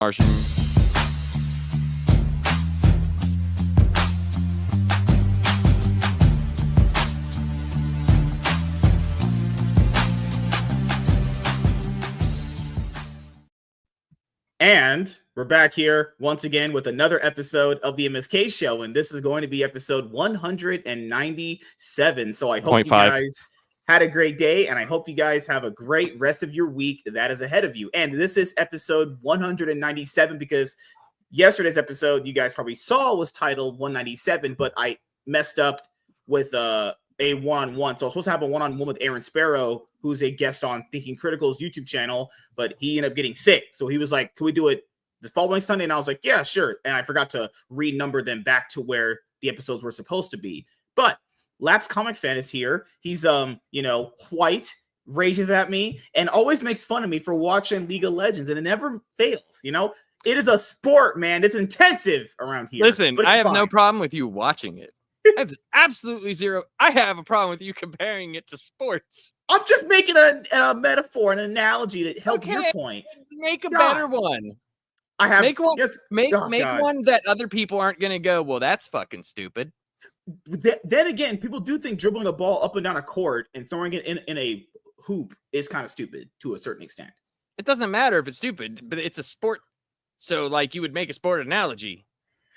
Martian. And we're back here once again with another episode of the MSK show, and this is going to be episode 197. So I hope you guys had a great day, and I hope you guys have a great rest of your week that is ahead of you. And this is episode 197 because yesterday's episode, you guys probably saw, was titled 197, but I messed up with a one-on-one. So I was supposed to have a one-on-one with Aaron Sparrow, who's a guest on Thinking Critical's YouTube channel, but he ended up getting sick. So he was like, can we do it the following Sunday? And I was like, yeah, sure. And I forgot to renumber them back to where the episodes were supposed to be. But Laps Comic Fan is here. He's, white, rages at me, and always makes fun of me for watching League of Legends, and it never fails, It is a sport, man. It's intensive around here. Listen, I have no problem with you watching it. I have absolutely zero. I have a problem with you comparing it to sports. I'm just making a metaphor, an analogy to help your point. Make a better one. I have make one. Make one that other people aren't going to go, well, that's fucking stupid. Then again, people do think dribbling a ball up and down a court and throwing it in a hoop is kind of stupid to a certain extent. It doesn't matter if it's stupid, but it's a sport. So, like, you would make a sport analogy.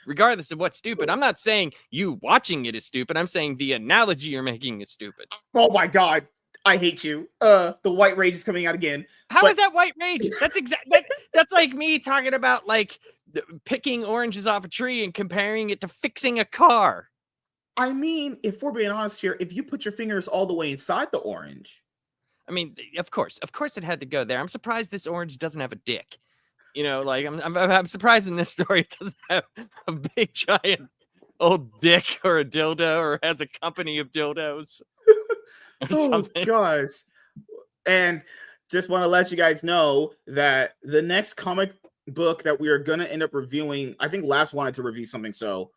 Regardless of what's stupid, I'm not saying you watching it is stupid. I'm saying the analogy you're making is stupid. Oh my God, I hate you. The white rage is coming out again. How is that white rage? That's that's like me talking about like picking oranges off a tree and comparing it to fixing a car. I mean, if we're being honest here, if you put your fingers all the way inside the orange, I mean, of course it had to go there. I'm surprised this orange doesn't have a dick. I'm surprised in this story it doesn't have a big giant old dick or a dildo or has a company of dildos. Oh gosh. And just want to let you guys know that the next comic book that we are going to end up reviewing, I think Laps wanted to review something, so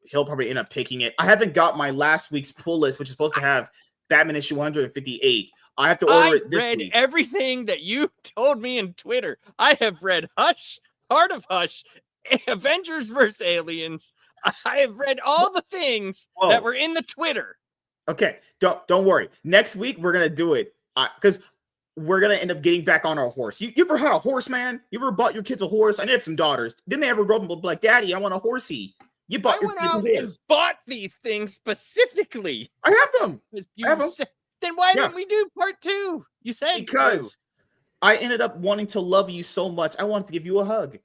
he'll probably end up picking it. I haven't got my last week's pull list, which is supposed to have Batman issue 158. I have to order it this week. I read everything that you told me in Twitter. I have read Hush, Heart of Hush, Avengers vs. Aliens. I have read all the things that were in the Twitter. Okay, don't worry. Next week we're gonna do it because we're gonna end up getting back on our horse. You ever had a horse, man? You ever bought your kids a horse? I have some daughters. Didn't they ever grow up and be like, "Daddy, I want a horsey"? You bought your kids a horse. And bought these things specifically. I have them. Then why didn't we do part 2? You said because I ended up wanting to love you so much. I wanted to give you a hug.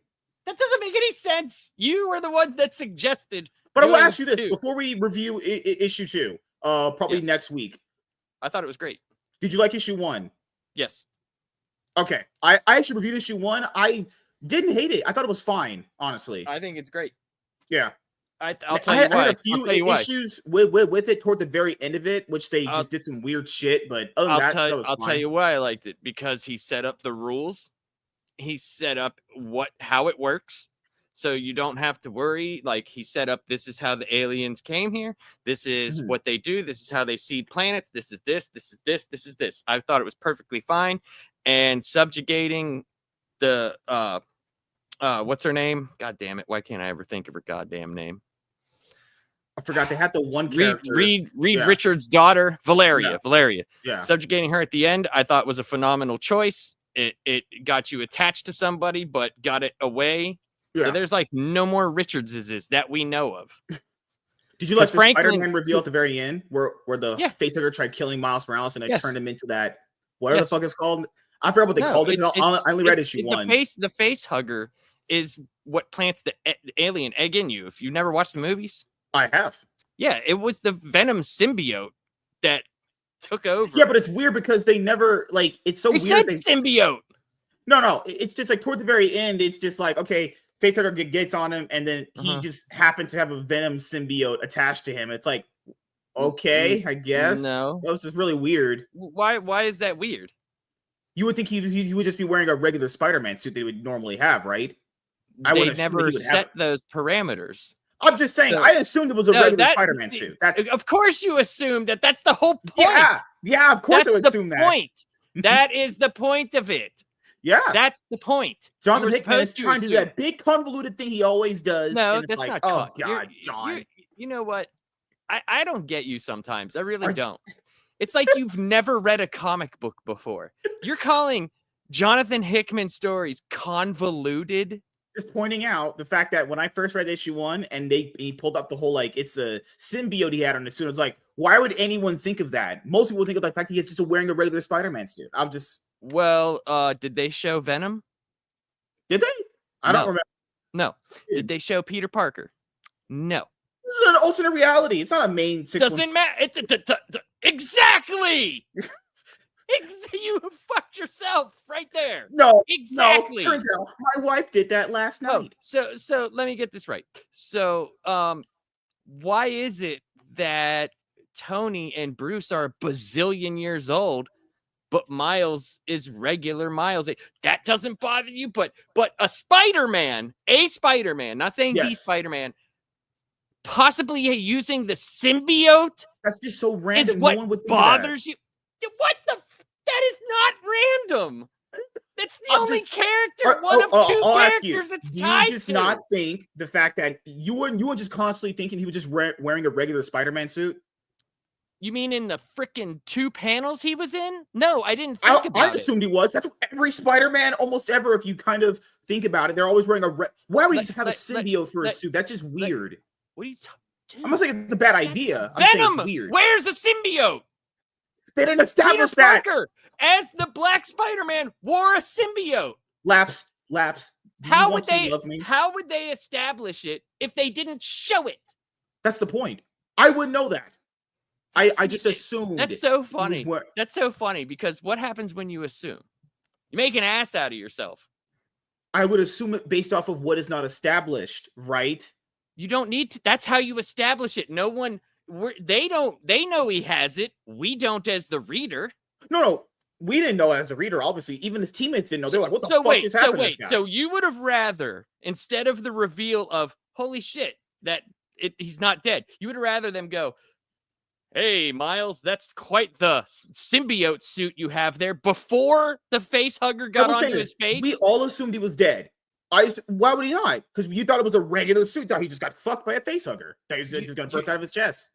That doesn't make any sense. You were the ones that suggested. But I will ask you this before we review issue 2, probably next week. I thought it was great. Did you like issue 1? Yes. Okay. I actually reviewed issue 1. I didn't hate it. I thought it was fine, honestly. I think it's great. Yeah. I'll tell you why. I had a few issues with it toward the very end of it, which they just did some weird shit. But other than that was fine. I'll tell you why I liked it, because he set up the rules. He set up how it works, so you don't have to worry. Like, he set up, this is how the aliens came here. This is what they do. This is how they seed planets. This is this. This is this. This is this. I thought it was perfectly fine. And subjugating the what's her name? God damn it! Why can't I ever think of her goddamn name? I forgot they had the one character. Reed Richards' daughter, Valeria. Yeah. Valeria. Yeah. Subjugating her at the end, I thought was a phenomenal choice. It got you attached to somebody, but got it away. Yeah. So there's like no more Richardses that we know of. Did you like the Spider-Man reveal at the very end, where the facehugger tried killing Miles Morales and it turned him into that whatever the fuck it's called? I forgot what they called it. I only read issue 1. The face hugger is what plants the alien egg in you. If you've never watched the movies. I have. Yeah, it was the Venom symbiote that took over. Yeah, but it's weird because they never, like, it's so weird. Said symbiote. No, it's just like toward the very end, it's just like, okay, Facehugger gets on him, and then he just happened to have a Venom symbiote attached to him. It's like, okay, I guess. No. That was just really weird. Why is that weird? You would think he would just be wearing a regular Spider-Man suit they would normally have, right? They never set those parameters. I'm just saying, I assumed it was a regular Spider-Man suit. Of course you assumed that. That's the whole point. Yeah, of course I would assume that. That is the point of it. Yeah. That's the point. Jonathan You were Hickman is supposed to trying to do assume. that big convoluted thing he always does. No, And it's that's like, not oh, you're, God, John. you know what? I don't get you sometimes. I really Are- don't. It's like you've never read a comic book before. You're calling Jonathan Hickman stories convoluted. Just pointing out the fact that when I first read issue 1 and he pulled up the whole, like, it's a symbiote he had on his suit, I was like, why would anyone think of that? Most people think of the fact that he's just wearing a regular Spider-Man suit. I'm just... Well, did they show Venom? Did they? I don't remember. No. Did they show Peter Parker? No. This is an alternate reality. It's not a main 6-1. Doesn't matter. Exactly. You fucked yourself right there. No, exactly. No, turns out my wife did that last night. So let me get this right. So, why is it that Tony and Bruce are a bazillion years old, but Miles is regular Miles? That doesn't bother you, but a Spider-Man, not saying the Spider-Man, possibly using the symbiote. That's just so random. Is what no one would think bothers you? What the? That is not random. That's the only character, one of two characters it's tied to. Do you just not think the fact that you were just constantly thinking he was just wearing a regular Spider-Man suit? You mean in the freaking 2 panels he was in? No, I didn't think about it. I assumed he was. That's what every Spider-Man, almost ever, if you kind of think about it, they're always wearing why would he have a symbiote for a suit? That's just weird. What are you talking? I'm not saying it's a bad idea. Venom! I'm saying it's weird. Where's the symbiote? They didn't establish Peter that. Parker, as the Black Spider-Man, wore a symbiote. Laps. How would they establish it if they didn't show it? That's the point. I wouldn't know that. I just assumed. That's so funny. That's so funny because what happens when you assume? You make an ass out of yourself. I would assume it based off of what is not established, right? You don't need to. That's how you establish it. No one. They know he has it. We don't as the reader. No, we didn't know as a reader. Obviously, even his teammates didn't know. They're like, "What the fuck is happening?" to this guy? So you would have rather, instead of the reveal of "Holy shit," that he's not dead, you would have rather them go, "Hey, Miles, that's quite the symbiote suit you have there." Before the face hugger got onto his face, we all assumed he was dead. Why would he not? Because you thought it was a regular suit. Thought he just got fucked by a face hugger. That he's just gonna burst out of his chest.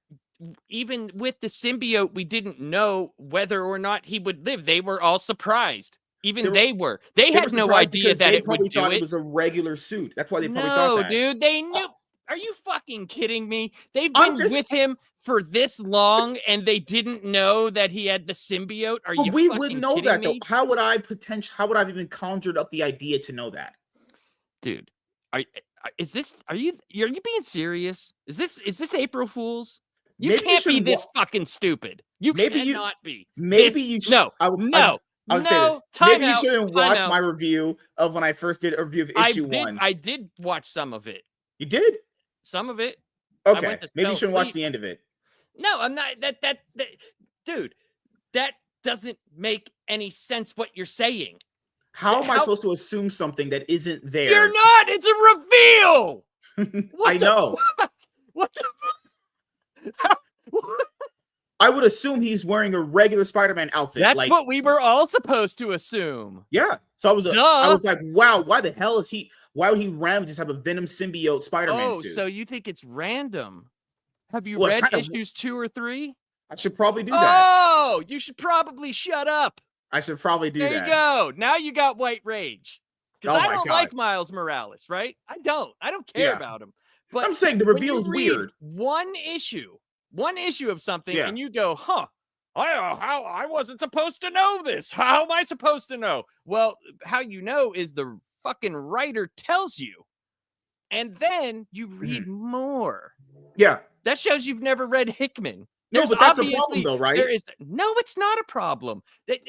Even with the symbiote, we didn't know whether or not he would live. They were all surprised. Even they had no idea that it would do it. They probably thought it was a regular suit. That's why they probably thought that. No, dude, they knew. Are you fucking kidding me? They've been with him for this long, and they didn't know that he had the symbiote. Are you? We wouldn't know that though. How would I have even conjured up the idea to know that? Dude, are you being serious? Is this April Fool's? You can't be this fucking stupid. You cannot be. Maybe you should. No. I would say this. Maybe you shouldn't watch my review of when I first did a review of issue 1. I did watch some of it. You did? Some of it. Okay. Maybe you shouldn't watch the end of it. No, I'm not. That dude, that doesn't make any sense what you're saying. How am I supposed to assume something that isn't there? You're not. It's a reveal. I know. What the? I would assume he's wearing a regular Spider-Man outfit. That's what we were all supposed to assume. Yeah. So I was like, wow, why the hell is he? Why would he randomly just have a Venom symbiote Spider-Man suit? So you think it's random? Have you read issues 2 or 3? I should probably do that. Oh, you should probably shut up. I should probably do that. There you go. Now you got white rage. Because I don't like Miles Morales, right? I don't care about him. But I'm saying the reveal is weird. One issue of something, and you go, huh? I wasn't supposed to know this. How am I supposed to know? Well, how you know is the fucking writer tells you, and then you read more. Yeah, that shows you've never read Hickman. No, but that's a problem, though, right? No, it's not a problem.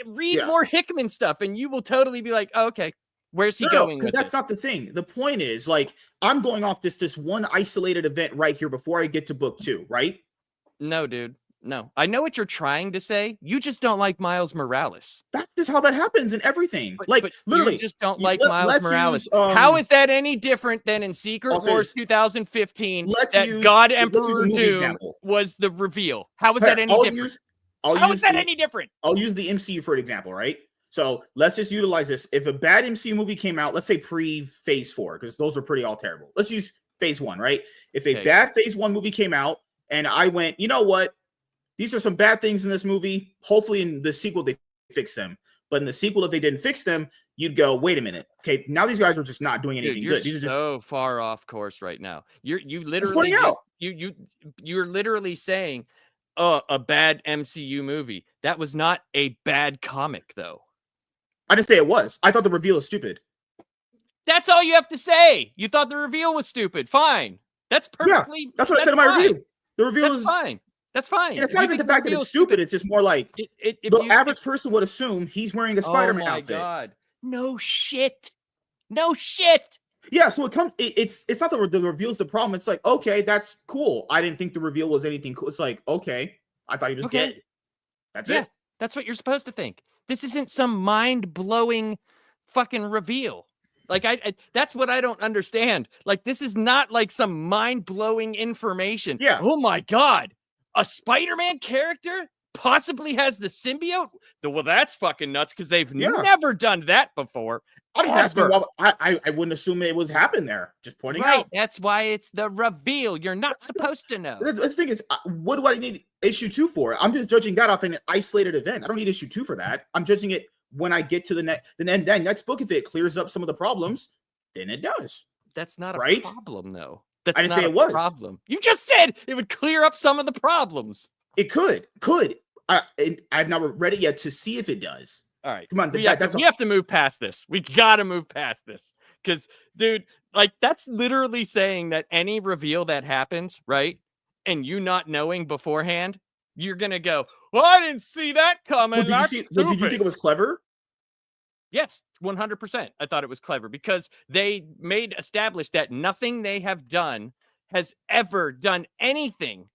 Read more Hickman stuff, and you will totally be like, oh, okay, where's he going? Because that's not the thing. The point is, like, I'm going off this one isolated event right here before I get to book 2, right? No, dude. No. I know what you're trying to say. You just don't like Miles Morales. That's just how that happens in everything. But literally, you just don't like Miles Morales. How is that any different than in Secret Wars 2015 that God Emperor Doom was the reveal? How is that any different? How is that any different? I'll use the MCU for an example, right? So let's just utilize this. If a bad MCU movie came out, let's say pre-Phase 4, because those are pretty all terrible. Let's use Phase 1, right? If a bad Phase 1 movie came out and I went, you know what? These are some bad things in this movie. Hopefully in the sequel they fix them. But in the sequel, if they didn't fix them, you'd go, wait a minute. Okay, now these guys are just not doing anything good. These are so just far off course right now. You literally just, you're literally saying a bad MCU movie. That was not a bad comic, though. I didn't say it was. I thought the reveal is stupid. That's all you have to say. You thought the reveal was stupid. Fine. That's perfectly. Yeah, that's what I said in my review. The reveal is fine. That's fine. And it's not even the fact that it's stupid. It's just more like the average person would assume he's wearing a Spider-Man outfit. Oh my God. No shit. No shit. Yeah, so it's not the reveal's the problem. It's like, okay, that's cool. I didn't think the reveal was anything cool. It's like, okay, I thought he was dead. That's it. That's what you're supposed to think. This isn't some mind-blowing fucking reveal. Like that's what I don't understand. Like, this is not like some mind-blowing information. Yeah. Oh my God. A Spider-Man character possibly has the symbiote? Well, that's fucking nuts because they've never done that before. I'm asking, I wouldn't assume it would happen there. Just pointing out. That's why it's the reveal. You're not supposed to know. The thing is, what do I need issue 2 for? I'm just judging that off an isolated event. I don't need issue 2 for that. I'm judging it when I get to the next book. If it clears up some of the problems, then it does. That's not a problem, though. That's I didn't not say it was. Problem. You just said it would clear up some of the problems. It could. I've not read it yet to see if it does. All right, come on. We have to move past this. We got to move past this because, dude, like that's literally saying that any reveal that happens, right, and you not knowing beforehand, you're gonna go, "Well, I didn't see that coming." Well, did you think it was clever? Yes, 100%. I thought it was clever because they established that nothing they have done has ever done anything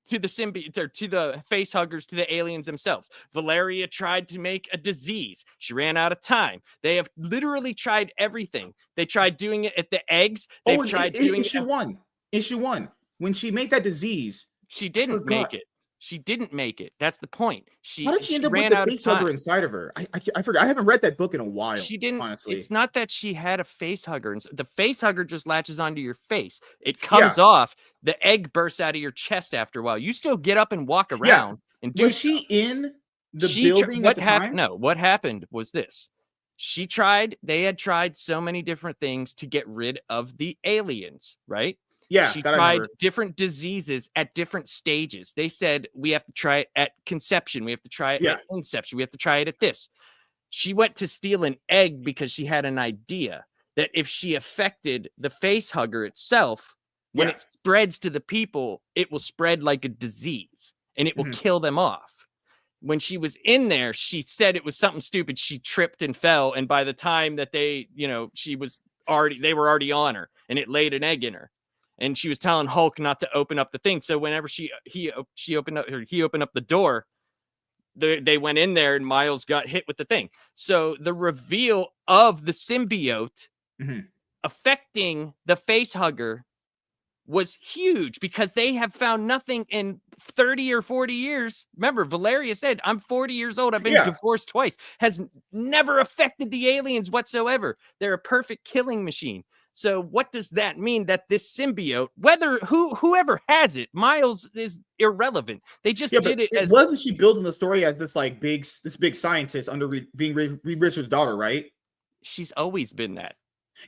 to the symbiote or to the face huggers, to the aliens themselves. Valeria tried to make a disease. She ran out of time. They have literally tried everything. They tried doing it at the eggs. They've tried doing issue one. Issue 1. When she made that disease, she didn't make it. She didn't make it. That's the point. How did she end up with the face hugger inside of her? I forgot. I haven't read that book in a while. She didn't. Honestly, it's not that she had a face hugger. The face hugger just latches onto your face. It comes off. The egg bursts out of your chest after a while. You still get up and walk around and do. Was she in the building at the time? No. What happened was this. She tried. They had tried so many different things to get rid of the aliens. Right. Yeah, she tried different diseases at different stages. They said, we have to try it at conception. We have to try it at inception. We have to try it at this. She went to steal an egg because she had an idea that if she affected the face hugger itself, when it spreads to the people, it will spread like a disease and it will kill them off. When she was in there, she said it was something stupid. She tripped and fell. And by the time that they were already on her and it laid an egg in her. And she was telling Hulk not to open up the thing. So whenever he opened up the door, they went in there and Miles got hit with the thing. So the reveal of the symbiote affecting the face hugger was huge because they have found nothing in 30 or 40 years. Remember, Valeria said, I'm 40 years old. I've been divorced twice. Has never affected the aliens whatsoever. They're a perfect killing machine. So what does that mean? That this symbiote, whoever has it, Miles is irrelevant. They just did it as. Wasn't she building the story as this big scientist under being Reed Richards' daughter, right? She's always been that.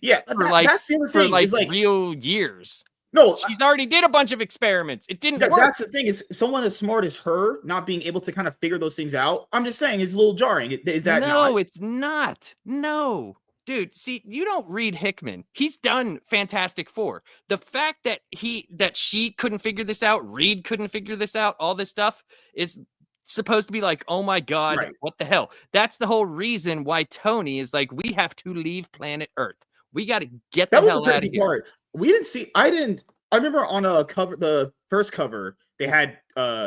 Yeah, that's the other thing. For real years. No, she's already did a bunch of experiments. It didn't work. That's the thing, is someone as smart as her not being able to kind of figure those things out. I'm just saying it's a little jarring. Is that no? It's not. No. Dude, see, you don't read Hickman. He's done Fantastic Four. The fact that she couldn't figure this out, Reed couldn't figure this out, all this stuff is supposed to be like, oh my God, what the hell? That's the whole reason why Tony is like, we have to leave planet Earth. We got to get the hell out of here. We didn't see. I remember on a cover, the first cover, they had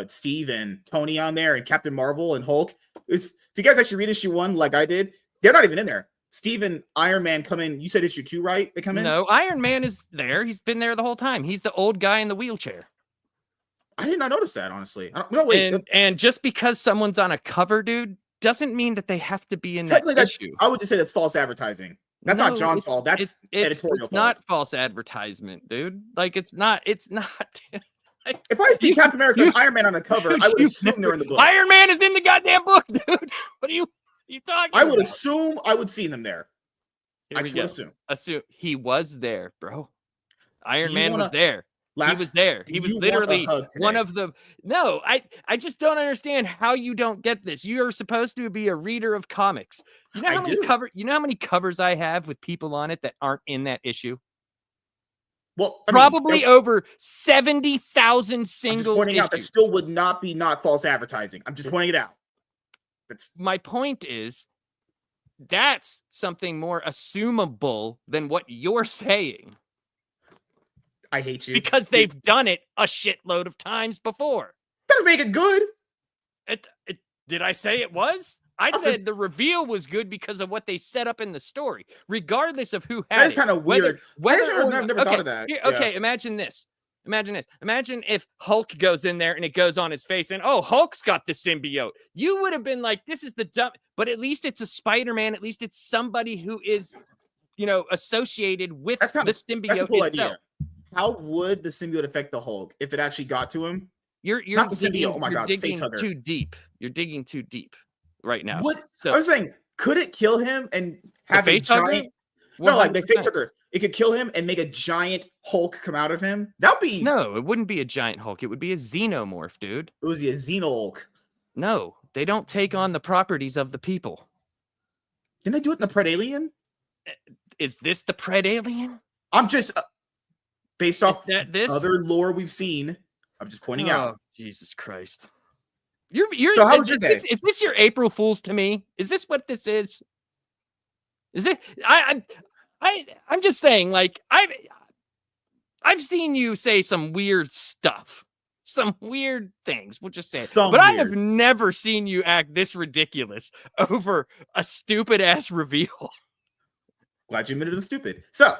Steve and Tony on there, and Captain Marvel and Hulk. If you guys actually read issue 1 like I did, they're not even in there. Steve and Iron Man come in. You said issue 2, right? They come in? No, Iron Man is there. He's been there the whole time. He's the old guy in the wheelchair. I did not notice that, honestly. No, wait. And just because someone's on a cover, dude, doesn't mean that they have to be in that Technically, issue. I would just say that's false advertising. That's not John's fault. That's editorial it's fault. not false advertisement, dude. Like it's not. Like, if I see Captain America and Iron Man on the cover, I would assume they're in the book. Iron Man is in the goddamn book, dude. What are you talking about? I would assume I would see them there. I just would assume he was there, bro. Iron Man was there. He was there. He was literally one of the. No, I just don't understand how you don't get this. You are supposed to be a reader of comics. You know how many covers I have with people on it that aren't in that issue? Well, probably over 70,000 single. I'm just pointing out that still would not be false advertising. I'm just pointing it out. My point is that's something more assumable than what you're saying. I hate you because they've done it a shitload of times before. Doesn't make it good. Did I say it was? I said the reveal was good because of what they set up in the story, regardless of who had it. That's kind of weird. I've never thought of that. Okay, imagine this. Imagine if Hulk goes in there and it goes on his face and, oh, Hulk's got the symbiote. You would have been like, this is the dumb, but at least it's a Spider-Man. At least it's somebody who is, associated with the symbiote that's a cool itself. Idea. How would the symbiote affect the Hulk if it actually got to him? You're not the digging, symbiote. Oh my God, digging facehugger. too deep. You're digging too deep right now. I was saying, could it kill him and have a giant? No, like the facehugger. It could kill him and make a giant Hulk come out of him. That'd be no. It wouldn't be a giant Hulk. It would be a xenomorph, dude. It was a Xeno-Hulk. No, they don't take on the properties of the people. Didn't they do it in the Pred Alien? Is this the Pred Alien? I'm just based off other lore we've seen. I'm just pointing out. Jesus Christ. You're so how would you say? Is this your April Fool's to me? Is this what this is? Is it? I'm just saying, like, I've seen you say some weird stuff, some weird things. We'll just say it. But I have never seen you act this ridiculous over a stupid ass reveal. Glad you admitted it was stupid. So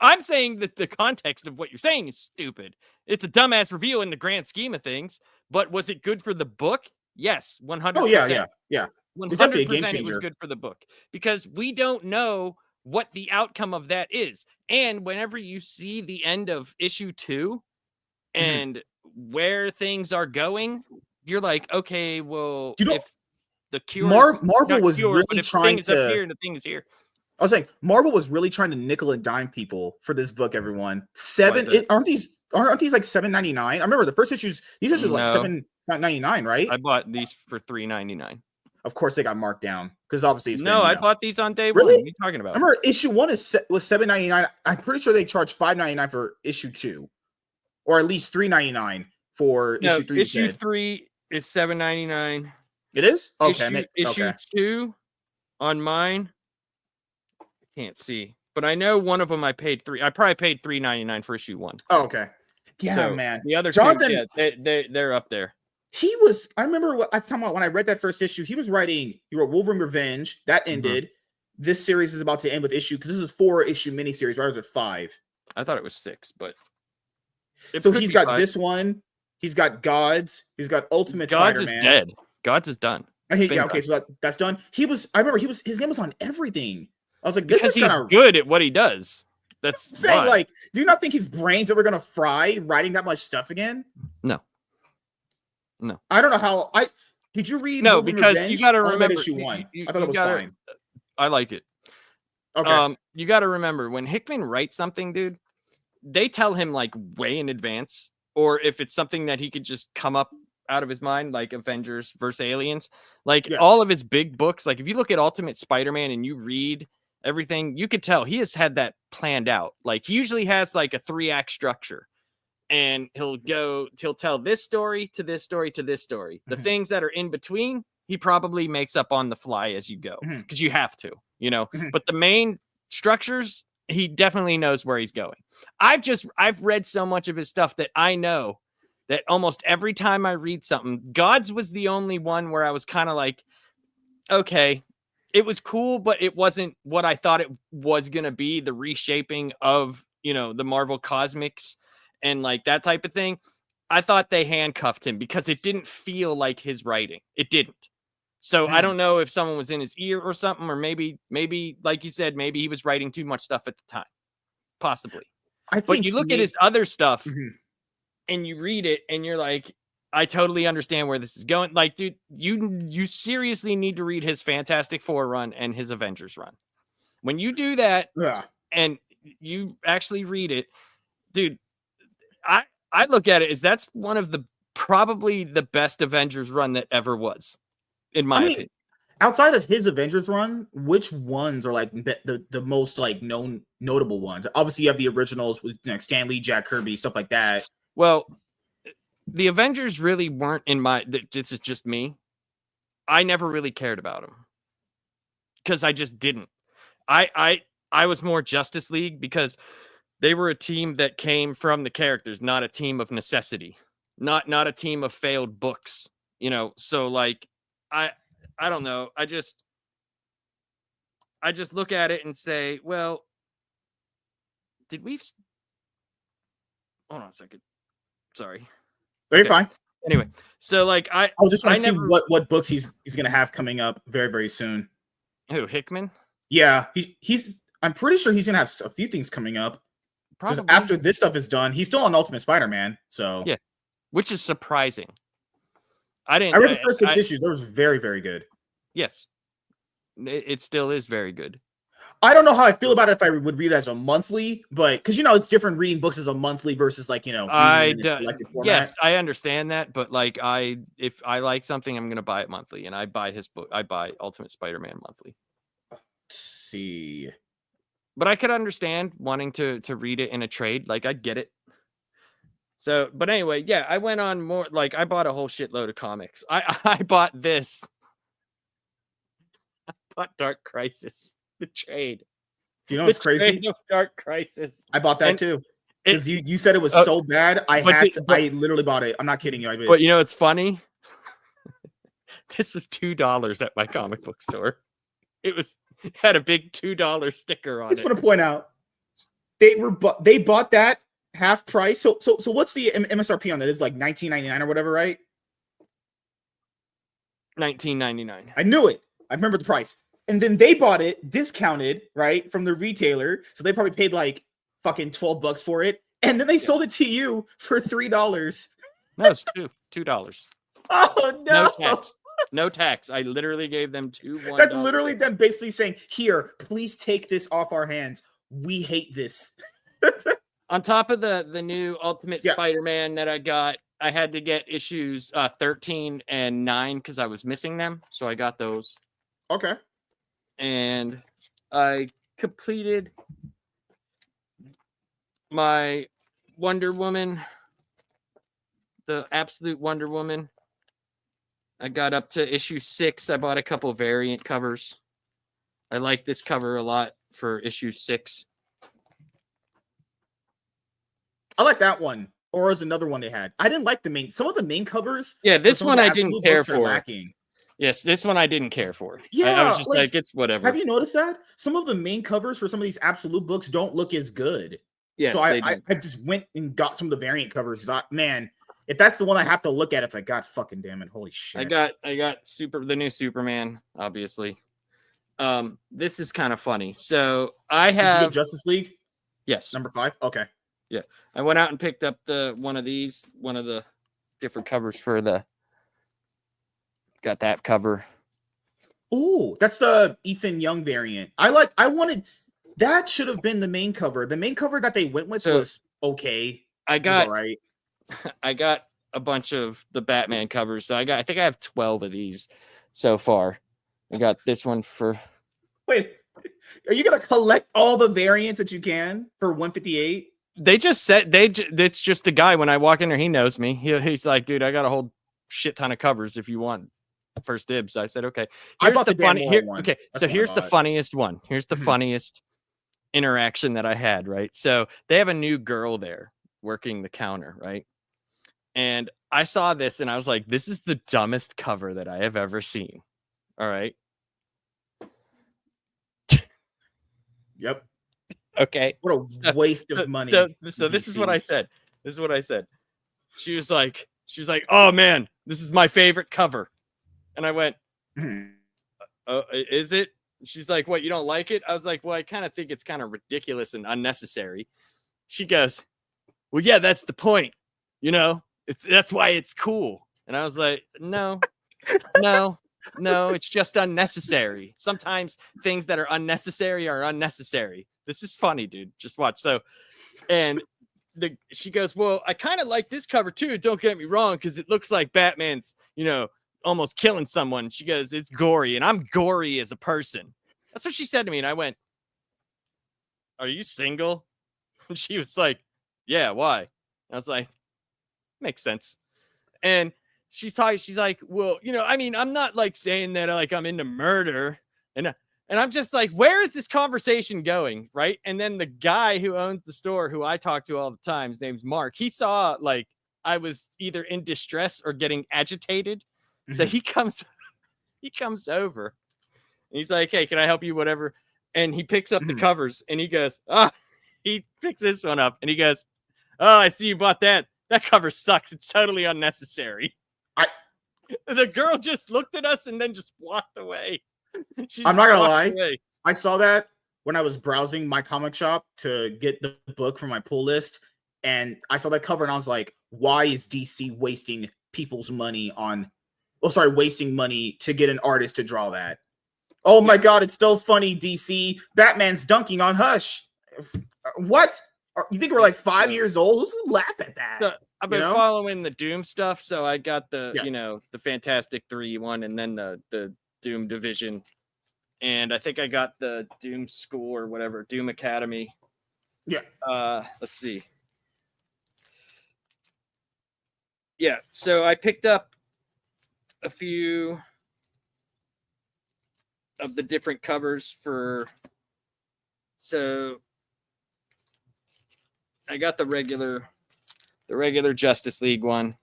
I'm saying that the context of what you're saying is stupid. It's a dumbass reveal in the grand scheme of things. But was it good for the book? Yes, 100%. Oh yeah. 100% it was good for the book because we don't know what the outcome of that is. And whenever you see the end of issue 2 and where things are going, you're like, okay, well, if the cure Marvel was really trying to up here and the thing is here. I was saying Marvel was really trying to nickel and dime people for this book. Everyone, aren't these like $7.99? I remember the first issues. These issues were like $7.99, right? I bought these for $3.99. Of course, they got marked down because obviously it's I bought these on day really? one. What are you talking about? I remember issue 1 was $7.99. I'm pretty sure they charged $5.99 for issue 2, or at least $3.99 for issue 3. Issue 3 is $7.99. It is okay. Issue 2 on mine. Can't see, but I know one of them I paid $3. I probably paid $3.99 for issue 1. Oh, okay. Yeah, so man. The other Jonathan, two, they're up there. He was. I remember what I'm talking about when I read that first issue. He wrote Wolverine Revenge. That ended. This series is about to end with issue because this is 4-issue miniseries. Right? Or is it 5? I thought it was 6, but so he's got 5. This one. He's got Gods. He's got Ultimate Gods Spider-Man. Is dead. Gods is done. Okay, so that's done. I remember his name was on everything. I was like, because he's good at what he does. That's saying, like, do you not think his brain's ever gonna fry writing that much stuff again? No. I don't know how. Did you read? No, because Revenge? you got to remember issue 1. I thought it was fine. I like it. Okay. You got to remember when Hickman writes something, dude. They tell him like way in advance, or if it's something that he could just come up out of his mind, like Avengers versus Aliens, like all of his big books. Like if you look at Ultimate Spider-Man and you read everything, you could tell he has had that planned out. Like he usually has like a 3-act structure, and he'll tell this story to this story to this story. The things that are in between, he probably makes up on the fly as you go because you have to, but the main structures, he definitely knows where he's going. I've read so much of his stuff that I know that almost every time I read something, Gods was the only one where I was kind of like, okay, it was cool, but it wasn't what I thought it was going to be, the reshaping of, the Marvel Cosmics and like that type of thing. I thought they handcuffed him because it didn't feel like his writing. It didn't. So I don't know if someone was in his ear or something, or maybe like you said, maybe he was writing too much stuff at the time, possibly. But you look at his other stuff and you read it and you're like, I totally understand where this is going. Like, dude, you seriously need to read his Fantastic Four run and his Avengers run. When you do that and you actually read it, dude, I look at it as that's one of the probably the best Avengers run that ever was, in my opinion. Outside of his Avengers run, which ones are like the most like notable ones? Obviously, you have the originals with Stan Lee, Jack Kirby, stuff like that. Well, the Avengers really weren't in my. This is just me. I never really cared about them because I just didn't. I was more Justice League because they were a team that came from the characters, not a team of necessity, not a team of failed books. You know, so like I don't know. I just look at it and say, well, did we? Hold on a second. Sorry. Very fine. Anyway, so like I just want to see what books he's gonna have coming up very, very soon. Who, Hickman? Yeah, he's. I'm pretty sure he's gonna have a few things coming up. Because after this stuff is done, he's still on Ultimate Spider-Man. So yeah, which is surprising. I read the first 6 issues. That was very, very good. Yes, it still is very good. I don't know how I feel about it if I would read it as a monthly, but because it's different reading books as a monthly versus like yes, I understand that, but like if I like something, I'm gonna buy it monthly, and I buy his book. I buy Ultimate Spider-Man monthly. Let's see, but I could understand wanting to read it in a trade. Like I get it. So, but anyway, yeah, I went on more. Like I bought a whole shitload of comics. I bought this. I bought Dark Crisis. The trade. Do you know what's crazy? Dark Crisis. I bought that too. Because you said it was so bad. I literally bought it. I'm not kidding you. But you know it's funny? This was $2 at my comic book store. It had a big $2 sticker on it. I just want to point out they bought that half price. So what's the MSRP on that? It's like $19.99 or whatever, right? $19.99. I knew it. I remember the price. And then they bought it discounted, right, from the retailer. So they probably paid like fucking $12 for it. And then they sold it to you for $3. No, it's $2. Oh, no. No tax. I literally gave them $1. That's literally them basically saying, here, please take this off our hands. We hate this. On top of the new Ultimate Spider-Man that I got, I had to get issues 13 and 9 because I was missing them. So I got those. Okay. And I completed my Wonder Woman, the Absolute Wonder Woman. I got up to issue 6. I bought a couple variant covers. I like this cover a lot for issue 6. I like that one. Or is another one they had. I didn't like some of the main covers. Yeah, this one I didn't care for. Lacking. Yes, this one I didn't care for. Yeah, I was just like, it's whatever. Have you noticed that? Some of the main covers for some of these Absolute books don't look as good. Yes, so I just went and got some of the variant covers. Man, if that's the one I have to look at, it's like, God fucking damn it. Holy shit. I got the new Superman, obviously. This is kind of funny. So I have... Did you get Justice League? Yes. Number 5? Okay. Yeah. I went out and picked up one of the different covers for got that cover. Oh, that's the Ethan Young variant. That should have been the main cover. The main cover that they went with was okay. I got a bunch of the Batman covers. So I think I have 12 of these so far. I got this one for... Wait, are you going to collect all the variants that you can for 158? They just said it's just the guy. When I walk in there, he knows me. He's like, dude, I got a whole shit ton of covers if you want first dibs. I said, okay. Here's the funny one. Okay, so here's the funniest one. Here's the funniest interaction that I had, right? So they have a new girl there working the counter, right? And I saw this and I was like, this is the dumbest cover that I have ever seen. All right. Yep. Okay. What a waste of money. So this is what I said. She was like, oh man, this is my favorite cover. And I went, Mhm. Is it? She's like, what, you don't like it? I was like, well, I kind of think it's kind of ridiculous and unnecessary. She goes, well, yeah, that's the point. That's why it's cool. And I was like, no, no, no, it's just unnecessary. Sometimes things that are unnecessary are unnecessary. This is funny, dude. Just watch. So, and she goes, well, I kind of like this cover too. Don't get me wrong, because it looks like Batman's, almost killing someone. She goes, it's gory, and I'm gory as a person. That's what she said to me. And I went, are you single? And she was like, yeah, why? And I was like, makes sense. And she's like, well, I mean, I'm not like saying that like I'm into murder. And I'm just like, where is this conversation going? Right. And then the guy who owns the store, who I talk to all the time, his name's Mark, he saw like I was either in distress or getting agitated. So he comes over and he's like, hey, can I help you? Whatever. And he picks up the covers and he goes, he picks this one up and he goes, oh, I see you bought that. That cover sucks. It's totally unnecessary. The girl just looked at us and then just walked away. I'm not gonna lie. I saw that when I was browsing my comic shop to get the book for my pull list, and I saw that cover and I was like, why is DC wasting people's money on wasting money to get an artist to draw that? Oh my god, it's so funny, DC. Batman's dunking on Hush. What? You think we're like 5 years old? Who's gonna laugh at that? So I've been following the Doom stuff, so I got the the Fantastic 3 one, and then the Doom Division, and I think I got the Doom School or whatever, Doom Academy. Yeah. Let's see. Yeah, so I picked up a few of the different covers for. So I got the regular Justice League one,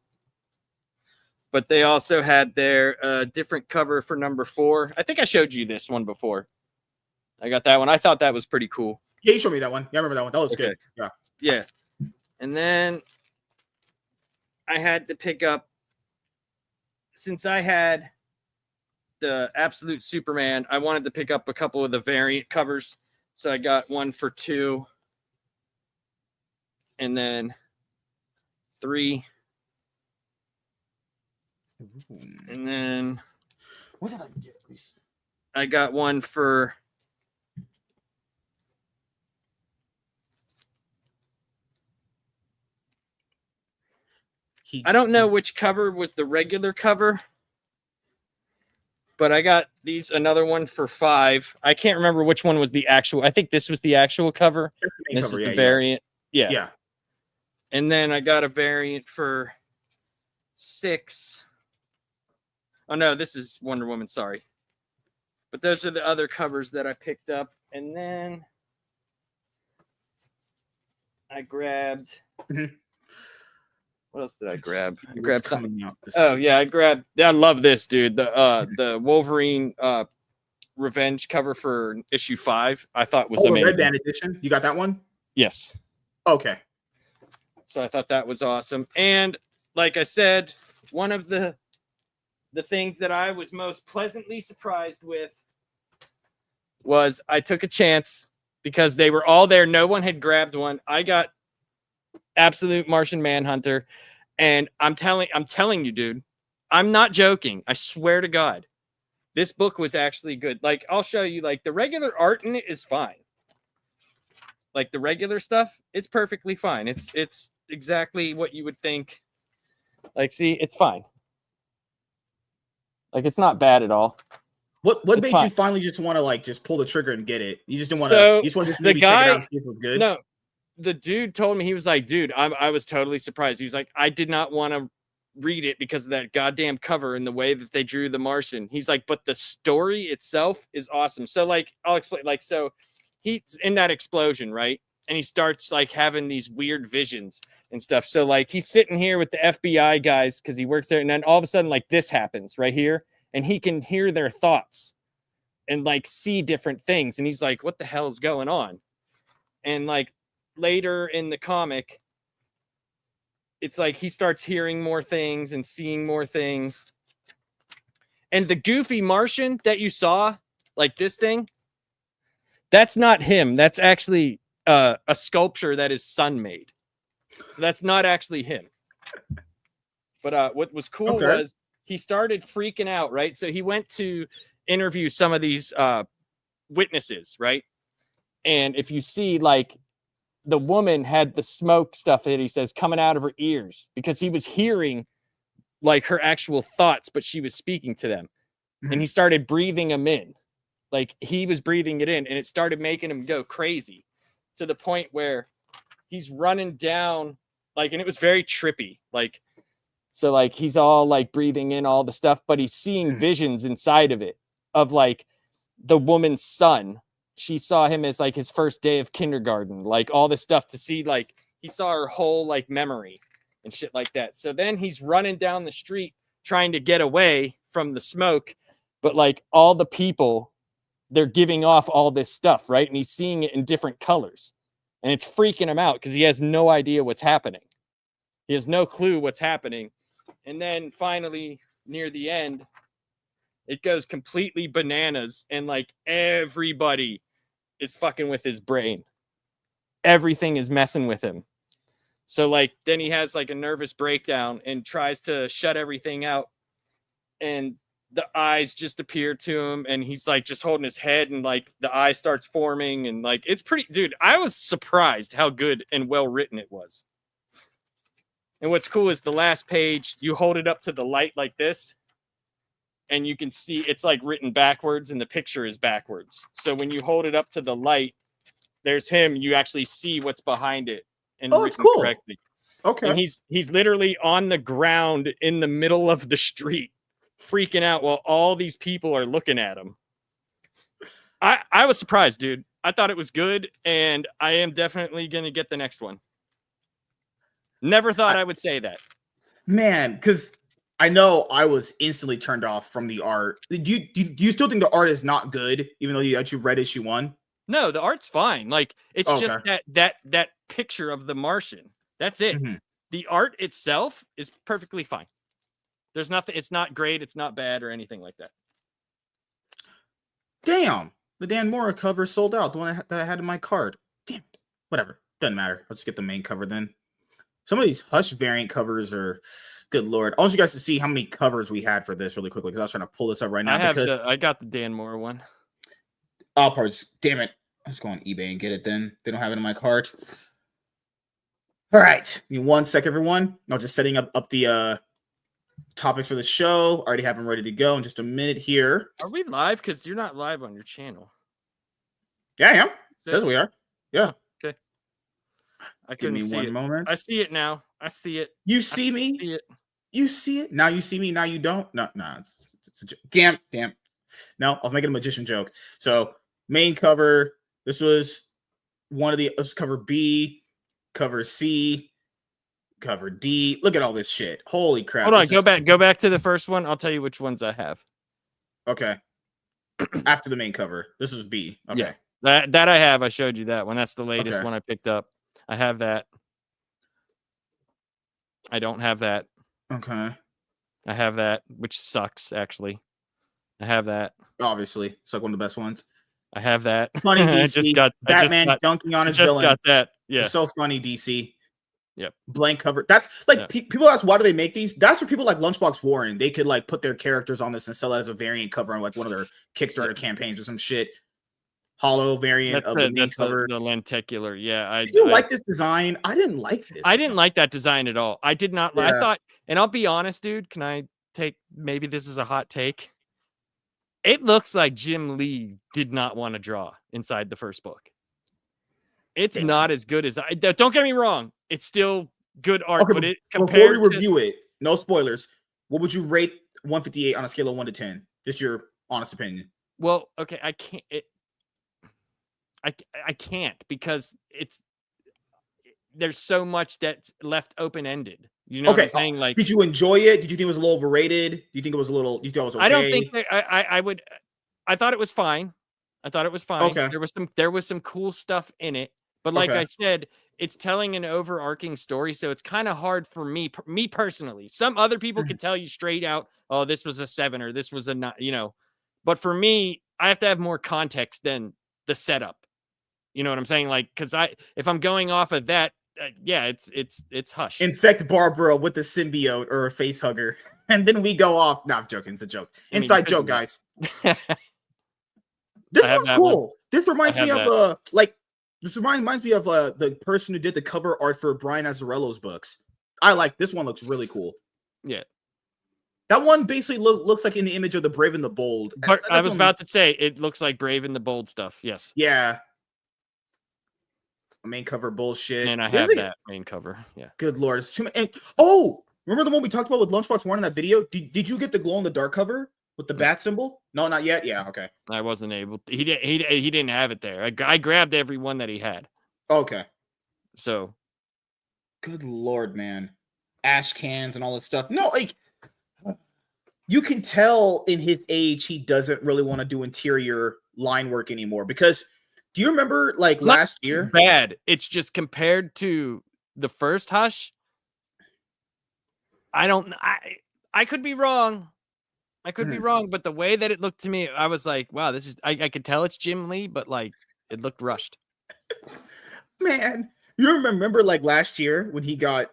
but they also had their different cover for number 4. I think I showed you this one before. I got that one. I thought that was pretty cool. Yeah, you showed me that one. Yeah, I remember that one. That was good. Yeah. Yeah. And then I had to pick up, since I had the Absolute Superman, I wanted to pick up a couple of the variant covers. So I got one for 2. And then 3. And then what did I get? I got one for I don't know which cover was the regular cover, but I got another one for 5. I can't remember which one was the actual. I think this was the actual cover. This is the variant. Yeah. And then I got a variant for 6. Oh no, this is Wonder Woman, sorry. But those are the other covers that I picked up. And then I grabbed what else did I grab? I grabbed something. Oh yeah, I love this, dude. The Wolverine Revenge cover for issue 5. I thought was amazing. Red Band edition. You got that one? Yes. Okay. So I thought that was awesome. And like I said, one of the things that I was most pleasantly surprised with was I took a chance because they were all there. No one had grabbed one. I got Absolute Martian Manhunter, and I'm telling you, dude, I'm not joking. I swear to God, this book was actually good. Like, I'll show you, like, the regular art in it is fine. Like the regular stuff, it's perfectly fine. It's exactly what you would think. Like, see, it's fine. Like, it's not bad at all. What made you finally just want to just pull the trigger and get it? You just didn't want to. You just wanted to maybe check it out and see if it was good. No, the dude told me, he was like, dude, I was totally surprised. He was like, I did not want to read it because of that goddamn cover and the way that they drew the Martian. He's like, but the story itself is awesome. So like, I'll explain. Like, so he's in that explosion, right? And he starts like having these weird visions and stuff. So like, he's sitting here with the FBI guys because he works there, and then all of a sudden, like, this happens right here, and he can hear their thoughts and like see different things. And he's like, what the hell is going on? And like later in the comic, it's like he starts hearing more things and seeing more things. And the goofy Martian that you saw, like this thing, that's not him. That's actually a sculpture that his son made. So that's not actually him. But what was cool was he started freaking out, right? So he went to interview some of these witnesses, right? And if you see, like, the woman had the smoke stuff that he says coming out of her ears because he was hearing like her actual thoughts, but she was speaking to them. And he started breathing them in. Like he was breathing it in, and it started making him go crazy to the point where he's running down, like, and it was very trippy. Like, so like he's all like breathing in all the stuff, but he's seeing visions inside of it of like the woman's son. She saw him as like his first day of kindergarten, like all this stuff to see, like he saw her whole like memory and shit like that. So then he's running down the street trying to get away from the smoke, but like all the people, they're giving off all this stuff, right? And he's seeing it in different colors, and it's freaking him out because he has no idea what's happening. He has no clue what's happening. And then finally, near the end, it goes completely bananas, and like everybody is fucking with his brain. Everything is messing with him. So like then he has like a nervous breakdown and tries to shut everything out, and the eyes just appear to him, and he's like just holding his head, and like the eye starts forming, and like it's pretty, dude, I was surprised how good and well written it was. And what's cool is the last page, you hold it up to the light like this, and you can see it's like written backwards, and the picture is backwards. So when you hold it up to the light, there's him, you actually see what's behind it and it's cool. correctly. Okay. And he's literally on the ground in the middle of the street, freaking out while all these people are looking at him. I was surprised, dude. I thought it was good, and I am definitely going to get the next one. Never thought I would say that. Man, because I know I was instantly turned off from the art. Do you still think the art is not good, even though you read issue 1? No, the art's fine. Like it's just that picture of the Martian. That's it. Mm-hmm. The art itself is perfectly fine. There's nothing. It's not great. It's not bad or anything like that. Damn, the Dan Mora cover sold out. The one that I had in my card. Damn it. Whatever. Doesn't matter. I'll just get the main cover then. Some of these Hush variant covers are, good lord. I want you guys to see how many covers we had for this really quickly because I was trying to pull this up right now. I got the Dan Mora one. Oh, parts. Damn it. Let's go on eBay and get it then. They don't have it in my cart. All right. Give me 1 sec, everyone. I'm just setting up the topics for the show. Already have them ready to go in just a minute here. Are we live? Because you're not live on your channel. Yeah, I am. Says we are. Yeah. Okay. I couldn't see it. Give me 1 moment. I see it now. I see it. You see me? See it. You see it? Now you see me. Now you don't? No. It's a joke. Damn. No, I was making a magician joke. So, main cover. This was one of the, let's cover B, cover C, cover D. Look at all this shit. Holy crap. Hold on, go back to the first one. I'll tell you which ones I have. Okay. After the main cover. This is B. Okay. Yeah. That I have. I showed you that one. That's the latest one I picked up. I have that. I don't have that. Okay. I have that, which sucks, actually. I have that. Obviously. It's like one of the best ones. I have that. Funny DC. Batman dunking on his villain. Got that. Yeah. It's so funny, DC. Yep. Blank cover. That's like people ask why do they make these? That's for people like Lunchbox Warren. They could like put their characters on this and sell it as a variant cover on like one of their Kickstarter campaigns or some shit. Hollow variant of the main cover. The lenticular. Yeah. Did you like this design? I didn't like this. I didn't like that design at all. I did not. I thought, and I'll be honest, dude. Can I take? Maybe this is a hot take. It looks like Jim Lee did not want to draw inside the first book. It's not as good as don't get me wrong. It's still good art, but it compared before we review it, no spoilers. What would you rate 158 on a scale of 1 to 10? Just your honest opinion. Well, okay, I can't. I can't because there's so much that's left open ended. You know what I'm saying? Like, did you enjoy it? Did you think it was a little overrated? Do you think it was a little? You thought it was okay? I don't think I would. I thought it was fine. Okay. There was some cool stuff in it, but like I said, it's telling an overarching story, so it's kind of hard for me personally. Some other people can tell you straight out, oh, this was a 7 or this was a 9, but for me, I have to have more context than the setup. You know what I'm saying? Like, because if I'm going off of that, yeah, it's Hush. Infect Barbara with the symbiote or a face hugger, and then we go off. No, I'm joking. It's a joke. Inside joke, guys. This one's cool. One. This reminds me of this reminds me of the person who did the cover art for Brian Azzarello's books. I like this one. Looks really cool. Yeah. That one basically looks like in the image of the Brave and the Bold. But I was about to say it looks like Brave and the Bold stuff. Yes. Yeah. Main cover bullshit. And I have that main cover. Yeah. Good Lord. It's too many. And, remember the one we talked about with Lunchbox One in that video? Did you get the glow in the dark cover with the bat symbol? No, not yet. Yeah. Okay. I wasn't able. He didn't have it there. I grabbed every one that he had. Okay. So. Good Lord, man. Ash cans and all that stuff. No, like. You can tell in his age he doesn't really want to do interior line work anymore because do you remember like last year? It's bad. It's just compared to the first Hush. I could be wrong. I could be wrong, but the way that it looked to me, I was like, wow, this is I could tell it's Jim Lee, but like it looked rushed. Man, you remember like last year when he got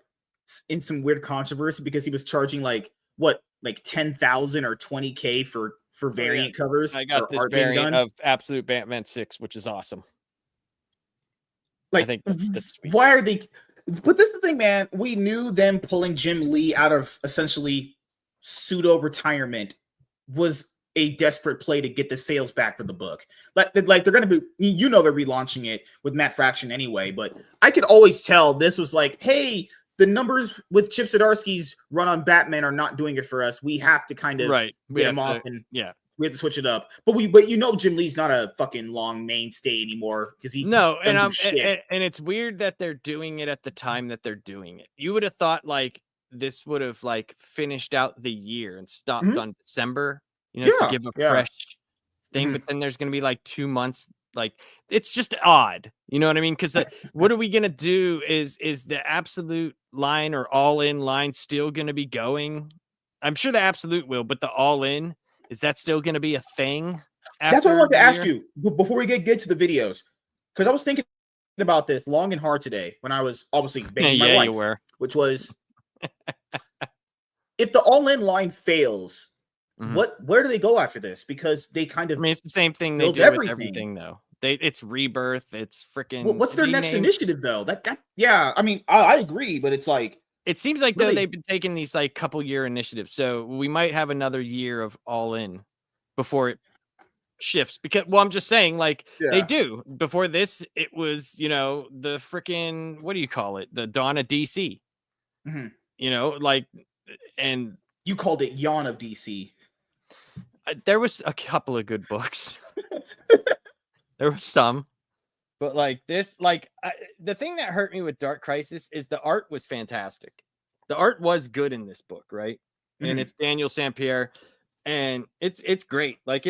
in some weird controversy because he was charging like 10,000 or 20K for variant covers. I got this variant of Absolute Batman 6, which is awesome. Like, I think that's sweet. Why are they? But this is the thing, man. We knew them pulling Jim Lee out of essentially pseudo retirement was a desperate play to get the sales back for the book. Like they're going to be, they're relaunching it with Matt Fraction anyway. But I could always tell this was like, hey. The numbers with Chip Zdarsky's run on Batman are not doing it for us. We have to kind of get him off and we have to switch it up. But Jim Lee's not a fucking long mainstay anymore because he and it's weird that they're doing it at the time that they're doing it. You would have thought like this would have like finished out the year and stopped on December, to give a fresh thing. But then there's going to be like 2 months. Like it's just odd, you know what I mean? Because what are we gonna do? Is the Absolute line or All In line still gonna be going? I'm sure the Absolute will, but the All In, is that still gonna be a thing? That's what I wanted to ask you before we get to the videos, because I was thinking about this long and hard today when I was obviously baking my wife, which was if the All In line fails. Where do they go after this? Because they kind of it's the same thing they do with everything though. It's Rebirth. It's freaking. What's their next initiative though? I agree, but it's like it seems like though they've been taking these like couple year initiatives, so we might have another year of All In before it shifts. Because I'm just saying, like they do before this, it was the freaking what do you call it? The dawn of DC. And you called it Yawn of DC. There was a couple of good books. There was some, but like this, the thing that hurt me with Dark Crisis is the art was fantastic. The art was good in this book, right? And it's Daniel Sampere, and it's great. Like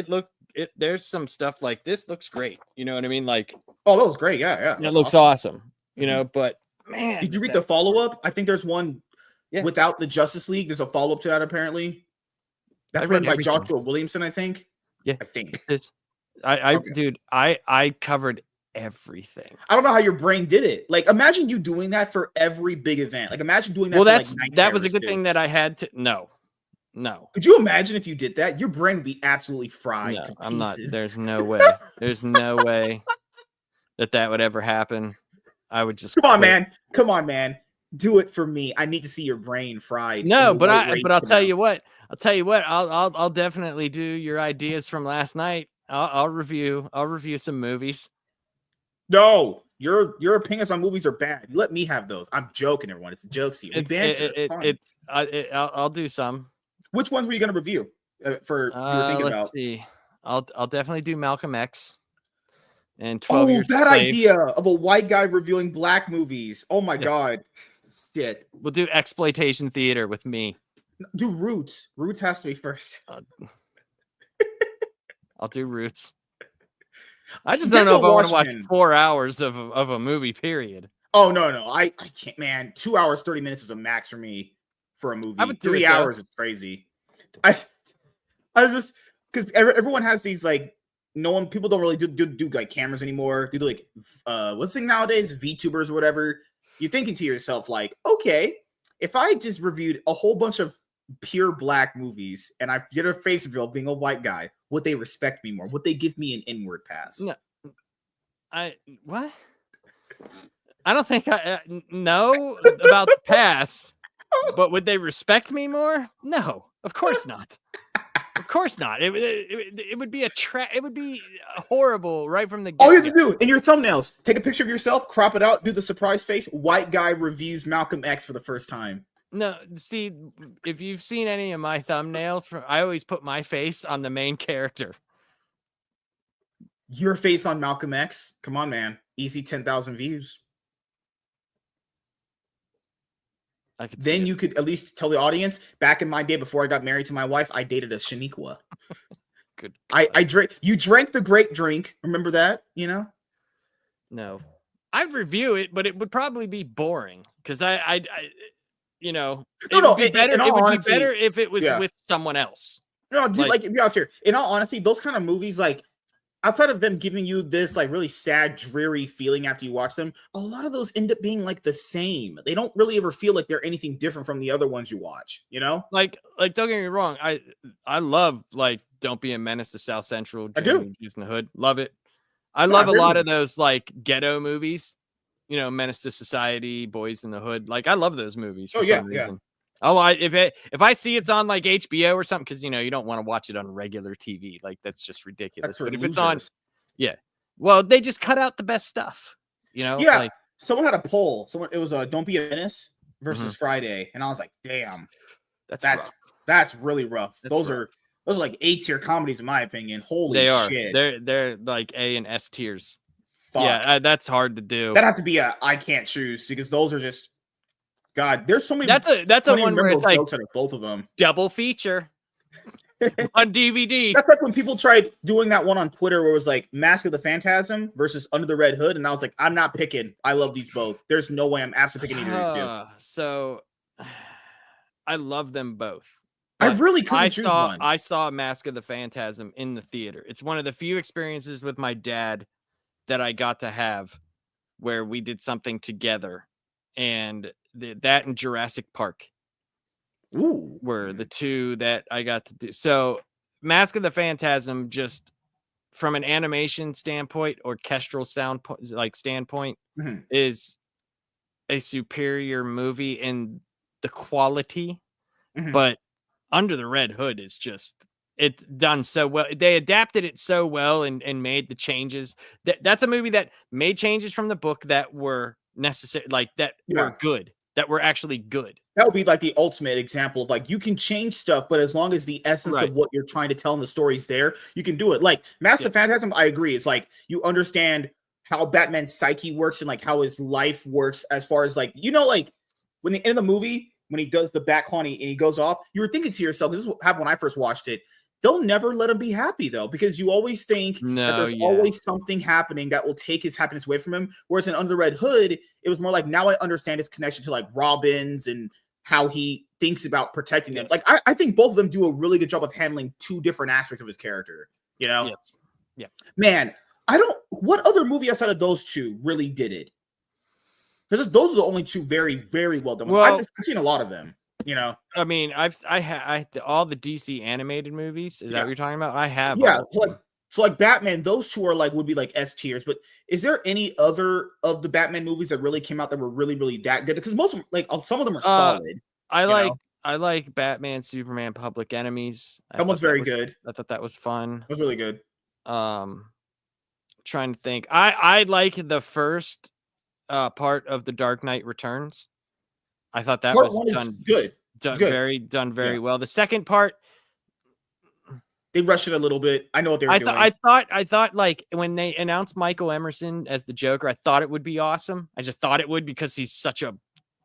there's some stuff like this looks great. You know what I mean? Like, oh, that was great. Yeah. It looks awesome. But man, did you read the follow up? I think there's one without the Justice League. There's a follow up to that apparently. That's written by Joshua Williamson, I think. Yeah, I think. Dude, I covered everything. I don't know how your brain did it. Like, imagine you doing that for every big event. Like, imagine doing that. Well, that was a good thing that I had to. No. Could you imagine if you did that? Your brain would be absolutely fried. No, I'm not. There's no way. There's no way that would ever happen. I would just Come on, man. Do it for me. I need to see your brain fried. No, but I'll tell you what. I'll definitely do your ideas from last night. I'll review some movies. No, your opinions on movies are bad. You let me have those. I'm joking, everyone. It's a joke to you. I'll do some. Which ones were you going to review? You were thinking let's see. I'll definitely do Malcolm X and 12 Years that Slave. Idea of a white guy reviewing black movies. Oh my god. Shit. We'll do Exploitation Theater with me. Do Roots. Roots has to be first. I'll do Roots. I just don't know if I want to watch 4 hours of a movie, period. Oh no, I can't, man. 2 hours 30 minutes is a max for me for a movie. I would do 3 it, though. hours is crazy. I I was just because everyone has these like no one people don't really do like cameras anymore. Do like what's the thing nowadays? VTubers or whatever. You're thinking to yourself like, okay, if I just reviewed a whole bunch of pure black movies and I get a face reveal being a white guy, would they respect me more? Would they give me an inward pass? No, what? I don't think I know about the pass, but would they respect me more? No, of course not. Of course not. It would be it would be horrible right from the get-go. All you have to do in your thumbnails, take a picture of yourself, crop it out, do the surprise face. White guy reviews Malcolm X for the first time. No, see, if you've seen any of my thumbnails, I always put my face on the main character. Your face on Malcolm X? Come on, man. Easy 10,000 views. Then you could at least tell the audience, back in my day before I got married to my wife, I dated a Shaniqua. Good. I drank. You drank the grape drink. Remember that? You know? No, I'd review it, but it would probably be boring because I you know, it would be better. It would be better if it was with someone else. No, dude, like be honest here. In all honesty, those kind of movies, like outside of them giving you this like really sad, dreary feeling after you watch them, a lot of those end up being like the same. They don't really ever feel like they're anything different from the other ones you watch. You know, like don't get me wrong. I love like Don't Be a Menace to South Central. I do. Juice in the Hood. Love it. I love a lot of those like ghetto movies. You know, Menace to Society, Boys in the Hood. Like I love those movies for some reason. Oh, if I see it's on like HBO or something, because you know you don't want to watch it on regular TV. Like that's just ridiculous. But if it's on, well, they just cut out the best stuff. You know, like, someone had a poll. It was Don't Be a Menace versus Friday, and I was like, damn, that's really rough. Those are like A-tier comedies in my opinion. Holy shit, they're like A and S tiers. Fuck. Yeah, that's hard to do. That'd have to be I can't choose because those are just God. There's so many. That's a one where it's like both of them double feature on DVD. That's like when people tried doing that one on Twitter where it was like Mask of the Phantasm versus Under the Red Hood, and I was like, I'm not picking. I love these both. There's no way I'm absolutely picking either of these two. So I love them both. I really couldn't choose one. I saw Mask of the Phantasm in the theater. It's one of the few experiences with my dad that I got to have where we did something together, and that and Jurassic Park were the two that I got to do. So Mask of the Phantasm, just from an animation standpoint, orchestral standpoint, is a superior movie in the quality, but Under the Red Hood is just it's done so well. They adapted it so well and made the changes. That's a movie that made changes from the book that were necessary, like that were good, that were actually good. That would be like the ultimate example of like you can change stuff, but as long as the essence of what you're trying to tell in the story is there, you can do it. Like Mask of Phantasm, I agree. It's like you understand how Batman's psyche works and like how his life works as far as like, you know, like when the end of the movie, when he does the back claw and he goes off, you were thinking to yourself, this is what happened when I first watched it. They'll never let him be happy though, because you always think that there's always something happening that will take his happiness away from him. Whereas in Under the Red Hood, it was more like, now I understand his connection to like Robins and how he thinks about protecting them. Like I think both of them do a really good job of handling two different aspects of his character. You know? Man, what other movie outside of those two really did it? Because those are the only two very, very well done. I've seen a lot of them. You know, I mean, I all the DC animated movies. Is that what you're talking about? I have. Yeah, so like Batman, those two are like would be like S tiers. But is there any other of the Batman movies that really came out that were really, really that good? Because most of them, like some of them are solid. I like Batman, Superman, Public Enemies. That one's very good. I thought that was fun. It was really good. Trying to think. I like the first part of The Dark Knight Returns. I thought that was done good. Done very well. The second part, they rushed it a little bit. I know what they were doing. I thought like when they announced Michael Emerson as the Joker, I thought it would be awesome. I just thought it would because he's such a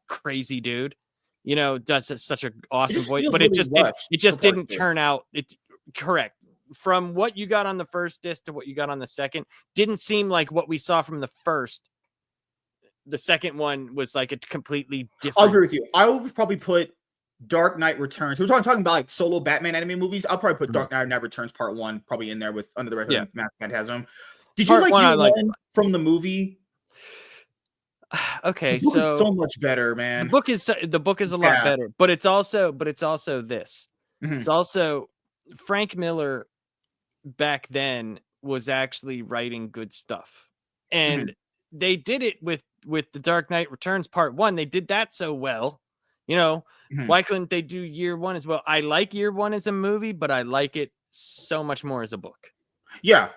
crazy dude. You know, does such an awesome voice, but it just didn't turn out. It's correct. From what you got on the first disc to what you got on the second, didn't seem like what we saw from the first the second one was like a completely I'll different. agree with you. I would probably put Dark Knight Returns. We're talking about like solo Batman anime movies. I'll probably put Dark Knight Returns Part 1 probably in there with under the red hood of Phantasm. Did you Part like one, Year I like. One from the movie? Okay, The book is so so much better, man. the book is a lot better, but it's also this. Mhm. It's also Frank Miller back then was actually writing good stuff, and they did it with the Dark Knight Returns Part 1. They did that so well, you know. Why couldn't they do Year One as well? I like Year One as a movie, but I like it so much more as a book. Yeah.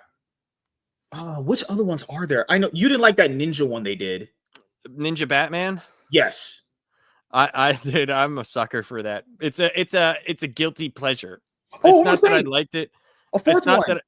Which other ones are there? I know you didn't like that ninja one they did. Ninja Batman. Yes, I did. I'm a sucker for that. It's a guilty pleasure. Oh, It's not that I liked it. A fourth one. That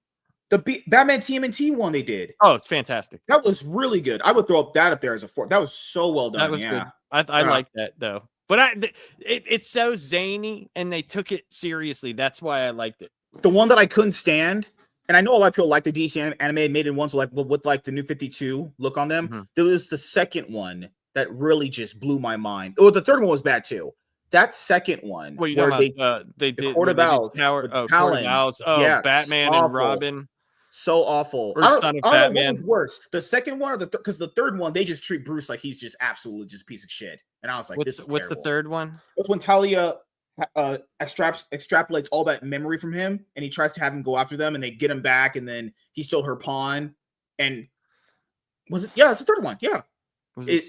the Batman TMNT one they did. Oh, it's fantastic. That was really good. I would throw that up there as a fourth. That was so well done. That was good. I like that though. But it's so zany and they took it seriously. That's why I liked it. The one that I couldn't stand, and I know a lot of people like the DC animated made in ones with like the New 52 look on them. There was the second one that really just blew my mind. Oh, the third one was bad too. That second one, where they did Court of Owls, Court of Owls. Oh, yeah, Batman and Robin. So awful. Or Son of Batman. What was worse, the second one or because the third one they just treat Bruce like he's just absolutely just a piece of shit. And I was like, what's the third one? That's when Talia extrapolates all that memory from him, and he tries to have him go after them, and they get him back, and then he's still her pawn. And was it? Yeah, it's the third one. Yeah, was it?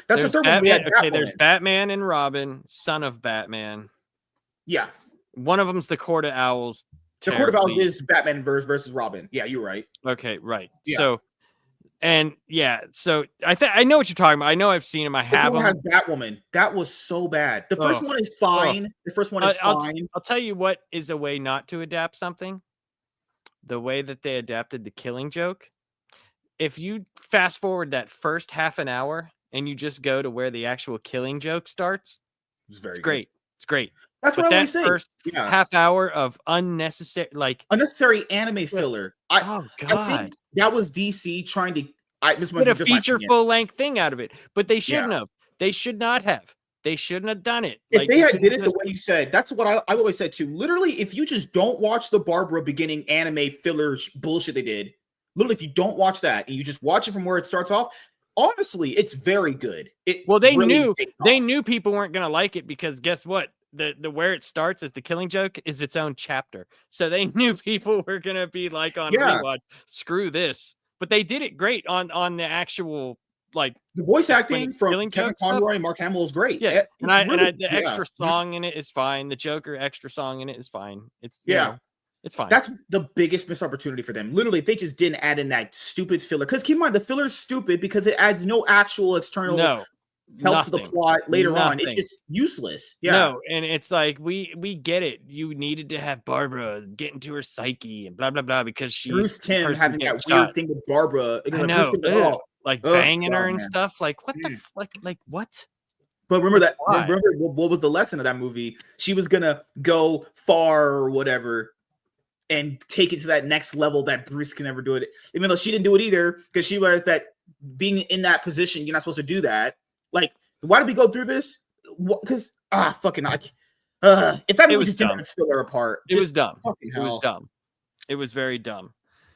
That's the third one. Okay, there's Batman and Robin, Son of Batman. Yeah, one of them's the Court of Owls. The Court of Owls is Batman versus Robin. Yeah, you're right. Okay, right. Yeah. So, I know what you're talking about. I know I've seen him. I have them. Has Batwoman. That was so bad. The first one is fine. The first one is fine. I'll tell you what is a way not to adapt something. The way that they adapted the Killing Joke. If you fast forward that first half an hour and you just go to where the actual Killing Joke starts, it's great. It's great. That's what I was saying. First half hour of unnecessary anime filler. Oh God, I think that was DC trying to get a feature full length thing out of it, but they shouldn't have. They should not have. They shouldn't have done it. If they had did it the way you said, that's what I always said too. Literally, if you just don't watch the Barbara beginning anime filler bullshit they did, literally, if you don't watch that and you just watch it from where it starts off, honestly, it's very good. They knew people weren't gonna like it because guess what? The where it starts as the Killing Joke is its own chapter. So they knew people were gonna be like on rewatch, screw this. But they did it great on the actual the voice acting from Kevin Conroy and Mark Hamill is great. Yeah, the extra song in it is fine. The Joker extra song in it is fine. It's it's fine. That's the biggest missed opportunity for them. Literally, if they just didn't add in that stupid filler, because keep in mind the filler's stupid because it adds no actual external help to the plot later on. It's just useless. Yeah. No, and it's like we get it. You needed to have Barbara get into her psyche and blah blah blah because she's Bruce Timm having that weird thing with Barbara. I know, banging her and stuff. Like what the like what? But remember what was the lesson of that movie? She was gonna go far or whatever and take it to that next level that Bruce can never do it. Even though she didn't do it either, because she realized that being in that position, you're not supposed to do that. Like, why did we go through this? Because if that movie just didn't split her apart, it was dumb. It was dumb. It was very dumb.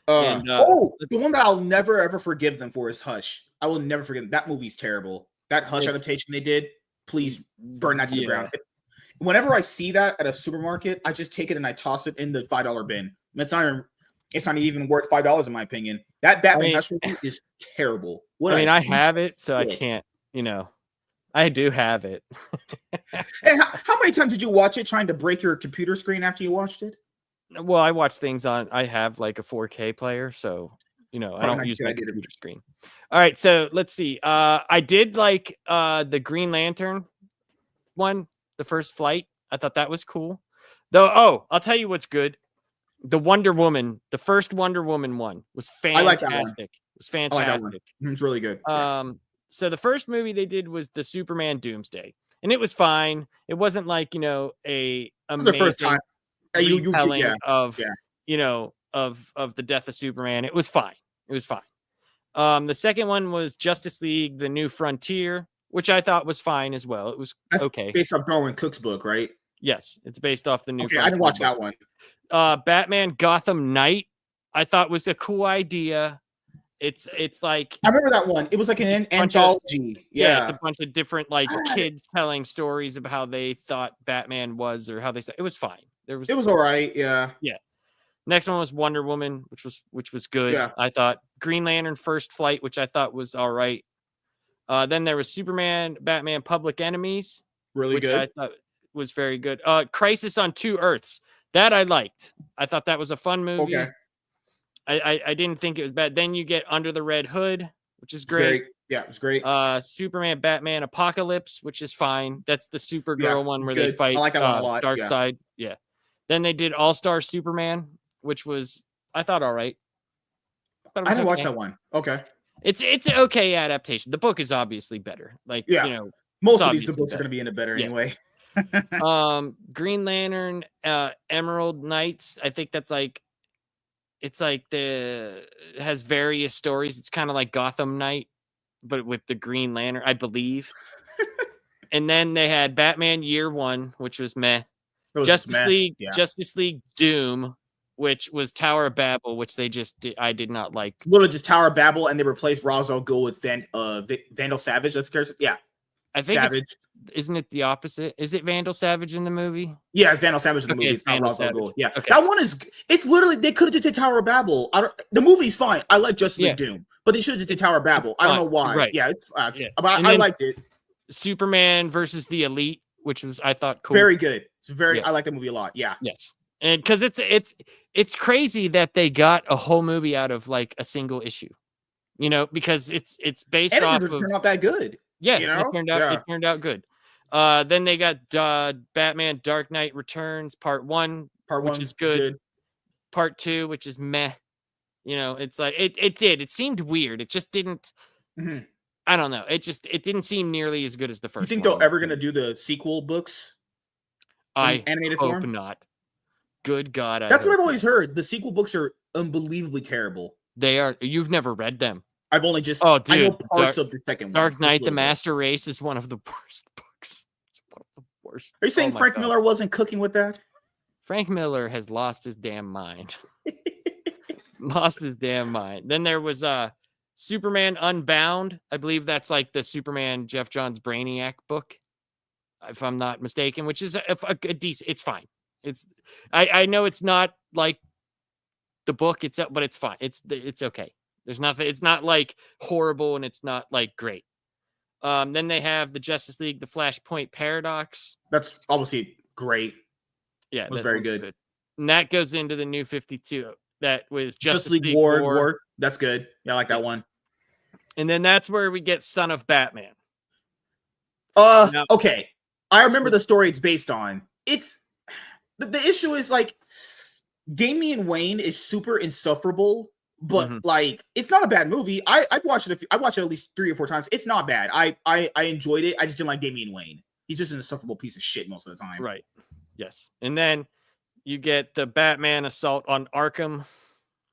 The one that I'll never ever forgive them for is Hush. I will never forgive them. That movie's terrible. That Hush adaptation they did, please burn that to the ground. Whenever I see that at a supermarket, I just take it and I toss it in the $5 bin. It's not even worth $5 in my opinion. That Batman Hush movie is terrible. I have it, so I can't. I do have it. And how many times did you watch it trying to break your computer screen after you watched it? Well, I watch things I have like a 4K player, so I don't use my computer screen. All right, so let's see. I did like the Green Lantern one, the first flight. I thought that was cool. Though, I'll tell you what's good. The Wonder Woman, the first Wonder Woman one was fantastic. I like that one. It was fantastic. It's really good. So the first movie they did was the Superman Doomsday, and it was fine. It wasn't like a amazing first time retelling of the death of Superman. It was fine. The second one was Justice League: The New Frontier, which I thought was fine as well. It was That's okay. based off Darwin Cook's book, right? Yes, it's based off the New Okay, Frontier I didn't watch book. that one. Batman Gotham Knight, I thought was a cool idea. It's like I remember that one. It was like an anthology. Yeah, it's a bunch of different like kids telling stories about how they thought Batman was or how they said it was fine. It was all right. Yeah. Yeah. Next one was Wonder Woman, which was good. Yeah. I thought Green Lantern First Flight, which I thought was all right. Then there was Superman, Batman, Public Enemies, Really which good. I thought was very good. Crisis on Two Earths, that I liked. I thought that was a fun movie. Okay. I didn't think it was bad. Then you get Under the Red Hood, which is great. Yeah, it was great. Superman, Batman, Apocalypse, which is fine. That's the Supergirl one where they fight I like that one a lot. Darkseid. Yeah. Then they did All-Star Superman, which was I thought all right. I didn't watch that one. Okay. It's an okay adaptation. The book is obviously better. Like most of these the books are going to be in it better anyway. Green Lantern, Emerald Knights. I think that's like it has various stories. It's kind of like Gotham Knight, but with the Green Lantern, I believe. And then they had Batman Year One, which was meh. Justice League Doom, which was Tower of Babel, which I did not like. Literally just Tower of Babel, and they replaced Ra's al Ghul with Vandal Savage. That's the character. Yeah. I think Savage. Isn't it the opposite? Is it Vandal Savage in the movie? Yeah, it's Vandal Savage in the movie. It's not Ra's al Ghul. Yeah, okay. That one is. It's literally they could have did Tower of Babel. The movie's fine. I like Justice League Doom, but they should have did Tower of Babel. I don't know why. Right. Yeah, it's. But I liked it. Superman versus the Elite, which was I thought cool. Very good. It's very. I like the movie a lot. Yeah. Yes, and because it's crazy that they got a whole movie out of like a single issue, because it's based off of. Turned out that good. Yeah, it turned out good. Then they got Batman Dark Knight Returns Part 1, which is good. Part 2, which is meh. It's like it seemed weird. It just didn't. Mm-hmm. I don't know. It didn't seem nearly as good as the first. You think they're ever gonna do the sequel books? I animated hope form? Not. Good God, that's what I've always heard. The sequel books are unbelievably terrible. They are. You've never read them. I've only just. Oh, dude, I know parts of the second one. Dark Knight: The Master Race is one of the worst books. It's one of the worst. Are you saying Frank Miller wasn't cooking with that? Frank Miller has lost his damn mind. Lost his damn mind. Then there was Superman Unbound. I believe that's like the Superman Jeff Johns Brainiac book, if I'm not mistaken, which is a decent. It's fine. I know it's not like the book itself, but it's fine. It's okay. There's nothing. It's not like horrible, and it's not like great. Then they have the Justice League, the Flashpoint Paradox. That's obviously great. Yeah, it was very good. And that goes into the New 52. That was Justice League War. That's good. Yeah, I like that one. And then that's where we get Son of Batman. Okay. I remember the story it's based on. It's the issue is like Damian Wayne is super insufferable, but like it's not a bad movie. I've watched it. I watched it at least 3 or 4 times. It's not bad. I enjoyed it. I just didn't like Damian Wayne. He's just an insufferable piece of shit most of the time. Right. Yes. And then you get the Batman Assault on Arkham,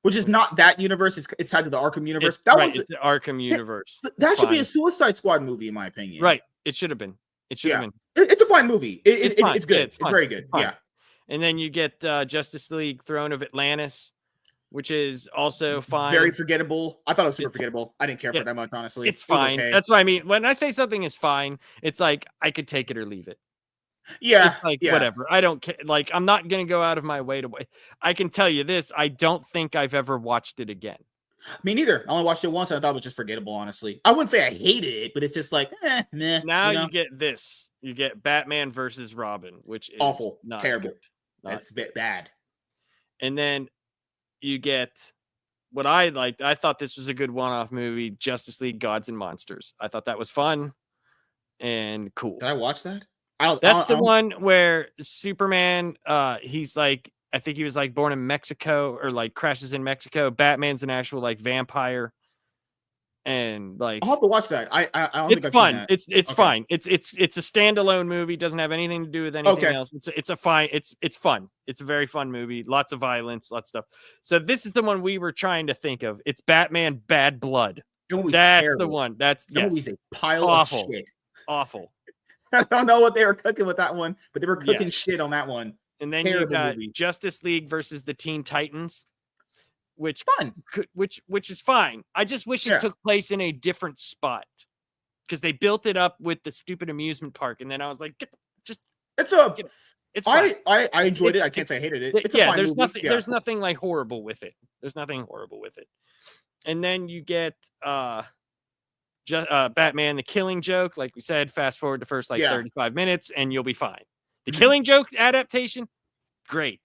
which is not that universe. It's tied to the Arkham universe. It's the Arkham universe. That should be a Suicide Squad movie, in my opinion. Right. It should have been. It's a fine movie. It's good. Yeah, it's very good. Yeah. And then you get Justice League Throne of Atlantis, which is also fine. Very forgettable. I thought it was super forgettable. I didn't care for it that much, honestly. It's fine. Okay. That's what I mean. When I say something is fine, it's like I could take it or leave it. Yeah. It's like whatever. I don't care. Like I'm not going to go out of my way to wait. I can tell you this. I don't think I've ever watched it again. Me neither. I only watched it once and I thought it was just forgettable, honestly. I wouldn't say I hated it, but it's just like, meh. Now you get this. You get Batman versus Robin, which is awful, not terrible. That's a bit bad. And then you get what I liked. I thought this was a good one-off movie, Justice League Gods and Monsters. I thought that was fun and cool. Did I watch that? That's the one where Superman, he's like, I think he was like born in Mexico or like crashes in Mexico. Batman's an actual like vampire. And like I'll have to watch that. I don't it's think I've fun. seen that. It's fine. It's a standalone movie. Doesn't have anything to do with anything else. It's fun. It's a very fun movie. Lots of violence, lots of stuff. So this is the one we were trying to think of. It's Batman Bad Blood. That movie's That's terrible. the one. That's That yes. movie's a pile Awful. of shit. Awful. I don't know what they were cooking with that one, but they were cooking Yeah. shit on that one. And then Terrible you got movie. Justice League versus the Teen Titans, which Fun. which is fine. I just wish it took place in a different spot because they built it up with the stupid amusement park, and then I was like, it's fine. I enjoyed it. I can't say I hated it. It's a fine there's movie. nothing there's nothing like horrible with it. There's nothing horrible with it. And then you get Batman the Killing Joke, like we said, fast forward the first 35 minutes and you'll be fine. The Killing Joke adaptation, great.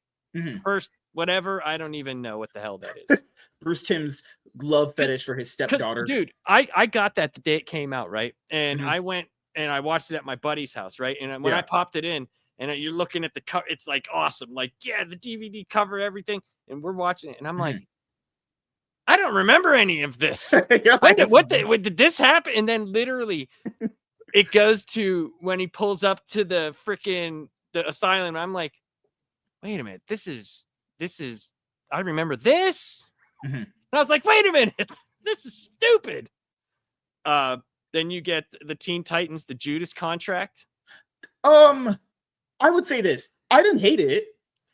First whatever, I don't even know what the hell that is. Bruce Timm's love fetish for his stepdaughter. Dude, I got that the day it came out, right? And I went and I watched it at my buddy's house, right? And when I popped it in and you're looking at the cover, it's like awesome. Like, the DVD cover, everything. And we're watching it and I'm like, I don't remember any of this. What did this happen? And then literally it goes to when he pulls up to the asylum. I'm like, wait a minute, this is I remember this. And I was like, wait a minute, this is stupid. Then you get the Teen Titans, the Judas Contract. I would say this. I didn't hate it.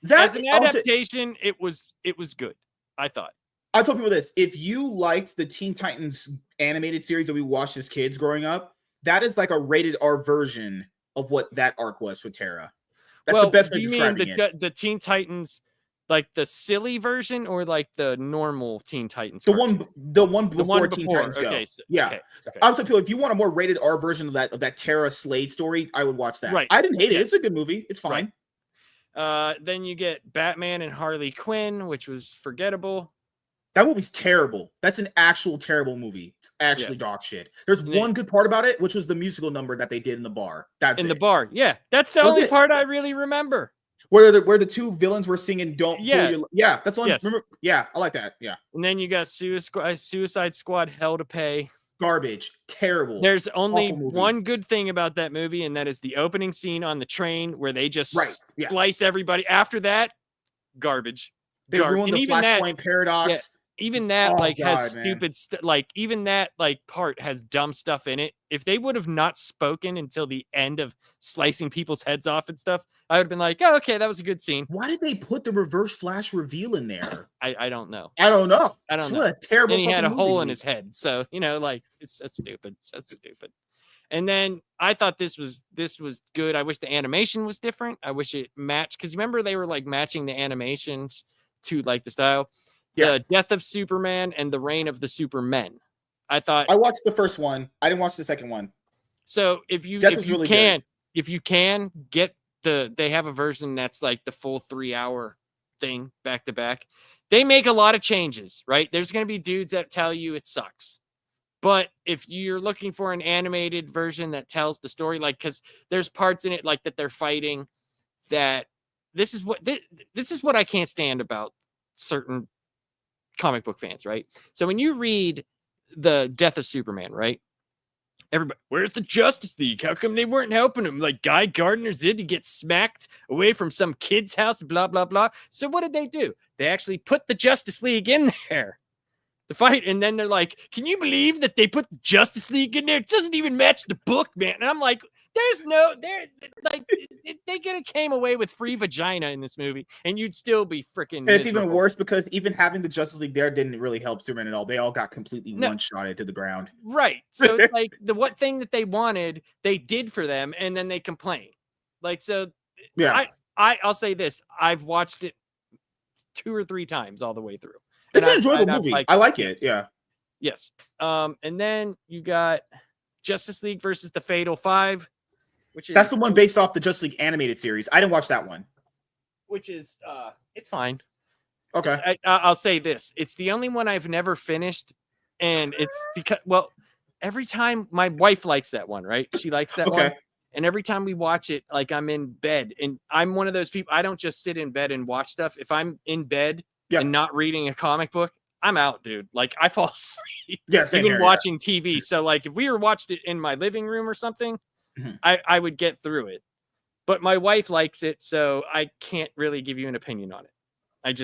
As an adaptation, it was good, I thought. I told people this. If you liked the Teen Titans animated series that we watched as kids growing up, that is like a rated R version of what that arc was for Tara. That's the best way of describing it. The Teen Titans, like the silly version, or like the normal Teen Titans? The one before Teen Titans Go. Okay, okay. I would tell people, if you want a more rated R version of that Tara Slade story, I would watch that. Right. I didn't hate it. It's a good movie. It's fine. Right. Then you get Batman and Harley Quinn, which was forgettable. That movie's terrible. That's an actual terrible movie. It's actually dog shit. There's one good part about it, which was the musical number that they did in the bar. That's the bar. Yeah, that's the only part I really remember. Where the two villains were singing "Don't." That's one. Yes. Remember? Yeah, I like that. Yeah. And then you got Suicide Squad, Hell to Pay. Garbage. Terrible. There's only one good thing about that movie, and that is the opening scene on the train where they just splice everybody. After that, garbage. They ruined the Flashpoint paradox. Yeah, even that has stupid even that part has dumb stuff in it. If they would have not spoken until the end of slicing people's heads off and stuff, I would have been like, oh, okay, that was a good scene. Why did they put the reverse Flash reveal in there? I don't know. I don't know. What a terrible. And he had a hole in his head, so it's so stupid, And then I thought this was good. I wish the animation was different. I wish it matched, because remember they were like matching the animations to like the style. The Death of Superman and the Reign of the Supermen. I watched the first one. I didn't watch the second one. So if you can get they have a version that's like the full 3-hour thing back to back. They make a lot of changes, right? There's going to be dudes that tell you it sucks. But if you're looking for an animated version that tells the story, like, because there's parts in it like that they're fighting, that this is what I can't stand about certain comic book fans, right? So when you read the Death of Superman, right? Everybody, where's the Justice League? How come they weren't helping him? Like Guy Gardner did to get smacked away from some kid's house, blah, blah, blah. So what did they do? They actually put the Justice League in there to fight. And then they're like, can you believe that they put the Justice League in there? It doesn't even match the book, man. And I'm like, they could have came away with free vagina in this movie, and you'd still be freaking. And it's even worse because even having the Justice League there didn't really help Superman at all. They all got completely one-shotted to the ground. Right. So it's like the what thing that they wanted, they did for them, and then they complain. Like, so yeah. I'll say this. I've watched it 2 or 3 times all the way through. It's an enjoyable movie. I like it. Yeah. Yes. And then you got Justice League versus the Fatal 5. That's the one based off the Justice League animated series. I didn't watch that one. Which is, it's fine. Okay. I'll say this. It's the only one I've never finished. And it's because, every time my wife likes that one, right? She likes that one. And every time we watch it, like I'm in bed. And I'm one of those people, I don't just sit in bed and watch stuff. If I'm in bed and not reading a comic book, I'm out, dude. Like I fall asleep. Even watching TV. So like if we were watched it in my living room or something, I would get through it. But my wife likes it, so I can't really give you an opinion on it.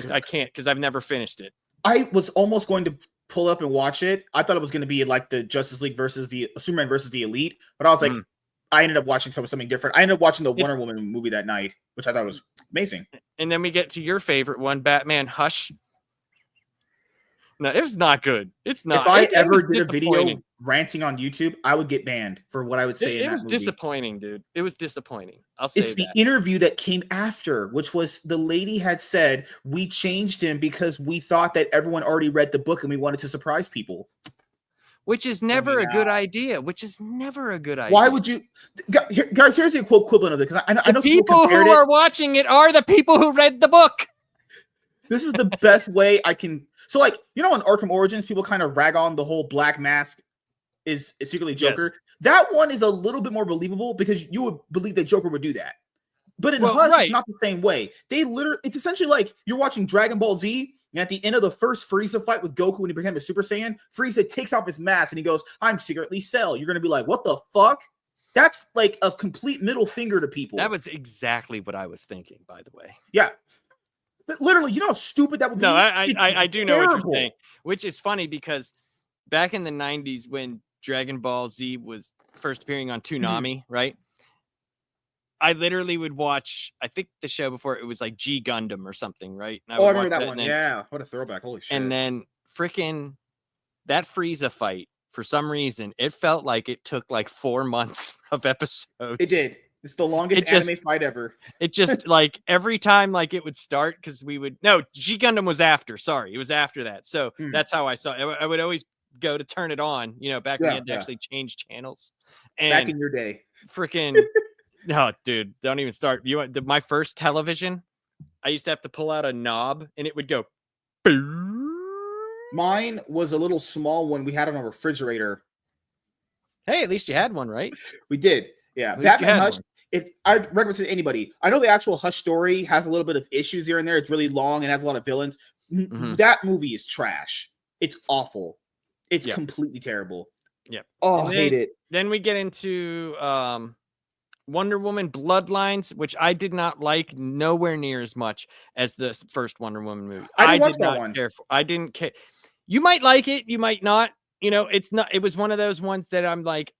I can't, because I've never finished it. I was almost going to pull up and watch it. I thought it was going to be like the Justice League versus the Superman versus the Elite, but I was like, I ended up watching something different. I ended up watching the Wonder Woman movie that night, which I thought was amazing. And then we get to your favorite one, Batman Hush. No, it was not good. It's not. If I ever did a video ranting on YouTube, I would get banned for what I would say. It was disappointing, dude. It was disappointing. I'll say it's the interview that came after, which was the lady had said we changed him because we thought that everyone already read the book and we wanted to surprise people. Which is never a good idea. Which is never a good idea. Why would you, guys? Here's the equivalent of it, because I know people who are watching it are the people who read the book. This is the best way I can. So, like, you know, in Arkham Origins, people kind of rag on the whole Black Mask is secretly Joker. Yes. That one is a little bit more believable because you would believe that Joker would do that. But in Hush, it's not the same way. It's essentially like you're watching Dragon Ball Z, and at the end of the first Frieza fight with Goku when he became a Super Saiyan, Frieza takes off his mask and he goes, "I'm secretly Cell." You're going to be like, what the fuck? That's like a complete middle finger to people. That was exactly what I was thinking, by the way. Yeah. But literally, you know how stupid that would be? No, I do know what you're saying, which is funny because back in the 90s when Dragon Ball Z was first appearing on Toonami, right? I literally would watch, I think the show before it was like G Gundam or something, right? I remember that one. Yeah. What a throwback. Holy shit. And then freaking that Frieza fight, for some reason, it felt like it took like 4 months of episodes. It did. It's the longest anime fight ever. It just like every time like it would start because we would G Gundam was after. Sorry, it was after that. So that's how I saw it. I would always go to turn it on, you know, back when you had to actually change channels. And back in your day. Freaking no, dude, don't even start. You want my first television? I used to have to pull out a knob and it would go. Mine was a little small one we had on a refrigerator. Hey, at least you had one, right? We did. Yeah, Batman Hush. If I recommend it to anybody, I know the actual Hush story has a little bit of issues here and there. It's really long and has a lot of villains. That movie is trash. It's awful. It's completely terrible. Yeah. Oh, I hate it. Then we get into Wonder Woman Bloodlines, which I did not like nowhere near as much as the first Wonder Woman movie. I did not care for. I didn't care. You might like it. You might not. You know, it's not. It was one of those ones that I'm like.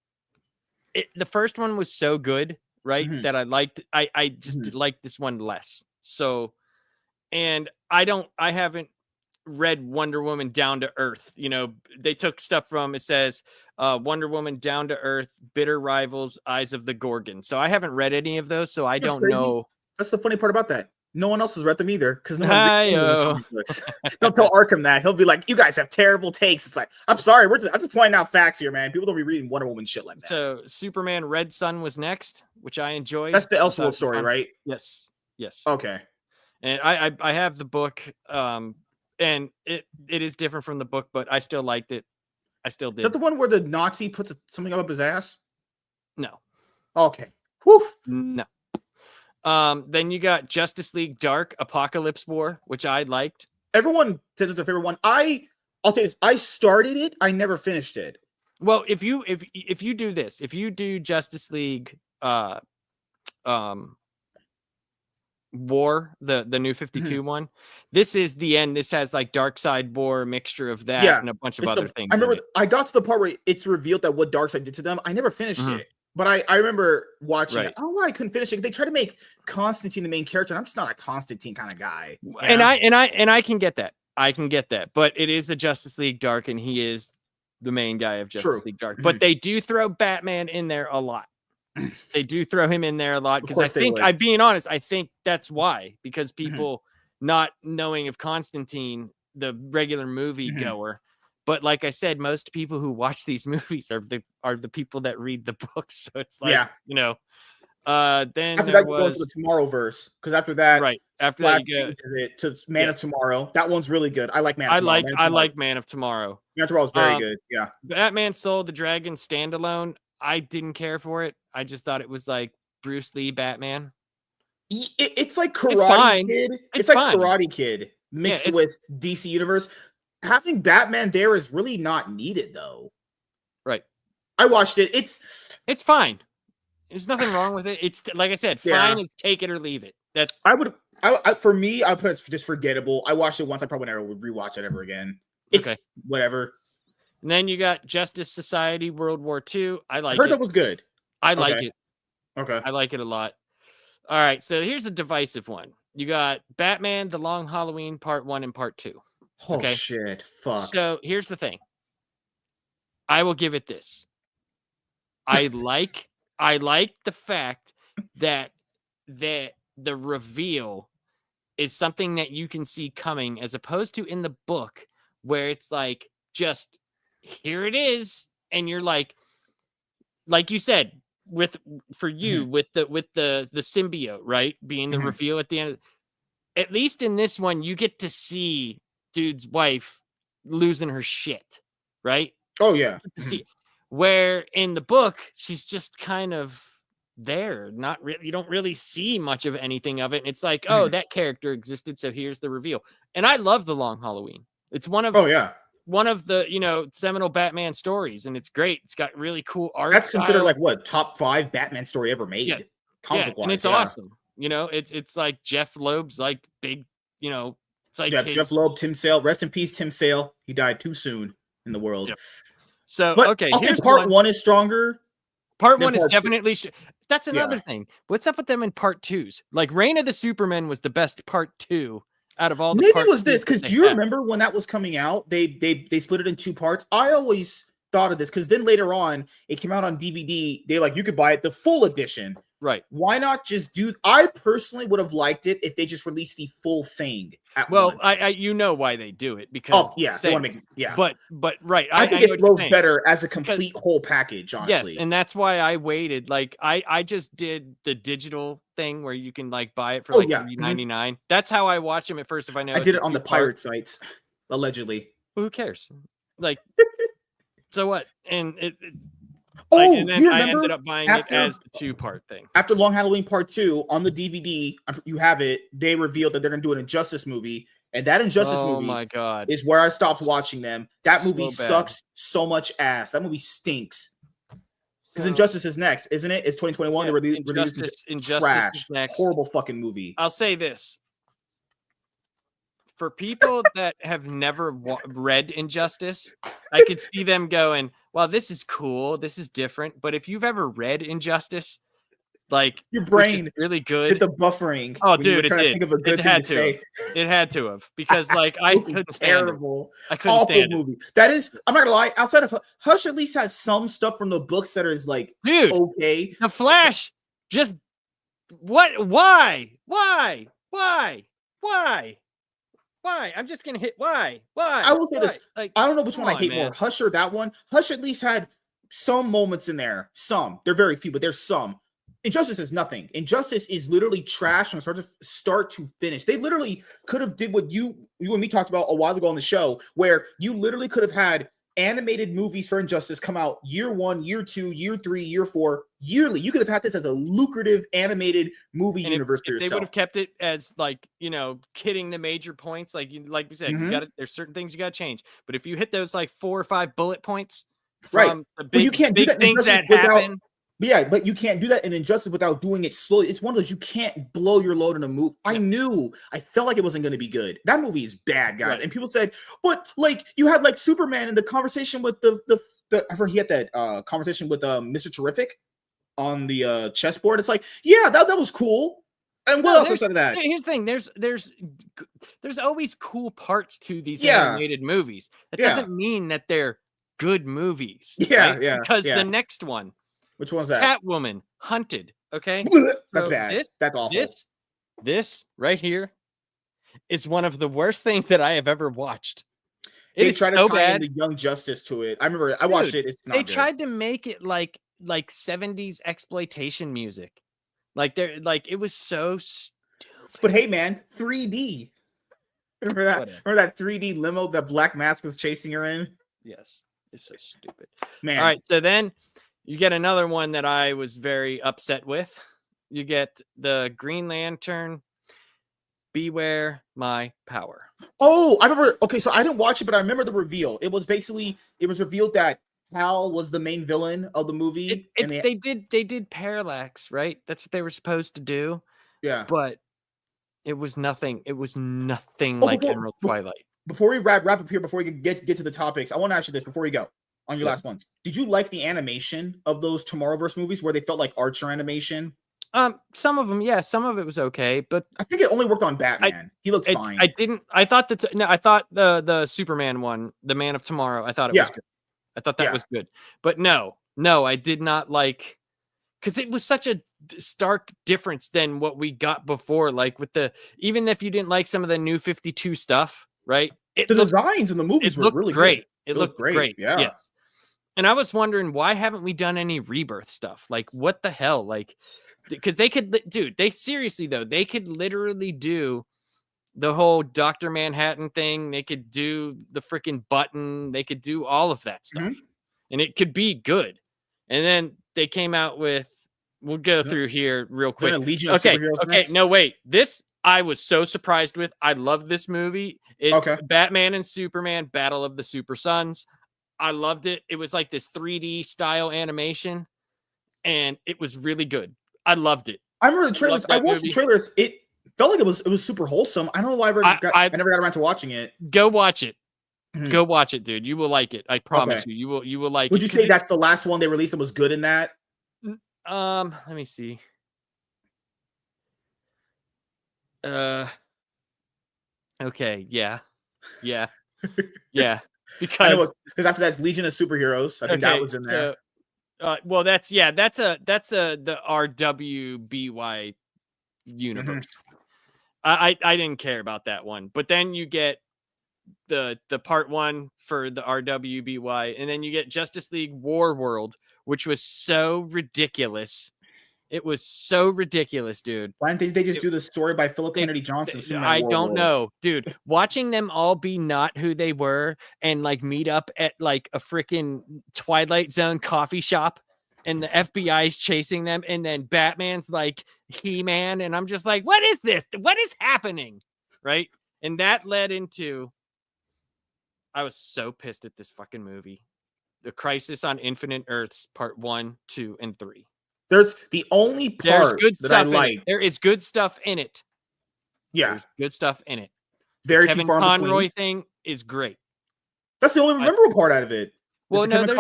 The first one was so good, right? That I liked. I just liked this one less. So, and I haven't read Wonder Woman Down to Earth. You know, they took stuff from, it says Wonder Woman Down to Earth, Bitter Rivals, Eyes of the Gorgon. So I haven't read any of those, so I don't know. That's the funny part about that. No one else has read them either, because no one don't tell Arkham that. He'll be like, "You guys have terrible takes." It's like, I'm sorry, I'm just pointing out facts here, man. People don't be reading Wonder Woman shit like that. So Superman Red Sun was next, which I enjoyed. That's the Elseworld story, right? Yes. Okay. And I have the book, and it is different from the book, but I still liked it. I still did. Is that the one where the Nazi puts something up his ass? No. Okay. Whew. No. Then you got Justice League Dark Apocalypse War, which I liked. Everyone says it's their favorite one. I'll tell you this, I started it, I never finished it. Well, if you do this, if you do Justice League War, the new 52 one, this is the end. This has like Darkseid War, a mixture of that and a bunch of other things. I remember I got to the part where it's revealed that what Darkseid did to them. I never finished it. But I remember watching it. I don't know why I couldn't finish it. They try to make Constantine the main character, and I'm just not a Constantine kind of guy. And I can get that. I can get that. But it is a Justice League Dark, and he is the main guy of Justice League Dark. But they do throw Batman in there a lot. They do throw him in there a lot because I think, I'm being honest, I think that's why. Because people not knowing of Constantine, the regular movie goer. But like I said, most people who watch these movies are the people that read the books. So it's like, you know, then after that, you go to the Tomorrowverse, because after that, after that, you go to Man of Tomorrow. That one's really good. I like Man of Tomorrow. I like Man of Tomorrow. Man of Tomorrow is very good. Yeah. Batman Soul the Dragon standalone. I didn't care for it. I just thought it was like Bruce Lee Batman. It's like Karate Kid. It's like Karate Kid mixed with DC Universe. Having Batman there is really not needed, though. Right. I watched it. It's fine. There's nothing wrong with it. It's like I said, fine is take it or leave it. That's for me, I put it just forgettable. I watched it once. I probably never would rewatch it ever again. It's Okay. whatever. And then you got Justice Society World War II. I I like heard it. that was good. I like Okay. it. Okay. I like it a lot. All right, so here's a divisive one. You got Batman: The Long Halloween Part 1 and Part 2. Oh Okay. shit. Fuck. So here's the thing. I will give it this. I like the fact that the reveal is something that you can see coming, as opposed to in the book where it's like just here it is, and you're like you said, for you Mhm. with the symbiote, right, being the Mhm. reveal at the end. At least in this one, you get to see dude's wife losing her shit, right? Oh yeah. To Mhm. see where in the book she's just kind of there, not really. You don't really see much of anything of it. And it's like, oh, Mhm. that character existed, so here's the reveal. And I love The Long Halloween. It's one Oh yeah. of the seminal Batman stories, and it's great. It's got really cool art That's considered style. like what, top 5 Batman story ever Yeah, made, comic yeah, book and wise. it's Yeah. awesome. It's like Jeff Loeb's like big, it's like Yeah. Jeff his. Loeb, Tim Sale. Rest in peace, Tim Sale. He died too soon in the world. Yep. So But okay, I'll say here's part one. 1 is stronger Part than 1 is part 2. definitely that's another Yeah. thing. What's up with them in part 2s? Like Reign of the Superman was the best part 2 out of all the Maybe it part was 2s this, that because they do you had. remember when that was coming out? They split it in 2 parts. I always thought of this because then later on it came out on DVD. They like you could buy it the full edition. Right. Why not just do? I personally would have liked it if they just released the full thing at Well, once. I why they do it, because Oh yeah, they want to make yeah. But right, I I think know it what you're flows saying. better as a Because complete whole package. yes, Honestly, and that's why I waited. Like I just did the digital thing where you can like buy it for oh like yeah, $3.99. That's how I watch them at first. If I know I it's did a it on the two-part, pirate sites, allegedly. who cares? Like, so what? And and Oh, then you I ended remember up buying it after as the 2-part thing. after Long Halloween Part 2 on the DVD, you have it. They revealed that they're going to do an Injustice movie, and that Injustice Oh movie my god, is where I stopped watching them. That movie so bad. sucks so much ass. That movie stinks. Because So Injustice is next, isn't it? It's 2021. yeah, They're releasing Injustice is trash, next. horrible fucking movie. I'll say this. For people that have never read Injustice, I could see them going, "Well, this is cool. This is different." But if you've ever read Injustice, like, Your which is brain really did good. the buffering Oh, when you were dude, it trying to did. think of a It good thing to had to have. say. It had to have, because like I Movie couldn't stand it. terrible, I couldn't awful stand it. movie. That is, I'm not gonna lie. Outside of Hush, at least has some stuff from the books that is like Dude, okay. The Flash just what? Why? I'm just gonna hit why? I will say this. Like, I don't know which come one I on, hate man. more, Hush or that one. Hush at least had some moments in there. Some. They're very few, but there's some. Injustice is nothing. Injustice is literally trash from start to finish. They literally could have did what you and me talked about a while ago on the show, where you literally could have had animated movies for Injustice come out year 1, year 2, year 3, year 4, yearly. You could have had this as a lucrative animated movie And universe for if they would yourself. have kept it as like, hitting the major points, like you said, you Mhm. got to there's certain things you got to change. But if you hit those like 4 or 5 bullet points Right. from the Well, you can't do big that in things Injustice that without. happen. But yeah, but you can't do that in Injustice without doing it slowly. It's one of those you can't blow your load in a movie. I knew, I felt like it wasn't going to be good. That movie is bad, guys. Right. And people said, "But like you had like Superman in the conversation with the I heard he had that conversation with Mr. Terrific on the chessboard." It's like, yeah, that was cool. And what else outside of that? Here's the thing. There's always cool parts to these Yeah. animated movies. That Yeah. doesn't mean that they're good movies. Yeah, right? yeah, Because yeah. the next one, Which one's that? Catwoman, Hunted. Okay. That's So bad. That's awful. This right here is one of the worst things that I have ever watched. It They is try to so tie bad. in the Young Justice to it. I remember I watched it. It's not They good. tried to make it like 70s exploitation music. Like it was so stupid. But hey, man, 3D. Remember that? Whatever. Remember that 3D limo that Black Mask was chasing her in? Yes, it's so stupid. Man. All right, so then you get another one that I was very upset with. You get the Green Lantern, Beware My Power. Oh, I remember. Okay, so I didn't watch it, but I remember the reveal. It was revealed that Hal was the main villain of the movie. They did Parallax, right? That's what they were supposed to do. Yeah. But it was nothing. It was nothing like Emerald Twilight. before we wrap up here, before we get to the topics, I want to ask you this before we go on your Yes. last ones. Did you like the animation of those Tomorrowverse movies where they felt like Archer animation? Some of them, yeah, some of it was okay, but I think it only worked on Batman. He looked fine. I thought I thought the Superman one, the Man of Tomorrow, I thought it was good. I thought that was good. But no, I did not like, because it was such a stark difference than what we got before. Like with even if you didn't like some of the New 52 stuff, right? The designs in the movies were really great. Good. It looked great. Yeah. Yes. And I was wondering, why haven't we done any Rebirth stuff? Like, what the hell? Like, because they could, dude, they seriously though, they could literally do the whole Dr. Manhattan thing. They could do the freaking button. They could do all of that stuff. And it could be good. And then they came out with, we'll go through here real quick. Okay. No, wait. This I was so surprised with. I love this movie. It's Batman and Superman Battle of the Super Sons. I loved it. It was like this 3D style animation, and it was really good. I loved it. I remember the trailers. I watched the trailers. It felt like it was super wholesome. I don't know why I never got around to watching it. Go watch it. Go watch it, dude. You will like it. I promise you. You will like it. Would you say that's the last one they released that was good in that? Let me see. Okay, yeah. Because after that's Legion of Superheroes. I think that was in there. Well, that's the RWBY universe. I didn't care about that one, but then you get the part 1 for the RWBY, and then you get Justice League War World, which was so ridiculous. It was so ridiculous, dude. Why didn't they just do the story by Philip Kennedy Johnson? I don't know, dude. Watching them all be not who they were and like meet up at like a freaking Twilight Zone coffee shop, and the FBI's chasing them, and then Batman's like He-Man, and I'm just like, what is this? What is happening? Right? And that led into, I was so pissed at this fucking movie. The Crisis on Infinite Earths Part 1, 2, and 3. There's the only part that I like. There is good stuff in it. Yeah. There's good stuff in it. Very Kevin Conroy thing is great. That's the only memorable part out of it. Well, no, there's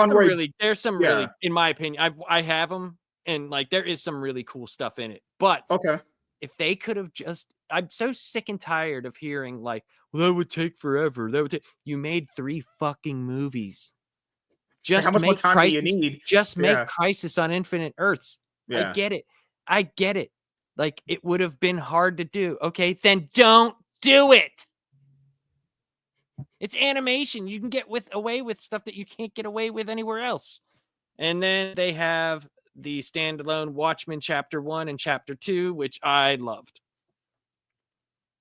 some really, in my opinion, I have them, and like there is some really cool stuff in it. But if they could have just, I'm so sick and tired of hearing like, well, that would take forever. You made 3 fucking movies. Just how much more time do you need? Just make Crisis on Infinite Earths. Yeah. I get it. Like, it would have been hard to do. Okay, then don't do it. It's animation. You can get away with stuff that you can't get away with anywhere else. And then they have the standalone Watchmen Chapter 1 and Chapter 2, which I loved.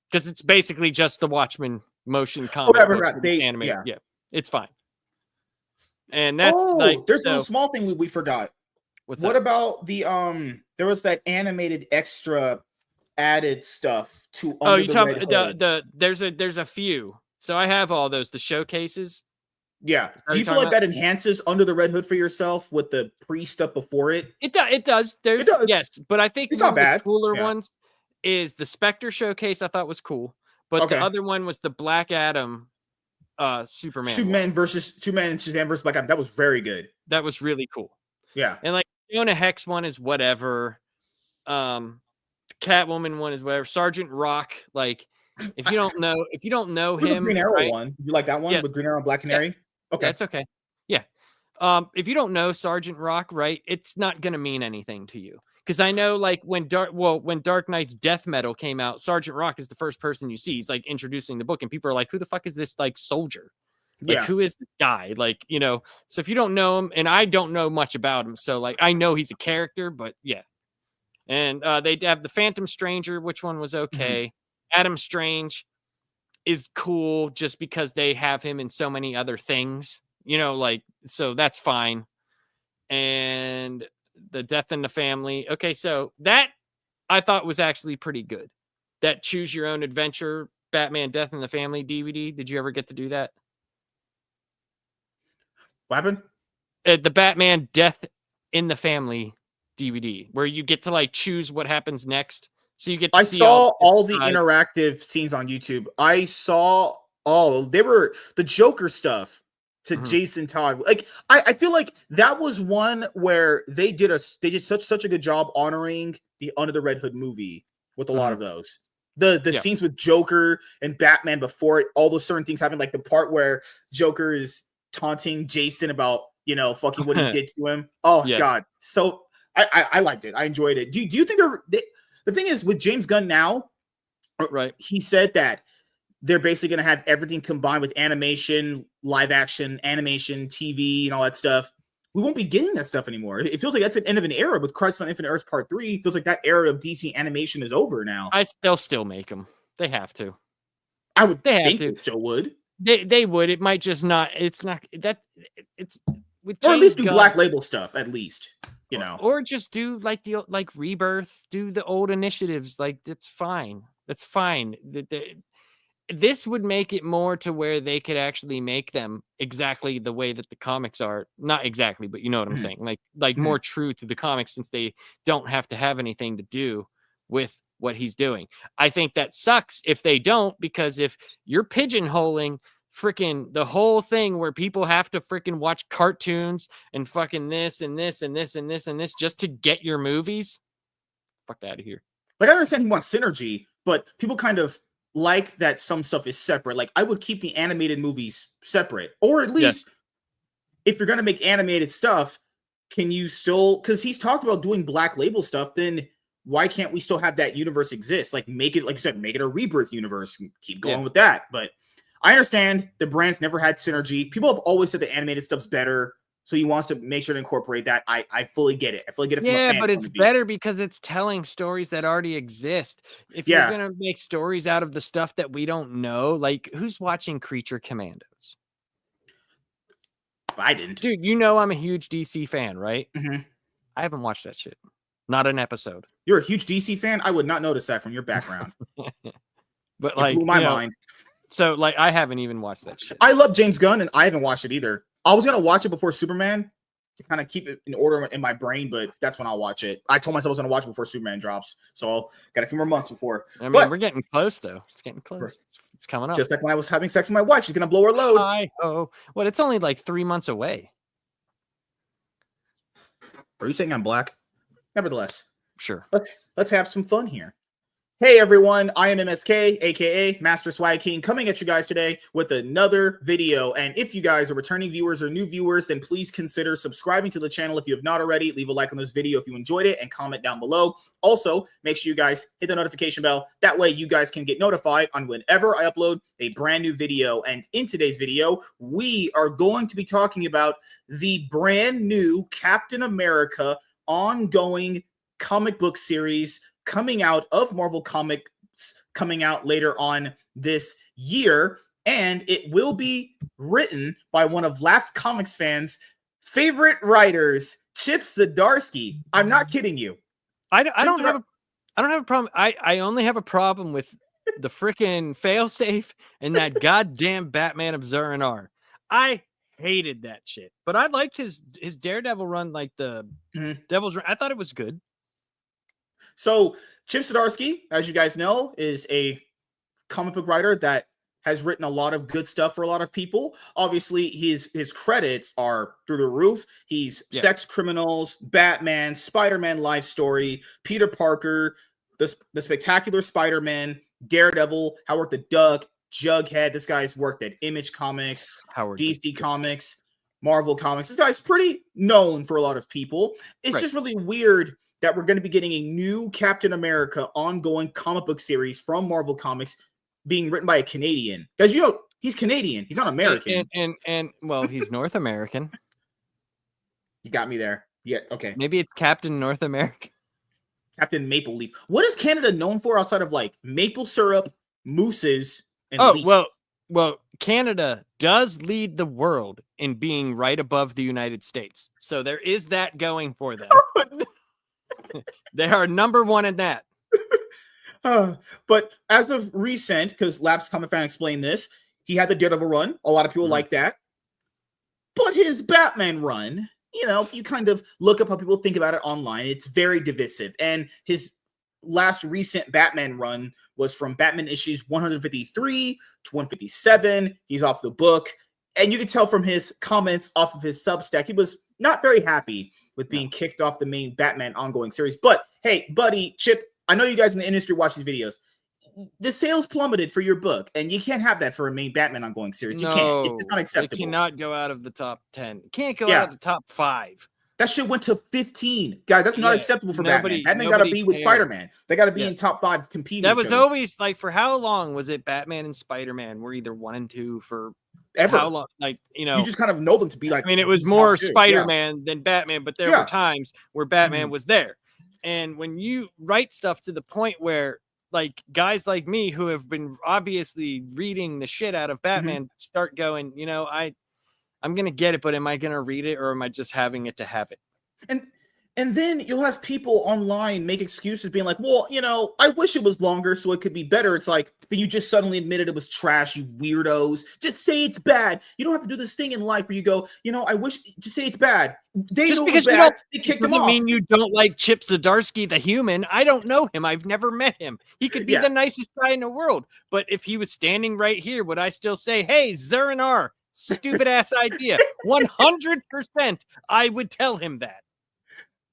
Because it's basically just the Watchmen motion comic animated. Yeah, it's fine. And that's there's a little small thing we forgot. What about the there was that animated extra added stuff to there's a few. So I have all those, the showcases. Yeah. Do you feel like that enhances Under the Red Hood for yourself with the pre-stuff before it? It does. Yes, but I think it's not bad. The cooler ones is the Spectre showcase. I thought was cool, but the other one was the Black Adam Superman and Shazam versus Black Adam. That was very good. That was really cool. Yeah. And like Fiona Hex one is whatever. Catwoman one is whatever. Sergeant Rock, like if you don't know him, Green Arrow one. You like that one with Green Arrow and Black Canary? Okay. That's okay. Yeah. If you don't know Sergeant Rock, right, it's not gonna mean anything to you. Because I know, like, when Dark Knight's Death Metal came out, Sergeant Rock is the first person you see. He's like introducing the book, and people are like, "Who the fuck is this like soldier? Like, who is this guy?" Like, you know. So if you don't know him, and I don't know much about him, so like I know he's a character, but yeah. And they have the Phantom Stranger, which one was okay. Adam Strange is cool just because they have him in so many other things, you know, like, so that's fine. And the Death in the Family. Okay, so that I thought was actually pretty good. That Choose Your Own Adventure Batman Death in the Family DVD. Did you ever get to do that? What happened? The Batman Death in the Family DVD, where you get to like choose what happens next. So you get to see all the interactive scenes on YouTube. I saw Oh, they were the Joker stuff to Mhm. Jason Todd. Like I feel like that was one where they did such a good job honoring the Under the Red Hood movie with a lot Mhm. of those. The Yeah. scenes with Joker and Batman before it, all those certain things happen, like the part where Joker is taunting Jason about, fucking what he did to him. Oh Yes. God. So I liked it. I enjoyed it. Do you think the thing is with James Gunn now, Right. he said that they're basically going to have everything combined with animation, live action, animation, TV, and all that stuff. We won't be getting that stuff anymore. It feels like that's the end of an era with Crisis on Infinite Earths Part 3. It feels like that era of DC animation is over now. They'll still make them. They have to. I would They have think to. they still would. They would. It might just not. It's not that. It's with Or at James least do Gunn, Black Label stuff, at least. or just do like like Rebirth. Do the old initiatives. Like that's fine. That's fine. This would make it more to where they could actually make them exactly the way that the comics are. Not exactly, but you know what I'm saying. Like more true to the comics, since they don't have to have anything to do with what he's doing. I think that sucks if they don't, because if you're pigeonholing freaking the whole thing where people have to freaking watch cartoons and fucking this and this and this and this and this just to get your movies, fuck out of here. Like, I understand he wants synergy, but people kind of like that some stuff is separate. Like, I would keep the animated movies separate, or at least if you're going to make animated stuff, can you still, because he's talked about doing Black Label stuff, then why can't we still have that universe exist? Like, make it, like you said, make it a Rebirth universe and keep going with that. But I understand the brands never had synergy. People have always said the animated stuff's better, so he wants to make sure to incorporate that. I fully get it. I fully get it from a fan But point it's of view. better because it's telling stories that already exist. If you're gonna make stories out of the stuff that we don't know, like who's watching Creature Commandos? I didn't. Dude, you know I'm a huge DC fan, right? Mm-hmm. I haven't watched that shit. Not an episode. You're a huge DC fan? I would not notice that from your background. But it like, blew my mind. So like, I haven't even watched that shit. I love James Gunn, and I haven't watched it either. I was gonna watch it before Superman to kind of keep it in order in my brain, but that's when I'll watch it. I told myself I was gonna watch it before Superman drops, so I'll got a few more months before. I mean, we're getting close though. It's getting close. It's coming up. Just like when I was having sex with my wife, she's gonna blow her load. Well, it's only like 3 months away. Are you saying I'm black? Nevertheless, sure. Let's have some fun here. Hey everyone, I am MSK, aka Master Swag King, coming at you guys today with another video. And if you guys are returning viewers or new viewers, then please consider subscribing to the channel if you have not already. Leave a like on this video if you enjoyed it and comment down below. Also, make sure you guys hit the notification bell. That way you guys can get notified on whenever I upload a brand new video. And in today's video, we are going to be talking about the brand new Captain America ongoing comic book series coming out of Marvel Comics, coming out later on this year, and it will be written by one of Laps Comics fans' favorite writers, Chip Zdarsky. I'm not kidding you. I don't have a problem. I only have a problem with the freaking failsafe and that goddamn Batman of Zur-En-Arrh. I hated that shit, but I liked his Daredevil run, like the Devil's Run. I thought it was good. So Chip Zdarsky, as you guys know, is a comic book writer that has written a lot of good stuff for a lot of people. Obviously, his credits are through the roof. He's Sex Criminals, Batman, Spider-Man Life Story, Peter Parker, the Spectacular Spider-Man, Daredevil, Howard the Duck, Jughead. This guy's worked at Image Comics, DC Comics, Marvel Comics. This guy's pretty known for a lot of people. It's just really weird that we're going to be getting a new Captain America ongoing comic book series from Marvel Comics being written by a Canadian. Because, you know, he's Canadian. He's not American. And well, he's North American. You got me there. Yeah, okay. Maybe it's Captain North America. Captain Maple Leaf. What is Canada known for outside of, like, maple syrup, mooses, and leaves? Well, Canada does lead the world in being right above the United States. So there is that going for them. They are number one in that. But as of recent, because Labs Comic Fan explained this, he had the Daredevil run. A lot of people like that. But his Batman run, you know, if you kind of look up how people think about it online, it's very divisive. And his last recent Batman run was from Batman issues 153 to 157. He's off the book. And you can tell from his comments off of his Substack, he was not very happy with being kicked off the main Batman ongoing series. But hey, buddy, Chip, I know you guys in the industry watch these videos. The sales plummeted for your book, and you can't have that for a main Batman ongoing series. You can't. It's just not acceptable. It cannot go out of the top 10. It can't go out of the top 5. That shit went to 15. Guys, that's not acceptable for Batman. Batman got to be with Spider-Man. They got to be in top 5 competing. That was always like, for how long was it Batman and Spider-Man were either 1 and 2 for ever? How long? Like, you just kind of know them to be like, I mean, it was more Spider-Man than Batman, but there were times where Batman was there. And when you write stuff to the point where like guys like me who have been obviously reading the shit out of Batman start going, I'm going to get it, but am I going to read it or am I just having it to have it? And then you'll have people online make excuses being like, well, I wish it was longer so it could be better. It's like, but you just suddenly admitted it was trash, you weirdos. Just say it's bad. You don't have to do this thing in life where you go, I wish, just say it's bad. They just know because it's bad, they kicked him off. Doesn't mean you don't like Chip Zdarsky, the human. I don't know him. I've never met him. He could be the nicest guy in the world. But if he was standing right here, would I still say, hey, Zurinar, stupid ass idea? 100% I would tell him that.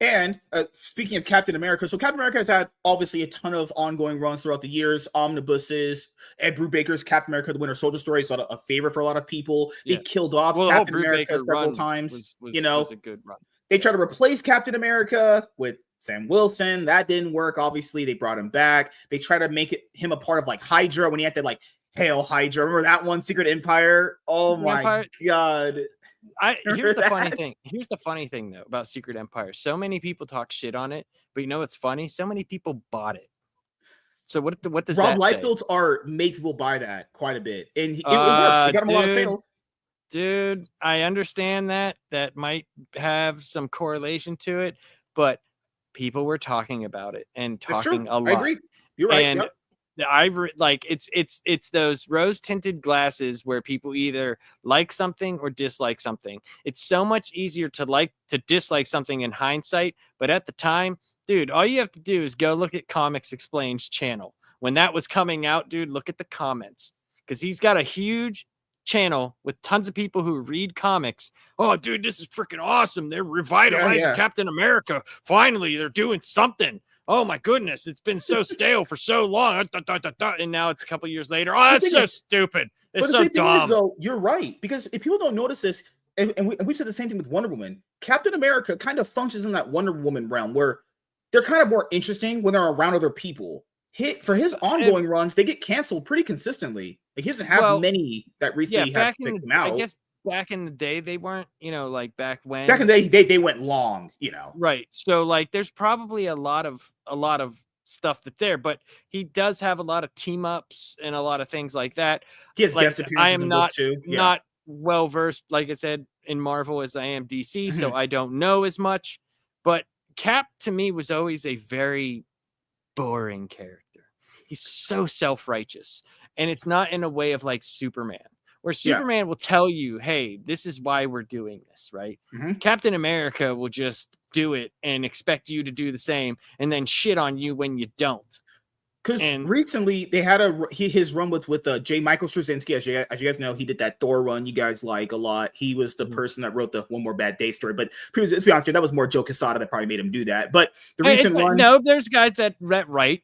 And speaking of Captain America, so Captain America has had obviously a ton of ongoing runs throughout the years, omnibuses. Ed Brubaker's Captain America: The Winter Soldier story is a favorite for a lot of people. They killed off Captain America several times. Was a good run. They tried to replace Captain America with Sam Wilson. That didn't work. Obviously, they brought him back. They tried to make him a part of like Hydra when he had to Hail Hydra. Remember that one, Secret Empire? Oh my God. Here's the funny thing though about Secret Empire. So many people talk shit on it, but what's funny? So many people bought it. So what does Rob that say? Liefeld's art made people buy that quite a bit, and it worked. It got him a lot of sales. Dude, I understand that might have some correlation to it, but people were talking about it and talking a lot. I agree. You're right. And it's those rose tinted glasses where people either like something or dislike something. It's so much easier to dislike something in hindsight, but at the time, dude, all you have to do is go look at Comics Explained's channel. When that was coming out, dude, look at the comments, because he's got a huge channel with tons of people who read comics. Oh, dude, this is freaking awesome. They're revitalizing Captain America. Finally, they're doing something. Oh my goodness, it's been so stale for so long. And now it's a couple years later. Oh, that's so stupid. It's so dumb. Though, you're right. Because if people don't notice this, and we said the same thing with Wonder Woman, Captain America kind of functions in that Wonder Woman realm where they're kind of more interesting when they're around other people. For his ongoing runs, they get canceled pretty consistently. Like he doesn't have many that recently have picked him out. I guess back in the day they weren't, like back when. Back in the day they went long, Right. So like there's probably a lot of stuff there, but he does have a lot of team ups and a lot of things like that. He has guest appearances. I am not well versed, like I said, in Marvel as I am DC, so I don't know as much. But Cap to me was always a very boring character. He's so self-righteous, and it's not in a way of like Superman, where Superman will tell you, hey, this is why we're doing this, right? Captain America will just do it and expect you to do the same and then shit on you when you don't. Because recently they had his run with J. Michael Straczynski. As you guys know, he did that Thor run you guys like a lot. He was the person that wrote the One More Bad Day story. But let's be honest here, that was more Joe Quesada that probably made him do that. But the recent run... No, there's guys that write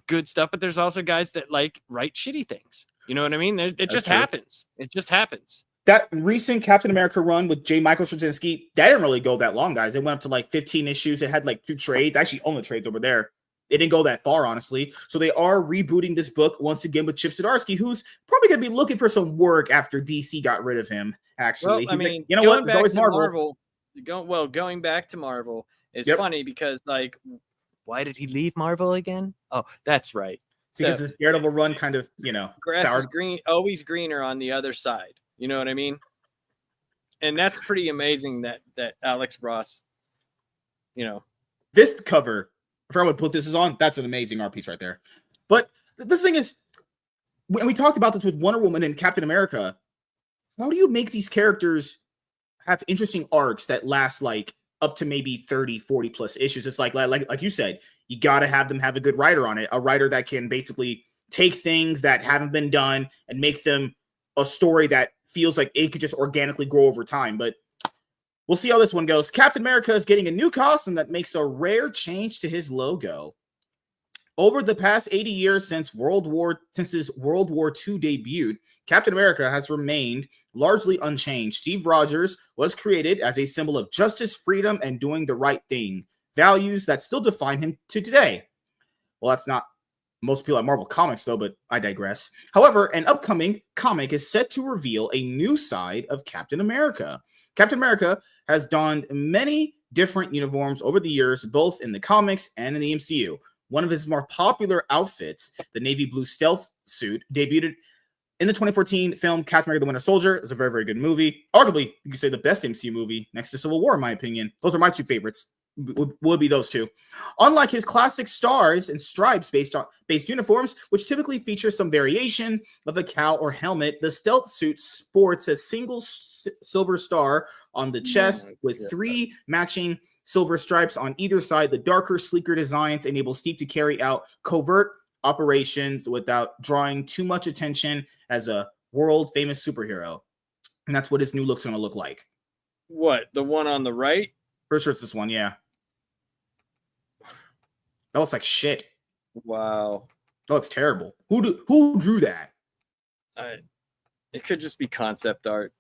good stuff, but there's also guys that write shitty things. You know what I mean? It just happens. It just happens. That recent Captain America run with J. Michael Straczynski, that didn't really go that long, guys. It went up to 15 issues. It had 2 trades. I actually own the trades over there. It didn't go that far, honestly. So they are rebooting this book once again with Chip Zdarsky, who's probably going to be looking for some work after DC got rid of him, actually. Well, He's you know what? There's always Marvel. Going back to Marvel is funny because, why did he leave Marvel again? Oh, that's right. Because his Daredevil run kind of, grass is green, always greener on the other side. You know what I mean? And that's pretty amazing that Alex Ross, This cover, I forgot what book this is on. That's an amazing art piece right there. But this thing is, when we talked about this with Wonder Woman and Captain America, how do you make these characters have interesting arcs that last up to maybe 30, 40 plus issues? It's like you said, you got to have them have a good writer on it, a writer that can basically take things that haven't been done and make them a story that feels like it could just organically grow over time. But we'll see how this one goes. Captain America is getting a new costume that makes a rare change to his logo. Over the past 80 years since his World War II debut, Captain America has remained largely unchanged. Steve Rogers was created as a symbol of justice, freedom, and doing the right thing, values that still define him to today. Well, that's not most people at Marvel Comics, though, but I digress. However, an upcoming comic is set to reveal a new side of Captain America. Captain America has donned many different uniforms over the years, both in the comics and in the MCU. One of his more popular outfits, the navy blue stealth suit, debuted in the 2014 film Captain America: The Winter Soldier. It's a very, very good movie. Arguably, you could say the best MCU movie next to Civil War, in my opinion. Those are my two favorites. Would be those two. Unlike his classic stars and stripes based uniforms, which typically feature some variation of a cowl or helmet, the stealth suit sports a single silver star on the chest with 3 matching silver stripes on either side. The darker, sleeker designs enable Steve to carry out covert operations without drawing too much attention as a world-famous superhero. And that's what his new look's going to look like. What? The one on the right? For sure it's this one, yeah. That looks like shit. Wow. That looks terrible. Who drew that? It could just be concept art.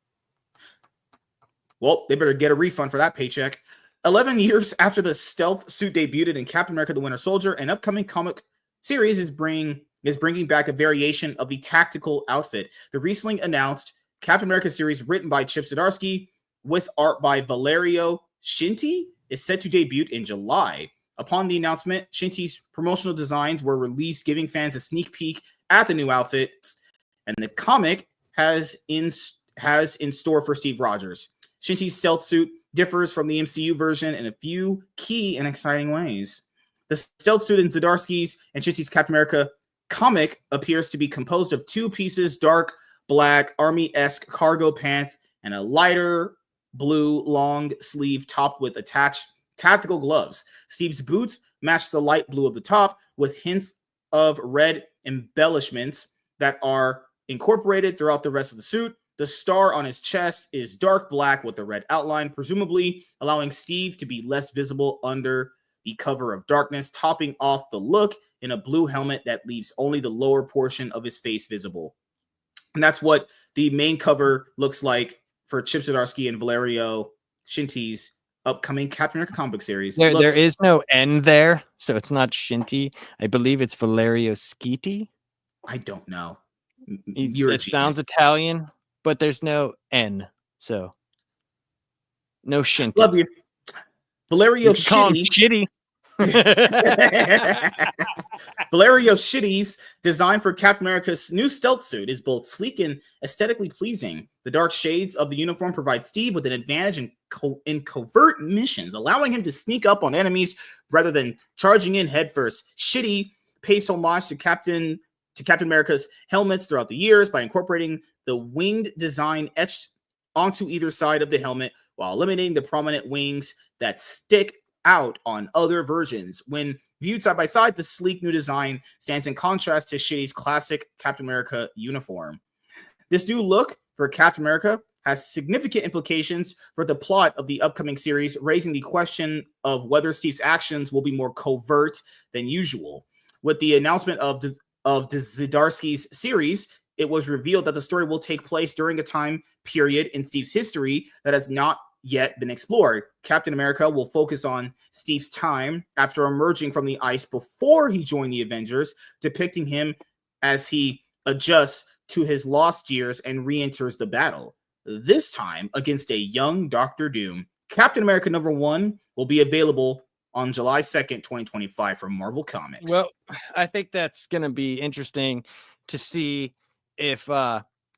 Well, they better get a refund for that paycheck. 11 years after the stealth suit debuted in Captain America: The Winter Soldier, an upcoming comic series is bringing back a variation of the tactical outfit. The recently announced Captain America series, written by Chip Zdarsky with art by Valerio Scinti, is set to debut in July. Upon the announcement, Scinti's promotional designs were released, giving fans a sneak peek at the new outfits, and the comic has in store for Steve Rogers. Scinti's stealth suit differs from the MCU version in a few key and exciting ways. The stealth suit in Zdarsky's and Scinti's Captain America comic appears to be composed of 2 pieces: dark black army-esque cargo pants and a lighter blue long sleeve topped with attached tactical gloves. Steve's boots match the light blue of the top with hints of red embellishments that are incorporated throughout the rest of the suit. The star on his chest is dark black with a red outline, presumably allowing Steve to be less visible under the cover of darkness, topping off the look in a blue helmet that leaves only the lower portion of his face visible. And that's what the main cover looks like for Chip Zdarsky and Valerio Scinti's upcoming Captain America comic book series. There is no N there, so it's not Scinti. I believe it's Valerio Schiti. I don't know. It sounds Italian, but there's no N, so no Scinti. Love you. Valerio Shitty. Valerio Shitty's design for Captain America's new stealth suit is both sleek and aesthetically pleasing. The dark shades of the uniform provide Steve with an advantage in covert missions, allowing him to sneak up on enemies rather than charging in headfirst. Shitty pays homage to Captain America's helmets throughout the years by incorporating the winged design etched onto either side of the helmet while eliminating the prominent wings that stick out on other versions. When viewed side by side, the sleek new design stands in contrast to Shitty's classic Captain America uniform. This new look for Captain America has significant implications for the plot of the upcoming series, raising the question of whether Steve's actions will be more covert than usual. With the announcement of the Zdarsky's series, it was revealed that the story will take place during a time period in Steve's history that has not yet been explored. Captain America will focus on Steve's time after emerging from the ice before he joined the Avengers, depicting him as he adjusts to his lost years and re-enters the battle, this time against a young Doctor Doom. Captain America #1 will be available on July 2nd, 2025 from Marvel Comics. Well, I think that's going to be interesting to see if,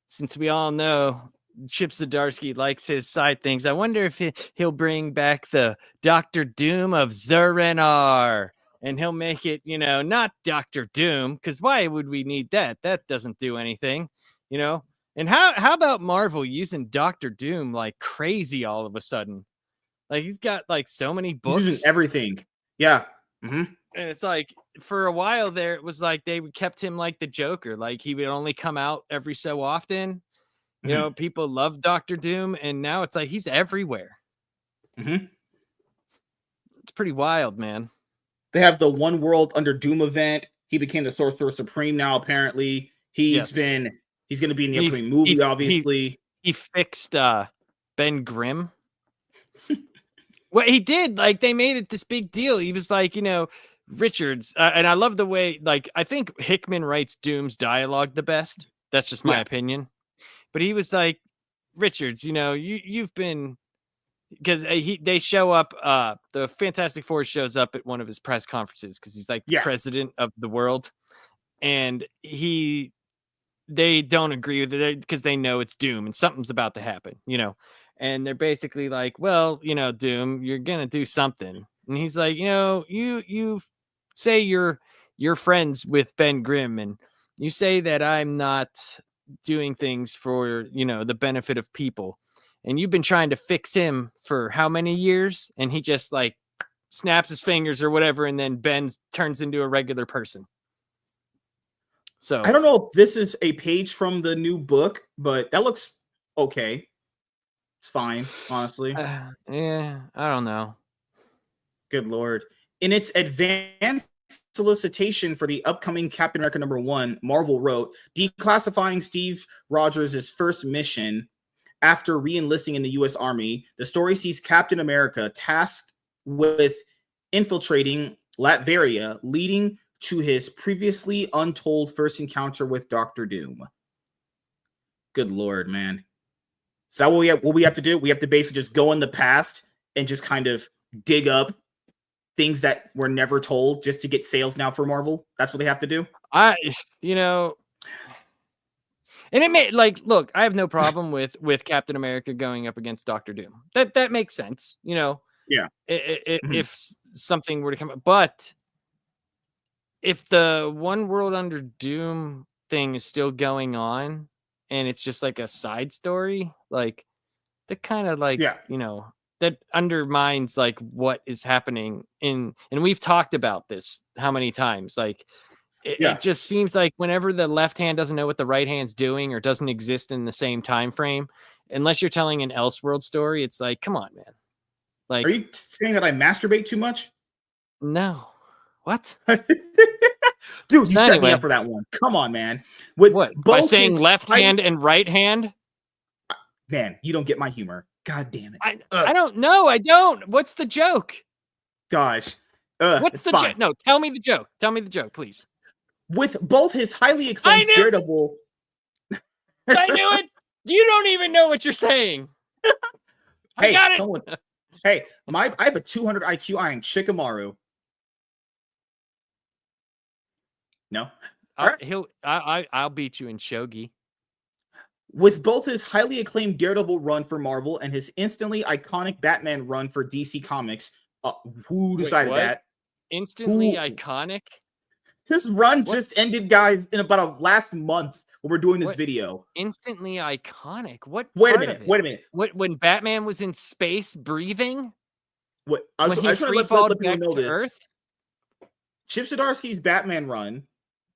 since we all know Chip Zdarsky likes his side things, I wonder if he'll bring back the Doctor Doom of Zur-En-Arrh, and he'll make it, not Doctor Doom, because why would we need that? That doesn't do anything, And how about Marvel using Doctor Doom like crazy all of a sudden? Like he's got like so many books. Using everything. Yeah. Mm-hmm. And it's like for a while there, it was like they kept him like the Joker. Like he would only come out every so often. You know, people love Doctor Doom, and now it's like he's everywhere. Mm-hmm. It's pretty wild, man. They have the One World Under Doom event. He became the Sorcerer Supreme now, apparently. He's going to be in the upcoming movie, obviously. He fixed Ben Grimm. What he did, like they made it this big deal. He was like, you know, Richards, and I love the way, like, I think Hickman writes Doom's dialogue the best. That's just my opinion. But he was like, Richards, you know, you've been, because they show up, the Fantastic Four shows up at one of his press conferences because he's like the president of the world, and they don't agree with it because they know it's Doom and something's about to happen, you know. And they're basically like, well, you know, Doom, you're gonna do something. And he's like, you know, you say you're friends with Ben Grimm, and you say that I'm not doing things for, you know, the benefit of people. And you've been trying to fix him for how many years? And he just like snaps his fingers or whatever, and then Ben turns into a regular person. So I don't know if this is a page from the new book, but that looks okay. It's fine, honestly. Yeah, I don't know. Good Lord. In its advanced solicitation for the upcoming Captain America #1, Marvel wrote, declassifying Steve Rogers' first mission after re-enlisting in the U.S. Army. The story sees Captain America tasked with infiltrating Latveria, leading to his previously untold first encounter with Dr. Doom. Good Lord, man. Is that what we have to do? We have to basically just go in the past and just kind of dig up things that were never told just to get sales now for Marvel? That's what they have to do? You know, and it may, like, look, I have no problem with Captain America going up against Dr. Doom. That makes sense, you know. Yeah. If something were to come up, but if the One World Under Doom thing is still going on and it's just like a side story, like that kind of like, you know, that undermines like what is happening and we've talked about this how many times, like it just seems like whenever the left hand doesn't know what the right hand's doing or doesn't exist in the same time frame, unless you're telling an Elseworld story, it's like, come on, man. Like, are you saying that I masturbate too much? No. What? Dude, you set me up for that one. Come on, man. With what? By saying left hand and right hand? Man, you don't get my humor. God damn it. I don't know. I don't. What's the joke? Gosh. What's the joke? No, tell me the joke. Tell me the joke, please. With both his highly acclaimed Daredevil. I knew it. You don't even know what you're saying. I got it. Hey, I have a 200 IQ. I am Shikamaru. No. I'll beat you in shogi. With both his highly acclaimed Daredevil run for Marvel and his instantly iconic Batman run for DC Comics, who decided that? Instantly iconic? His run just ended, guys, in about last month when we're doing this video. Instantly iconic? What? Wait a minute. When Batman was in space breathing? What? When he free-falled back to Earth? Chip Zdarsky's Batman run,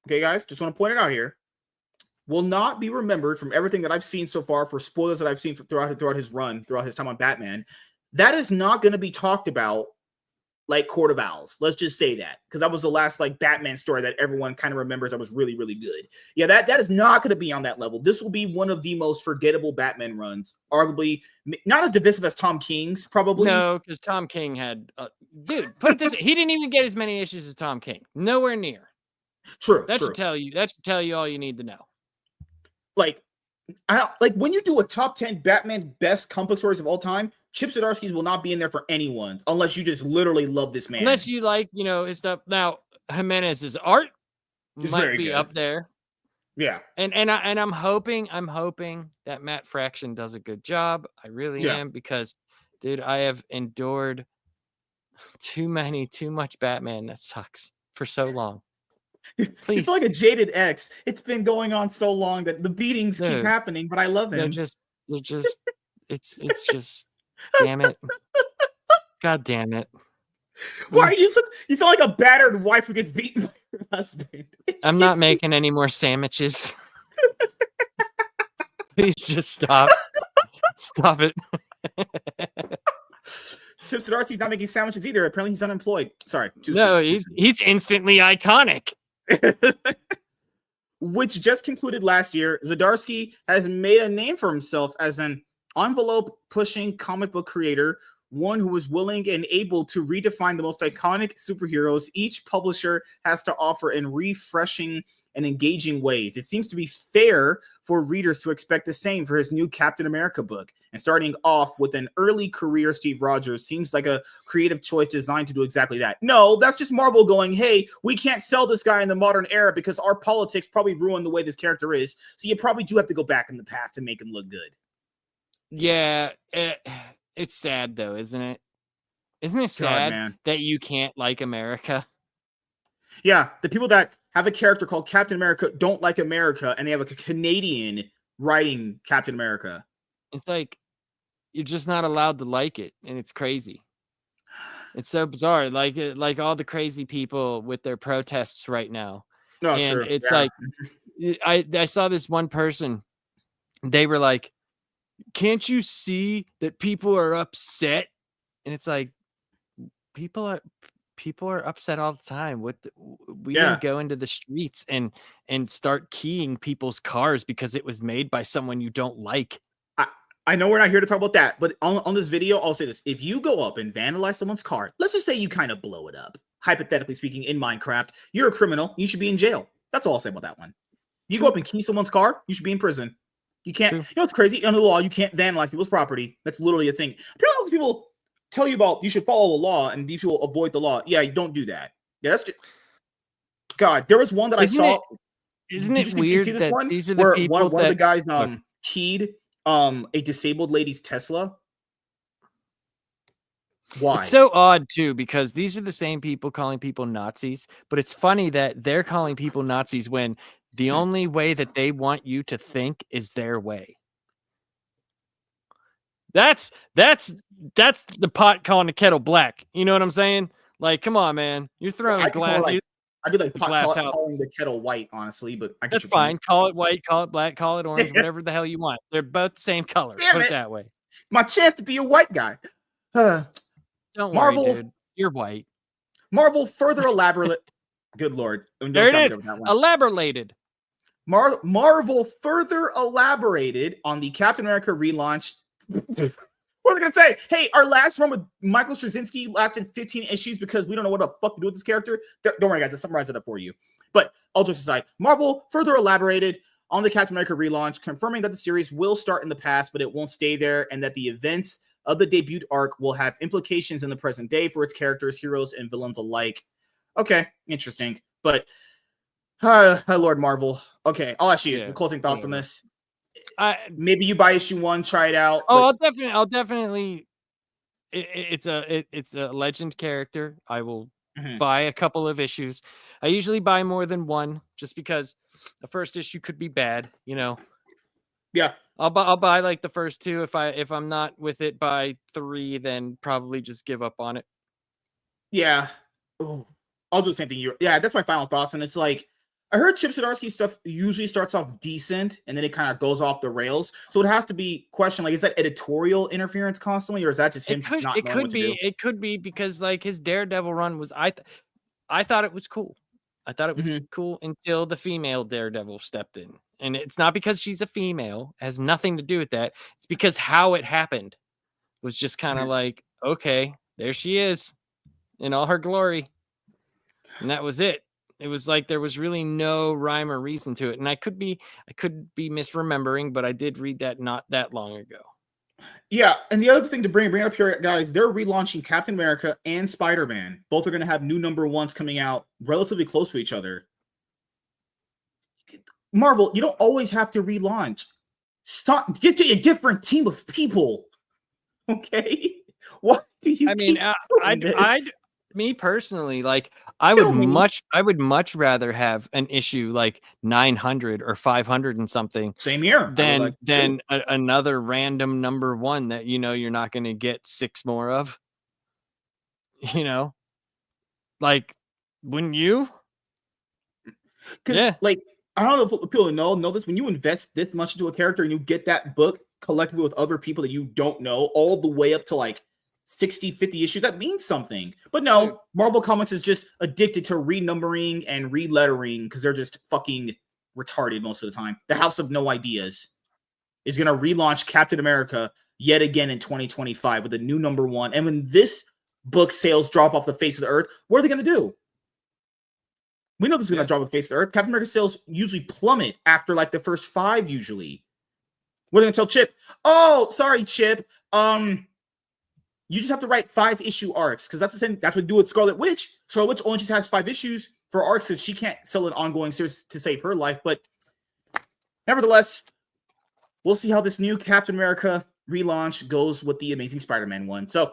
okay, guys, just want to point it out here, will not be remembered from everything that I've seen so far for spoilers that I've seen throughout his run, throughout his time on Batman. That is not going to be talked about like Court of Owls. Let's just say that, because that was the last like Batman story that everyone kind of remembers that was really, really good. Yeah, that is not going to be on that level. This will be one of the most forgettable Batman runs, arguably not as divisive as Tom King's, probably. No, because Tom King had, dude, put it this way, he didn't even get as many issues as Tom King. Nowhere near. True. That should tell you all you need to know. Like, when you do a top 10 Batman best comic book stories of all time, Chip Zdarsky's will not be in there for anyone unless you just literally love this man. Unless you like, you know, his stuff. Now, Jimenez's art might be up there. Yeah. And I'm hoping that Matt Fraction does a good job. I really am, because dude, I have endured too much Batman that sucks for so long. Please. It's like a jaded ex. It's been going on so long that the beatings keep happening, but I love him. They're just it's just damn it. God damn it. Why are you? You sound like a battered wife who gets beaten by her husband. I'm not making any more sandwiches. Please just stop. Stop it. Chip Zdarsky's not making sandwiches either. Apparently, he's unemployed. Sorry, too No, soon. he's instantly iconic. Which just concluded last year. Zdarsky has made a name for himself as an envelope-pushing comic book creator, one who was willing and able to redefine the most iconic superheroes each publisher has to offer in refreshing and engaging ways. It seems to be fair for readers to expect the same for his new Captain America book. And starting off with an early career Steve Rogers seems like a creative choice designed to do exactly that. No, that's just Marvel going, hey, we can't sell this guy in the modern era because our politics probably ruined the way this character is. So you probably do have to go back in the past to make him look good. Yeah, it's sad though, isn't it? Isn't it sad man, that you can't like America? Yeah, the people that have a character called Captain America don't like America, and they have a Canadian writing Captain America. It's like you're just not allowed to like it, and it's crazy. It's so bizarre, like all the crazy people with their protests right now. No, and true. It's like I saw this one person. They were like, "Can't you see that people are upset?" And it's like, people are upset all the time. We didn't go into the streets and start keying people's cars because it was made by someone you don't like. I know we're not here to talk about that, but on this video, I'll say this. If you go up and vandalize someone's car, let's just say you kind of blow it up, hypothetically speaking, in Minecraft, you're a criminal. You should be in jail. That's all I'll say about that one. You go up and key someone's car, you should be in prison. You can't, you know, it's crazy. Under the law, you can't vandalize people's property. That's literally a thing. Apparently, people tell you about you should follow the law and these people avoid the law. Yeah, you don't do that. Yeah, that's just God. There was one that I saw. Isn't it weird that these are the where people one of the guys keyed a disabled lady's Tesla? Why? It's so odd too, because these are the same people calling people Nazis, but it's funny that they're calling people Nazis when the only way that they want you to think is their way. That's the pot calling the kettle black. You know what I'm saying? Like, come on, man. You're throwing glass. I do like pot calling the kettle white, honestly, but I that's fine. Call it white, call it black, call it orange, whatever the hell you want. They're both the same color. Put it that way. My chance to be a white guy. Don't worry, dude. You're white. Marvel further elaborate. Good Lord. There it is. Elaborated. Marvel further elaborated on the Captain America relaunch. What are we going to say? Hey, our last run with Michael Straczynski lasted 15 issues because we don't know what the fuck to do with this character. Don't worry, guys. I'll summarize it up for you. But all jokes aside, Marvel further elaborated on the Captain America relaunch, confirming that the series will start in the past, but it won't stay there, and that the events of the debut arc will have implications in the present day for its characters, heroes, and villains alike. Okay, interesting. But, Lord Marvel. Okay, I'll ask you closing thoughts on this. Maybe you buy issue 1, try it out. Oh, I'll definitely. It's a legend character. I will buy a couple of issues. I usually buy more than one, just because the first issue could be bad. You know. Yeah. I'll buy like the first 2. If I'm not with it by 3, then probably just give up on it. Yeah. Oh, I'll do the same thing. Yeah, that's my final thoughts. And it's like, I heard Chip Zdarsky stuff usually starts off decent and then it kind of goes off the rails. So it has to be questioned, like, is that editorial interference constantly, or is that just him just not knowing what to do? It could be because like his Daredevil run was I thought it was cool. I thought it was cool until the female Daredevil stepped in. And it's not because she's a female. It has nothing to do with that. It's because how it happened was just kind of like, okay, there she is in all her glory. And that was it. It was like there was really no rhyme or reason to it. And I could be misremembering, but I did read that not that long ago. Yeah, and the other thing to bring up here, guys, they're relaunching Captain America and Spider-Man. Both are going to have new #1s coming out relatively close to each other. Marvel, you don't always have to relaunch. Stop, get to a different team of people. Okay? What do you? I mean, me personally, like I would much rather have an issue like 900 or 500 and something. Same here. Than another random #1 that you know you're not going to get 6 more of. You know, Like, wouldn't you? Because like I don't know if people know this, when you invest this much into a character and you get that book collectively with other people that you don't know all the way up to like 60, 50 issues, that means something. But no, Dude. Marvel Comics is just addicted to renumbering and relettering because they're just fucking retarded most of the time. The House of No Ideas is going to relaunch Captain America yet again in 2025 with a new #1. And when this book sales drop off the face of the earth, what are they going to do? We know this is going to drop off the face of the earth. Captain America sales usually plummet after like the first 5 usually. What are they going to tell Chip? Oh, sorry, Chip. You just have to write 5-issue arcs because that's the same. That's what we do with Scarlet Witch. Scarlet Witch only just has 5 issues for arcs because she can't sell an ongoing series to save her life. But nevertheless, we'll see how this new Captain America relaunch goes with the Amazing Spider-Man one. So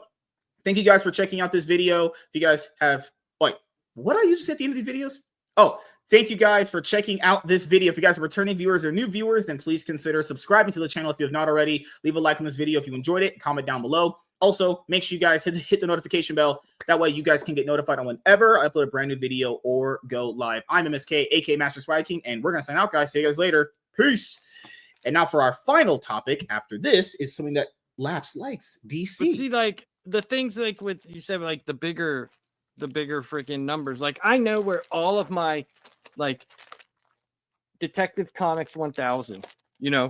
thank you guys for checking out this video. If you guys have, like, what do I usually say at the end of these videos? Oh, thank you guys for checking out this video. If you guys are returning viewers or new viewers, then please consider subscribing to the channel if you have not already. Leave a like on this video if you enjoyed it. Comment down below. Also, make sure you guys hit the notification bell. That way you guys can get notified on whenever I upload a brand new video or go live. I'm MSK, aka Master Swag King, and we're going to sign out, guys. See you guys later. Peace. And now for our final topic after this is something that Laps likes, DC. But see, like, the things like with, you said, like, the bigger freaking numbers. Like, I know where all of my, like, Detective Comics 1000, you know.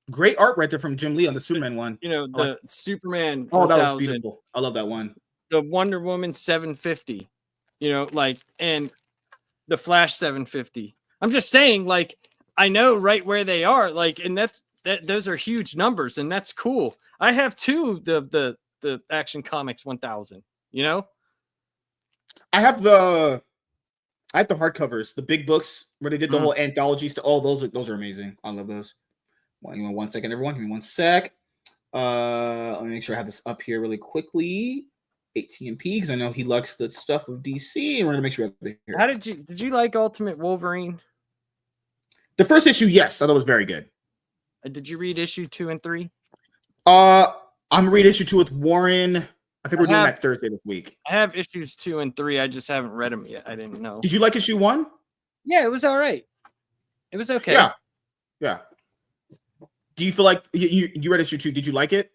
Great art right there from Jim Lee on the Superman one. You know, the Superman. Oh, that was beautiful. I love that one. The Wonder Woman 750, you know, like, and the Flash 750. I'm just saying, like, I know right where they are, like, and those are huge numbers, and that's cool. I have 2 the Action Comics 1000, you know. I have the hardcovers, the big books where they did the whole anthologies to all those. Those are amazing. I love those. Well, give me 1 second, everyone. Give me 1 sec. Let me make sure I have this up here really quickly. ATMP, because I know he likes the stuff of DC, and we're gonna make sure we have it here. How did you like Ultimate Wolverine? The first issue, yes, I thought it was very good. Did you read issue 2 and 3? I'm reading issue 2 with Warren. I think we're doing that Thursday this week. I have issues 2 and 3. I just haven't read them yet. I didn't know. Did you like issue 1? Yeah, it was all right. It was okay. Yeah. Do you feel like you read issue 2? Did you like it?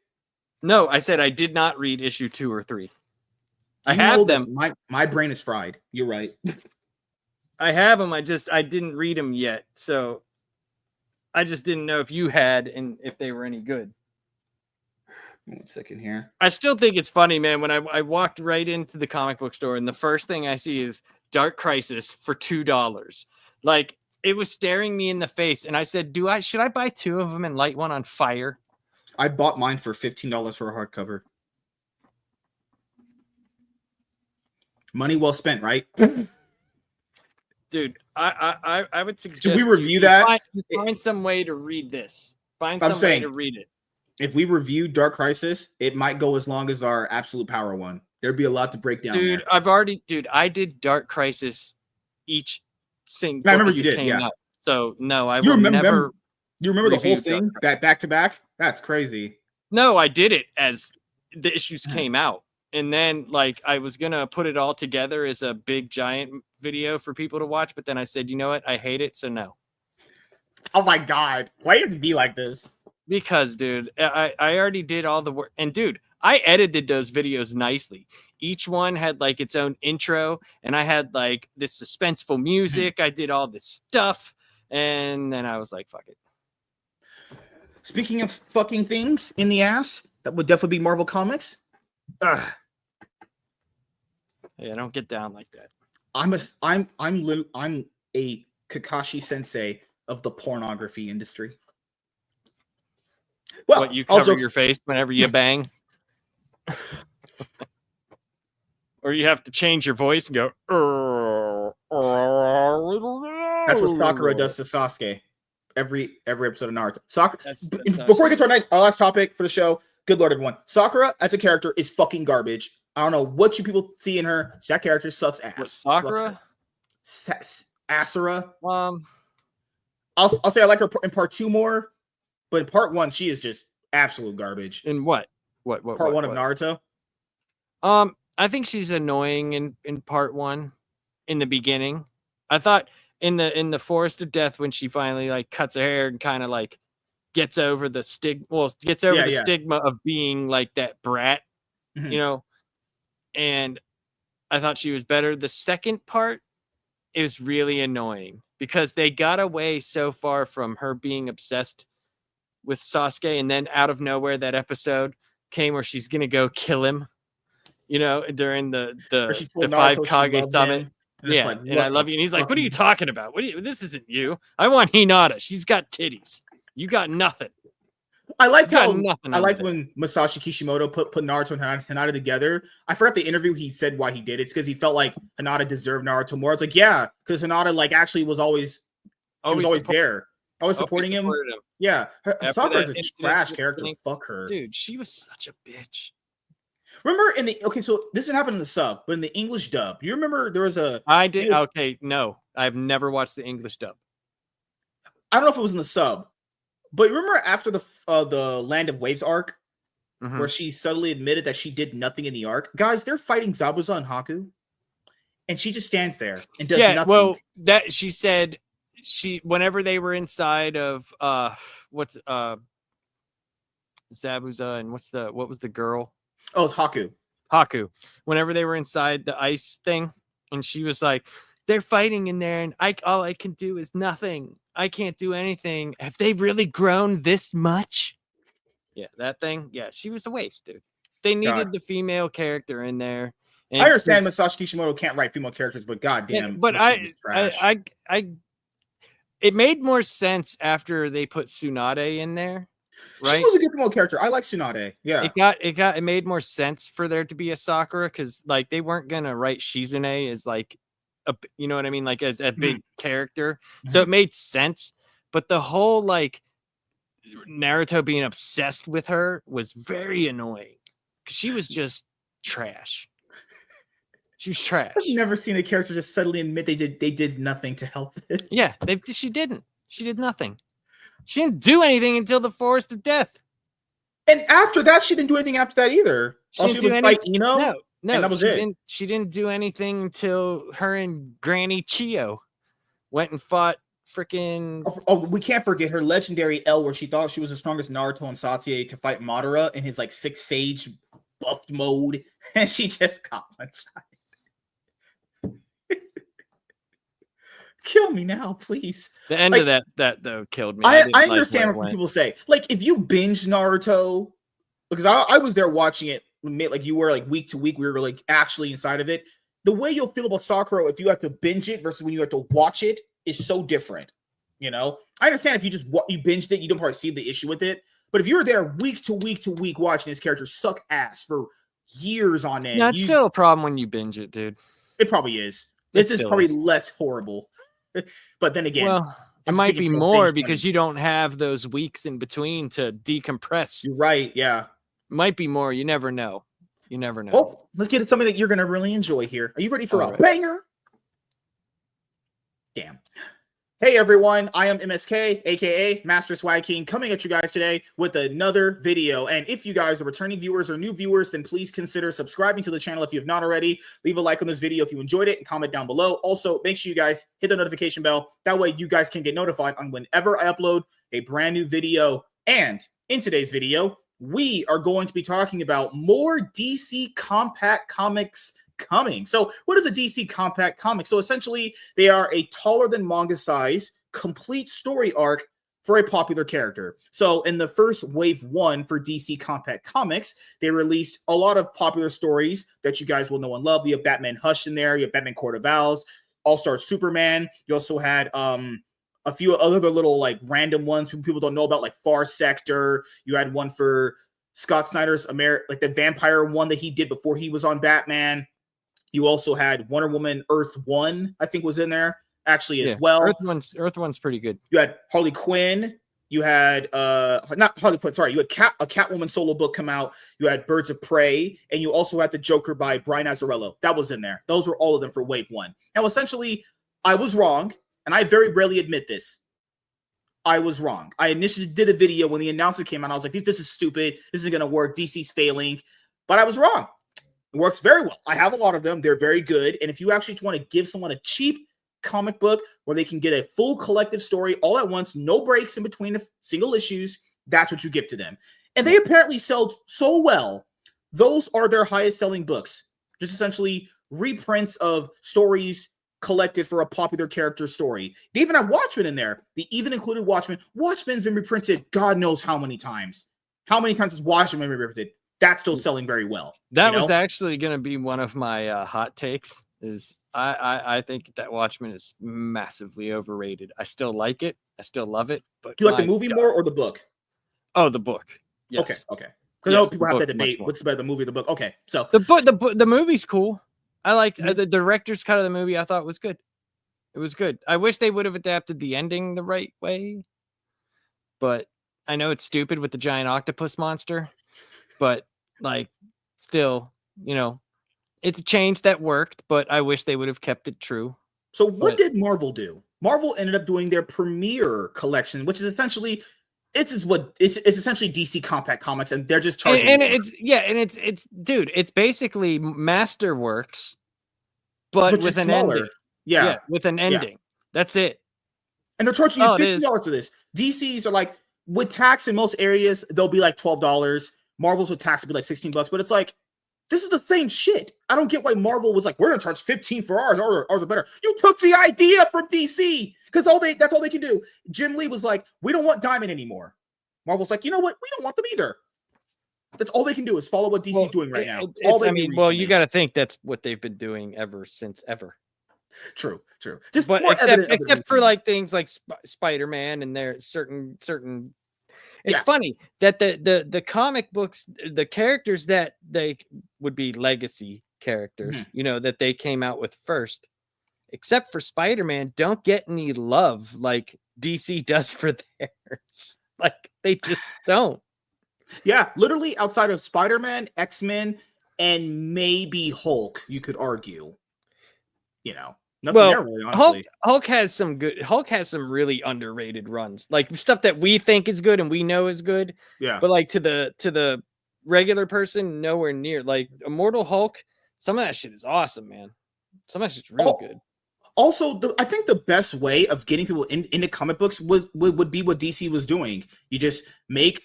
No, I said I did not read issue 2 or 3. I have them. My brain is fried. You're right. I have them. I didn't read them yet. So I just didn't know if you had and if they were any good. 1 second here. I still think it's funny, man. When I walked right into the comic book store and the first thing I see is Dark Crisis for $2. Like, it was staring me in the face, and I said, should I buy 2 of them and light one on fire? I bought mine for $15 for a hardcover. Money well spent, right? Dude, I would suggest. Should we review that? Find some way to read this. Find some way to read it. If we review Dark Crisis, it might go as long as our Absolute Power one. There'd be a lot to break down. Dude, there. I did Dark Crisis each single. I remember you did, yeah. Out. So no, I will never. You remember the whole thing back to back? That's crazy. No, I did it as the issues came out. And then, like, I was going to put it all together as a big, giant video for people to watch. But then I said, you know what? I hate it. So no. Oh, my God. Why did it be like this? Because, dude, I already did all the work. And, dude, I edited those videos nicely. Each one had, like, its own intro. And I had, like, this suspenseful music. I did all this stuff. And then I was like, fuck it. Speaking of fucking things in the ass, that would definitely be Marvel Comics. Yeah, don't get down like that. I'm a Kakashi sensei of the pornography industry. Well, what, you cover your face whenever you bang? Or you have to change your voice and go. That's what Sakura does to Sasuke every episode of Naruto. Before we get to our last topic for the show, good lord, everyone. Sakura as a character is fucking garbage. I don't know what you people see in her. That character sucks ass. What, Sakura? Asura. I'll say I like her in part 2 more, but in part 1 she is just absolute garbage. In what? Part 1 of Naruto. I think she's annoying in part 1 in the beginning. I thought in the Forest of Death when she finally like cuts her hair and kind of like gets over the stigma of being like that brat, Mhm. you know, and I thought she was better. The second part is really annoying because they got away so far from her being obsessed with Sasuke, and then out of nowhere that episode came where she's gonna go kill him, during Or the she told five Naruto she Kage loved summit. him, and it's Yeah, like, and I what the love you. And he's like, fuck? "What are you talking about? This isn't you. I want Hinata. She's got titties. You got nothing. I liked You got how nothing I over liked there." when Masashi Kishimoto put Naruto and Hinata together. I forgot the interview he said why he did it. It's because he felt like Hinata deserved Naruto more. It's like, yeah, because Hinata like actually was always Always there, always always supporting him. supported him. Yeah, After Sakura's that a incident trash with character. Link, Fuck her, dude, she was such a bitch. Remember in the so this didn't happen in the sub, but in the English dub, you remember there was a I did. Okay, no, I've never watched the English dub. I don't know if it was in the sub, but remember after the Land of Waves arc, where she subtly admitted that she did nothing in the arc. Guys, they're fighting Zabuza and Haku, and she just stands there and does nothing. Well, that she said whenever they were inside of what's Zabuza and what was the girl? Oh, it's Haku. Haku. Whenever they were inside the ice thing, and she was like, "They're fighting in there, and all I can do is nothing. I can't do anything. Have they really grown this much?" Yeah, that thing. Yeah, she was a waste, dude. They needed the female character in there. And I understand Masashi Kishimoto can't write female characters, but goddamn, but it made more sense after they put Tsunade in there. Right? She was a good female character. I like Tsunade. Yeah, it made more sense for there to be a Sakura because like they weren't gonna write Shizune as like you know what I mean, like as a big character. So it made sense. But the whole like Naruto being obsessed with her was very annoying because she was just trash. She was trash. I've never seen a character just suddenly admit they did nothing to help it. Yeah, she didn't. She did nothing. She didn't do anything until the Forest of Death. And after that, she didn't do anything after that either. She didn't do anything. Ino. No, and that was it. She didn't do anything until her and Granny Chio went and fought freaking. Oh, we can't forget her legendary L, where she thought she was the strongest Naruto and Sasuke to fight Madara in his like Six Sage buffed mode, and she just got one shot. Kill me now, please. The end of that though killed me. I understand what people say. Like if you binge Naruto, because I was there watching it, like you were like week to week, we were like actually inside of it. The way you'll feel about Sakura if you have to binge it versus when you have to watch it is so different. You know, I understand if you just you binged it, you don't probably see the issue with it. But if you were there week to week watching this character suck ass for years on end, it's still a problem when you binge it, dude. It probably is. This is probably less horrible. But then again, well, it might be more because you don't have those weeks in between to decompress. You're right. Yeah. Might be more. You never know. You never know. Oh, let's get to something that you're going to really enjoy here. Are you ready for a banger? Damn. Hey everyone, I am MSK, aka Master Swag King, coming at you guys today with another video. And if you guys are returning viewers or new viewers, then please consider subscribing to the channel if you have not already. Leave a like on this video if you enjoyed it and comment down below. Also, make sure you guys hit the notification bell. That way you guys can get notified on whenever I upload a brand new video. And in today's video, we are going to be talking about more DC Compact Comics coming. So what is a DC Compact Comic? So essentially they are a taller than manga size complete story arc for a popular character. So in the first wave 1 for DC Compact Comics, they released a lot of popular stories that you guys will know and love. You have Batman Hush in there, you have Batman Court of Owls, All-Star Superman. You also had a few other little like random ones people don't know about, like Far Sector. You had one for Scott Snyder's like the vampire one that he did before he was on Batman. You also had Wonder Woman Earth 1, I think was in there actually as well. Earth one's pretty good. You had Harley Quinn. You had not Harley Quinn, sorry. You had a Catwoman solo book come out. You had Birds of Prey, and you also had the Joker by Brian Azzarello. That was in there. Those were all of them for Wave 1. Now, essentially, I was wrong, and I very rarely admit this. I was wrong. I initially did a video when the announcement came out. I was like, this is stupid. This isn't going to work. DC's failing. But I was wrong. It works very well. I have a lot of them. They're very good. And if you actually want to give someone a cheap comic book where they can get a full collective story all at once, no breaks in between the single issues, that's what you give to them. And they apparently sell so well. Those are their highest selling books. Just essentially reprints of stories collected for a popular character story. They even have Watchmen in there. They even included Watchmen. Watchmen's been reprinted God knows how many times. How many times has Watchmen been reprinted? That's still selling very well. That was actually going to be one of my hot takes. Is I think that Watchmen is massively overrated. I still like it. I still love it. But do you like the movie more or the book? Oh, the book. Yes. Okay. Because I know people have that debate. What's better, the movie or the book? Okay, so the movie's cool. I like the director's cut of the movie. I thought was good. It was good. I wish they would have adapted the ending the right way. But I know it's stupid with the giant octopus monster. But like, still, it's a change that worked. But I wish they would have kept it true. So what did Marvel do? Marvel ended up doing their premiere collection, which is essentially it's essentially DC Compact Comics, and they're just charging. And it's dude, it's basically Masterworks, but with an ending. Yeah, with an ending. Yeah. That's it. And they're charging you $50 for this. DC's are like, with tax in most areas, they'll be like $12. Marvel's with tax will be like $16, but it's like, this is the same shit. I don't get why Marvel was like, we're gonna charge $15 for ours. Ours are better. You took the idea from DC because that's all they can do. Jim Lee was like, we don't want Diamond anymore. Marvel's like, you know what? We don't want them either. That's all they can do is follow what DC's doing right now. You got to think that's what they've been doing ever since ever. True. Just except for like things like Spider-Man and their certain. It's funny that the comic books, the characters that they would be legacy characters, that they came out with first, except for Spider-Man, don't get any love like DC does for theirs. Like they just don't. Yeah, literally outside of Spider-Man, X-Men, and maybe Hulk, you could argue. Nothing there really, honestly. Hulk has some really underrated runs. Like stuff that we think is good and we know is good. Yeah. But like to the regular person, nowhere near. Like Immortal Hulk, some of that shit is awesome, man. Some of that shit's real good. Also, I think the best way of getting people into comic books would be what DC was doing. You just make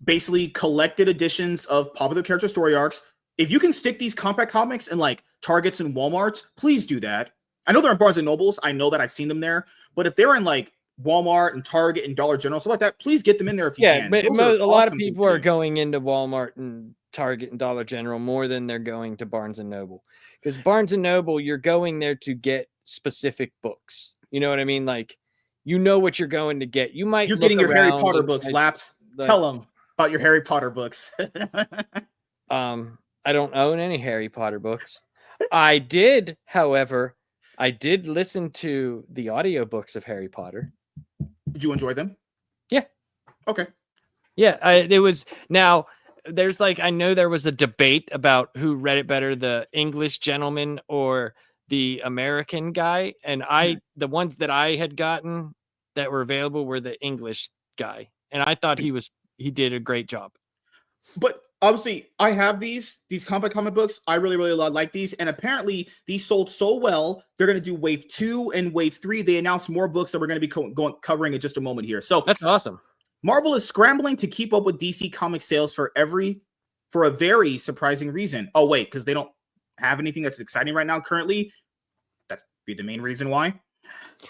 basically collected editions of popular character story arcs. If you can stick these compact comics in like Targets and Walmarts, please do that. I know they're in Barnes and Nobles. I know that I've seen them there. But if they're in like Walmart and Target and Dollar General, stuff like that, please get them in there if you can. But a lot of people are going into Walmart and Target and Dollar General more than they're going to Barnes and Noble. Because Barnes and Noble, you're going there to get specific books. You know what I mean? Like, you know what you're going to get. You're getting your Harry Potter books, Laps. Tell them about your Harry Potter books. I don't own any Harry Potter books. I did, however, listen to the audiobooks of Harry Potter. Did you enjoy them? Yeah. Okay. Yeah, there's I know there was a debate about who read it better, the English gentleman or the American guy. And the ones that I had gotten that were available were the English guy. And I thought he did a great job. But obviously, I have these compact comic books. I really, really like these. And apparently, these sold so well, they're going to do wave 2 and wave 3. They announced more books that we're going to be covering in just a moment here. So that's awesome. Marvel is scrambling to keep up with DC comic sales for a very surprising reason. Oh, wait, because they don't have anything that's exciting right now currently. That's be the main reason why.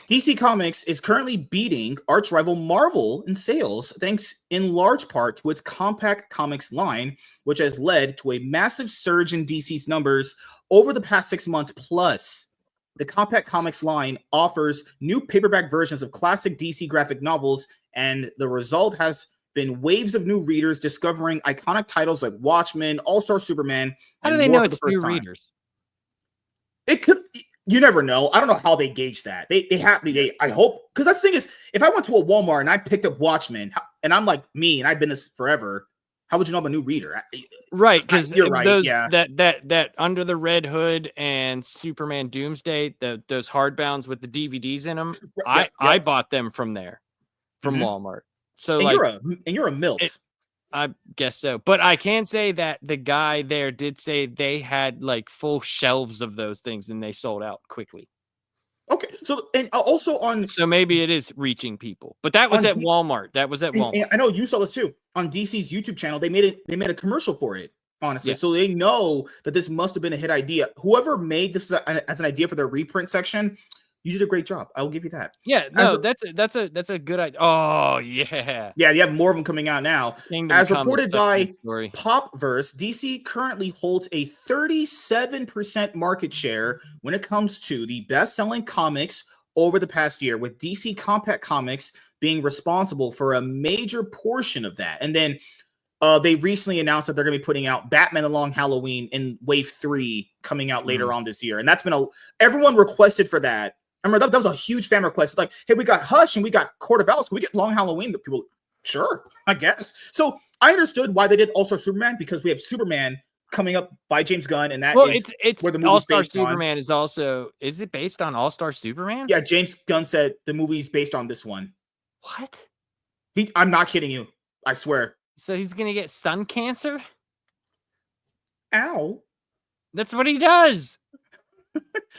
DC Comics is currently beating arch rival Marvel in sales, thanks in large part to its compact comics line, which has led to a massive surge in DC's numbers over the past 6 months. Plus, the compact comics line offers new paperback versions of classic DC graphic novels, and the result has been waves of new readers discovering iconic titles like Watchmen, All-Star Superman. How do they know it's new readers? It could. You never know. I don't know how they gauge that. I hope, because that's the thing is, if I went to a Walmart and I picked up Watchmen, and I'm like me, and I've been this forever, how would you know I'm a new reader? Right, because you're right. Those, yeah. that Under the Red Hood and Superman Doomsday, those hardbounds with the DVDs in them, I bought them from there, from Walmart. So and you're a MILF. I guess so. But I can say that the guy there did say they had like full shelves of those things and they sold out quickly. Okay, so and also on So maybe it is reaching people. But that was on at Walmart. That was at and Walmart. I know you saw this too on DC's YouTube channel. They made a commercial for it, honestly. Yeah. So they know that this must have been a hit idea. Whoever made this as an idea for their reprint section, you did a great job. I will give you that. Yeah, no, that's a good idea. Oh yeah. Yeah, you have more of them coming out now. Kingdom As Come is reported such a by good story. Popverse, DC currently holds a 37% market share when it comes to the best-selling comics over the past year, with DC Compact Comics being responsible for a major portion of that. And then they recently announced that they're going to be putting out Batman: The Long Halloween in Wave 3 coming out later on this year. And that's been everyone requested for that. I remember that was a huge fan request. It's like, hey, we got Hush and we got Court of Owls. Can we get Long Halloween? The people, sure, I guess. So I understood why they did All-Star Superman, because we have Superman coming up by James Gunn, and that is it's where the movie's All-Star based on. Superman is also, is it based on All-Star Superman? Yeah, James Gunn said the movie's based on this one. What? I'm not kidding you. I swear. So he's gonna get sun cancer? Ow. That's what he does.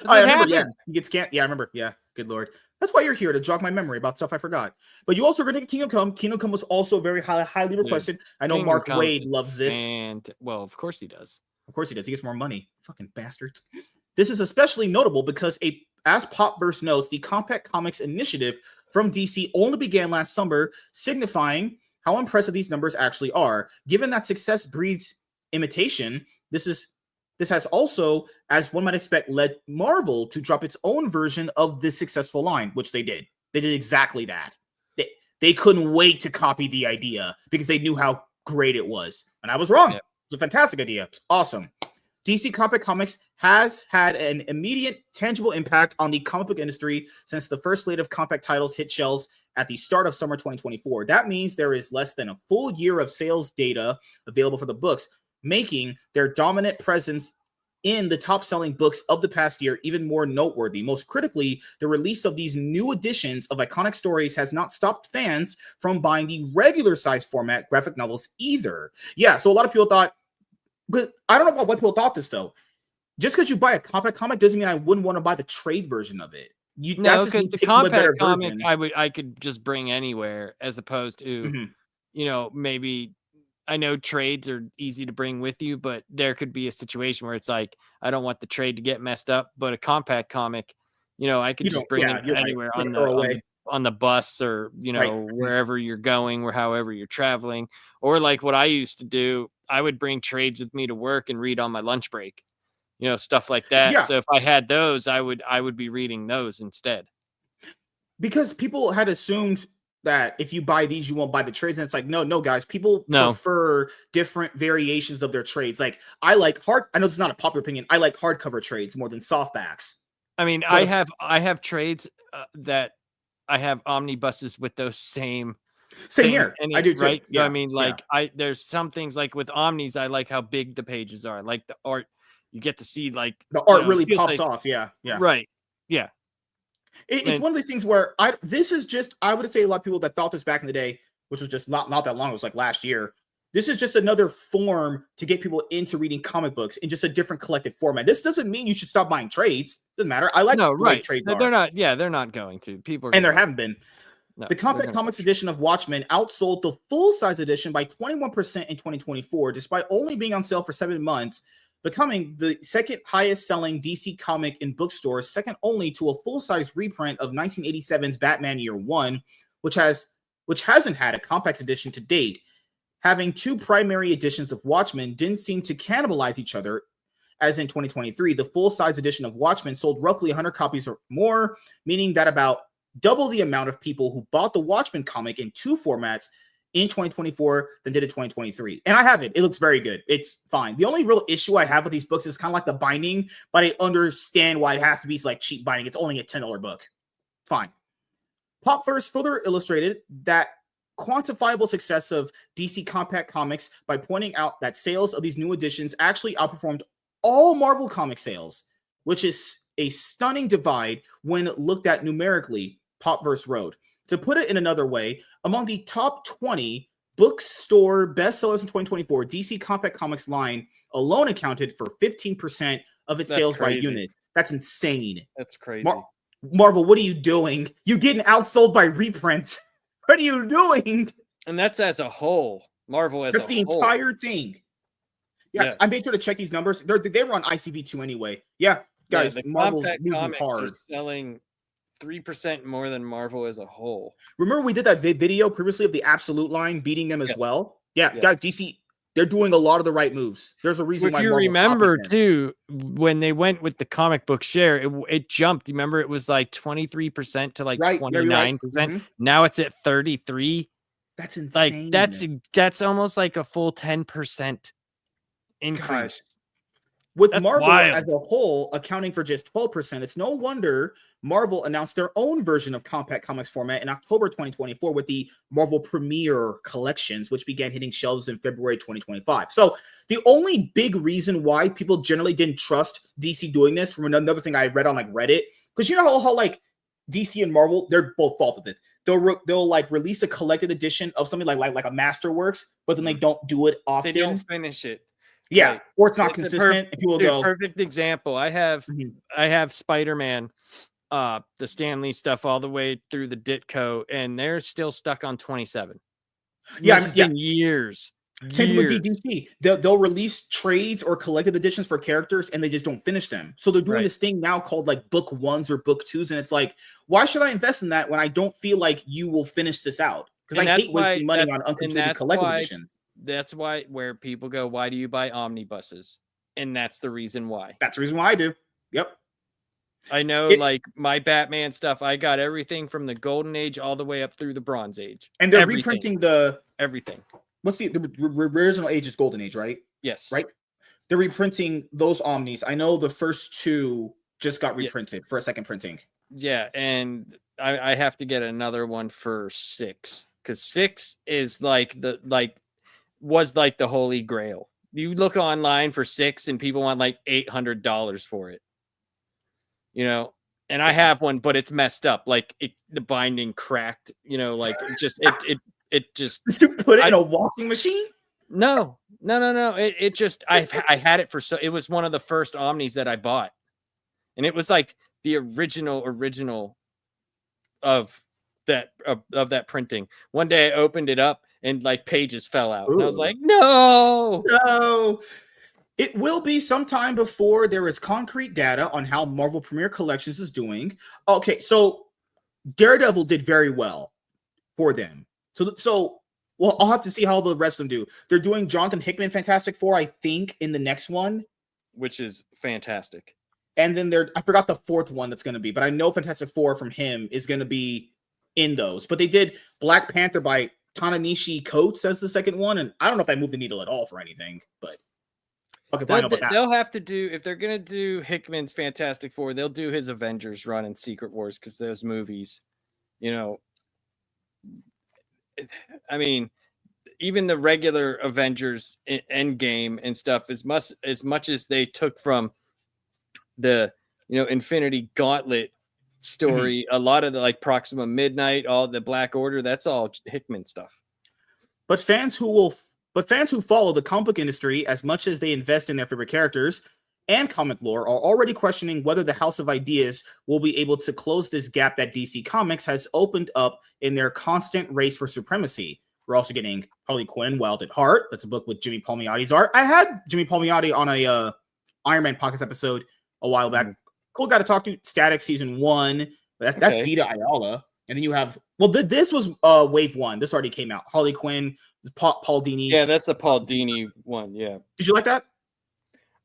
I remember, yeah. He gets yeah, I remember. Yeah, good lord. That's why you're here, to jog my memory about stuff I forgot. But you also are going to get Kingdom Come. Kingdom Come was also very highly requested. I know Mark Wade loves this. And, well, of course he does. Of course he does. He gets more money. Fucking bastards. This is especially notable because, as Popverse notes, the Compact Comics initiative from DC only began last summer, signifying how impressive these numbers actually are. Given that success breeds imitation, this has also, as one might expect, led Marvel to drop its own version of this successful line, which they did. They did exactly that. They couldn't wait to copy the idea because they knew how great it was. And I was wrong. Yep. It's a fantastic idea. It's awesome. DC Compact Comics has had an immediate, tangible impact on the comic book industry since the first slate of compact titles hit shelves at the start of summer 2024. That means there is less than a full year of sales data available for the books, making their dominant presence in the top-selling books of the past year even more noteworthy. Most critically, the release of these new editions of iconic stories has not stopped fans from buying the regular size format graphic novels either. Yeah, so a lot of people thought, but I don't know about what people thought this though. Just because you buy a compact comic doesn't mean I wouldn't want to buy the trade version of it. No, because the compact comic I could just bring anywhere, as opposed to, maybe. I know trades are easy to bring with you, but there could be a situation where it's like, I don't want the trade to get messed up, but a compact comic, I could just bring it anywhere on the bus, or, wherever you're going, or however you're traveling. Or like what I used to do, I would bring trades with me to work and read on my lunch break, stuff like that. Yeah. So if I had those, I would be reading those instead. Because people had assumed that if you buy these, you won't buy the trades. And it's like, no, guys, people prefer different variations of their trades. Like, I know this is not a popular opinion. I like hardcover trades more than softbacks. I mean, but I have trades that I have omnibuses with those same here. I do too. Right. Yeah. So, I mean, like there's some things like with omnis, I like how big the pages are. Like the art, you get to see like the art really pops off. Yeah. Yeah. Right. Yeah. It's one of these things where I would say a lot of people that thought this back in the day, which was just not that long, it was like last year. This is just another form to get people into reading comic books in just a different collected format. This doesn't mean you should stop buying trades. Doesn't matter. I like trade. They're not. Yeah, they're not going to. People and there haven't been. No, the Compact Comics edition of Watchmen outsold the full-size edition by 21% in 2024, despite only being on sale for 7 months, becoming the second highest selling DC comic in bookstores, second only to a full-size reprint of 1987's Batman Year One, which hasn't had a compact edition to date. Having two primary editions of Watchmen didn't seem to cannibalize each other, as in 2023. The full-size edition of Watchmen sold roughly 100 copies or more, meaning that about double the amount of people who bought the Watchmen comic in two formats in 2024 than did in 2023. And I have it. It looks very good. It's fine. The only real issue I have with these books is kind of like the binding, but I understand why it has to be like cheap binding. It's only a $10 book. Fine. Popverse further illustrated that quantifiable success of DC Compact Comics by pointing out that sales of these new editions actually outperformed all Marvel comic sales, which is a stunning divide when looked at numerically, Popverse wrote. To put it in another way, among the top 20 bookstore bestsellers in 2024, DC Compact Comics line alone accounted for 15% of its That's sales by crazy. unit. That's insane. That's crazy. Marvel, what are you doing? You're getting outsold by reprints. What are you doing? And that's as a whole. Marvel as That's a the whole. entire thing. Yeah, I made sure to check these numbers. They were on ICV2 anyway. Yeah, guys, the Marvel's Compact losing Comics hard. are selling 3% more than Marvel as a whole. Remember we did that video previously of the Absolute line beating them as well? Yeah, guys, DC, they're doing a lot of the right moves. There's a reason If why you Marvel remember copied them. too, when they went with the comic book share, it jumped. Remember, it was like 23% to like 29%. Now it's at 33%. That's insane. Like that's almost like a full 10% increase. Gosh. With Marvel as a whole accounting for just 12%, it's no wonder Marvel announced their own version of Compact Comics format in October 2024 with the Marvel Premier Collections, which began hitting shelves in February 2025. So the only big reason why people generally didn't trust DC doing this, from another thing I read on like Reddit, because you know how like DC and Marvel, they're both fault with it. They'll like release a collected edition of something like a Masterworks, but then they don't do it often. They don't finish it. Yeah, or it's not consistent. And people go. Perfect example. I have Spider-Man, the Stan Lee stuff all the way through the Ditko, and they're still stuck on 27. Yeah, it's been years. Same with DC. They'll release trades or collected editions for characters, and they just don't finish them. So they're doing this thing now called like book ones or book twos, and it's like, why should I invest in that when I don't feel like you will finish this out? Because I hate wasting money on uncompleted collected editions. That's why where people go, why do you buy omnibuses? And that's the reason why. That's the reason why I do. Yep. I know, like my Batman stuff, I got everything from the Golden Age all the way up through the Bronze Age. And they're reprinting everything. What's the original age is Golden Age, right? Yes. Right. They're reprinting those Omnis. I know the first two just got reprinted for a second printing. Yeah, and I have to get another one for 6 because 6 is was like the holy grail. You look online for 6 and people want like $800 for it. You know, and I have one, but it's messed up. Like the binding cracked, you know, like it just Did you put it in a washing machine? No. It just I had it for it was one of the first Omnis that I bought. And it was like the original of that printing. One day I opened it up and like pages fell out. Ooh. And I was like, no. It will be sometime before there is concrete data on how Marvel Premier Collections is doing. Okay, so Daredevil did very well for them. So well, I'll have to see how the rest of them do. They're doing Jonathan Hickman Fantastic Four, I think, in the next one, which is fantastic. And then I forgot the fourth one that's going to be, but I know Fantastic Four from him is going to be in those. But they did Black Panther by Ta-Nehisi Coates as the second one, and I don't know if that moved the needle at all for anything, but they'll have to do, if they're going to do Hickman's Fantastic Four, they'll do his Avengers run in Secret Wars, because those movies, you know, I mean, even the regular Avengers Endgame and stuff, as much as they took from the, you know, Infinity Gauntlet story, a lot of the like Proxima Midnight, all the Black Order, that's all Hickman stuff. But fans who follow the comic book industry as much as they invest in their favorite characters and comic lore are already questioning whether the House of Ideas will be able to close this gap that DC Comics has opened up in their constant race for supremacy. We're also getting Harley Quinn, Wild at Heart. That's a book with Jimmy Palmiotti's art. I had Jimmy Palmiotti on a Iron Man podcast episode a while back. Cool guy to talk to. Static season 1. That's Vita Ayala. And then you have, this was wave 1. This already came out. Harley Quinn, Paul Dini. Yeah, that's the Paul Dini one. Yeah. Did you like that?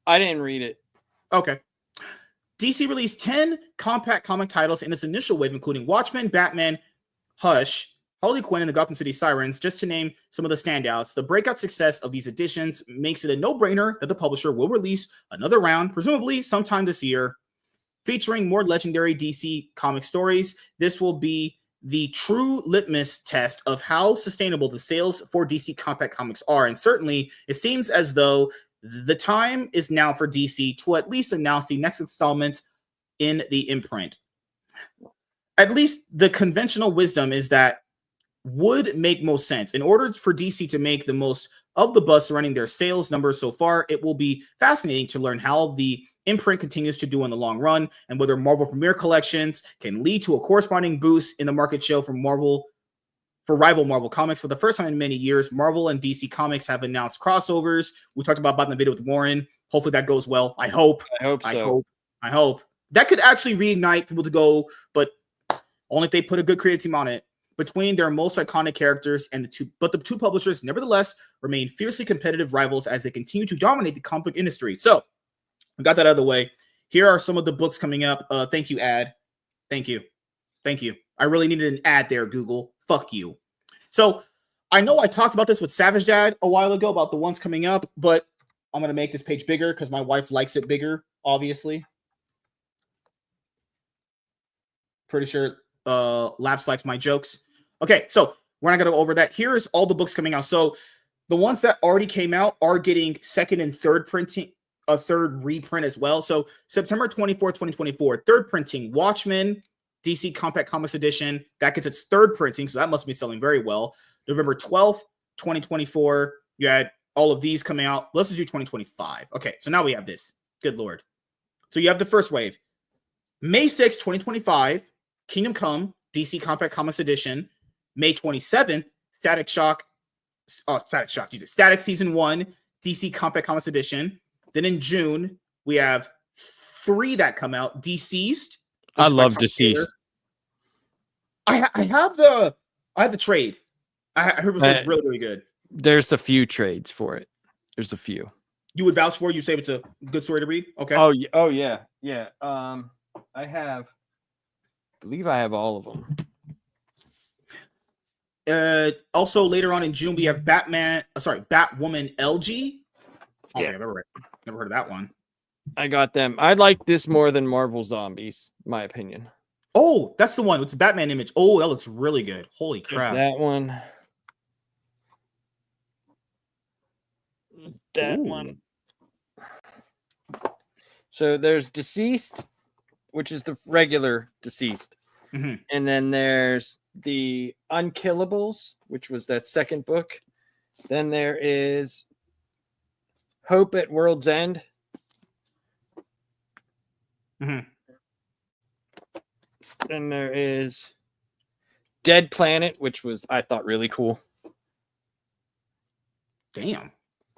I didn't read it. Okay. DC released 10 compact comic titles in its initial wave, including Watchmen, Batman, Hush, Harley Quinn, and the Gotham City Sirens, just to name some of the standouts. The breakout success of these editions makes it a no-brainer that the publisher will release another round, presumably sometime this year, featuring more legendary DC comic stories. This will be the true litmus test of how sustainable the sales for DC compact comics are. And certainly, it seems as though the time is now for DC to at least announce the next installment in the imprint. At least the conventional wisdom is that would make most sense. In order for DC to make the most of the buzz surrounding their sales numbers so far, it will be fascinating to learn how the imprint continues to do in the long run and whether Marvel Premiere Collections can lead to a corresponding boost in the market share for rival Marvel Comics. For the first time in many years, Marvel and DC Comics have announced crossovers. We talked about in the video with Warren. Hopefully that goes well. I hope so. I hope. That could actually reignite people to go, but only if they put a good creative team on it. Between their most iconic characters and the two publishers, nevertheless, remain fiercely competitive rivals as they continue to dominate the comic book industry. So, we got that out of the way. Here are some of the books coming up. Thank you, ad. Thank you. I really needed an ad there, Google. Fuck you. So, I know I talked about this with Savage Dad a while ago about the ones coming up, but I'm going to make this page bigger because my wife likes it bigger, obviously. Pretty sure Laps likes my jokes. Okay, so we're not going to go over that. Here's all the books coming out. So the ones that already came out are getting second and third printing, a third reprint as well. So September 24th, 2024, third printing, Watchmen, DC Compact Comics Edition. That gets its third printing, so that must be selling very well. November 12th, 2024, you had all of these coming out. Let's just do 2025. Okay, so now we have this. Good Lord. So you have the first wave. May 6th, 2025, Kingdom Come, DC Compact Comics Edition. May 27th, Static Season 1, DC Compact Comics Edition. Then in June, we have 3 that come out. Deceased. I love Deceased. I have the trade. I heard it's really, really good. There's a few trades for it. There's a few. You would vouch for it? You say it's a good story to read? Okay. Oh yeah. I believe I have all of them. Also later on in June, we have Batwoman LG. Oh, yeah, never heard of that one. I got them. I like this more than Marvel Zombies, my opinion. Oh, that's the one with the Batman image. Oh, that looks really good. Holy crap. There's that one. That one. So there's Deceased, which is the regular Deceased. Mm-hmm. And then there's the Unkillables, which was that second book. Then there is Hope at World's End. Mm-hmm. Then there is Dead Planet, which was, I thought, really cool. Damn.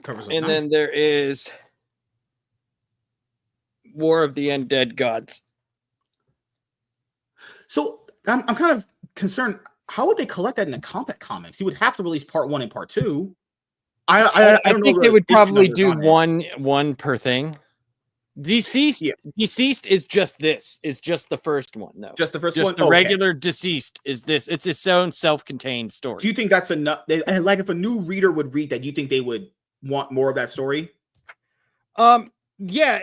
Covers and nice. Then there is War of the Undead Gods. So I'm kind of concerned. How would they collect that in the Compact Comics? You would have to release part 1 and part 2. I don't think know they would probably do one per thing. Deceased is just this. Is just the first one, though. Just the first just one. The regular Deceased is this. It's its own self-contained story. Do you think that's enough? Like, if a new reader would read that, do you think they would want more of that story? Yeah,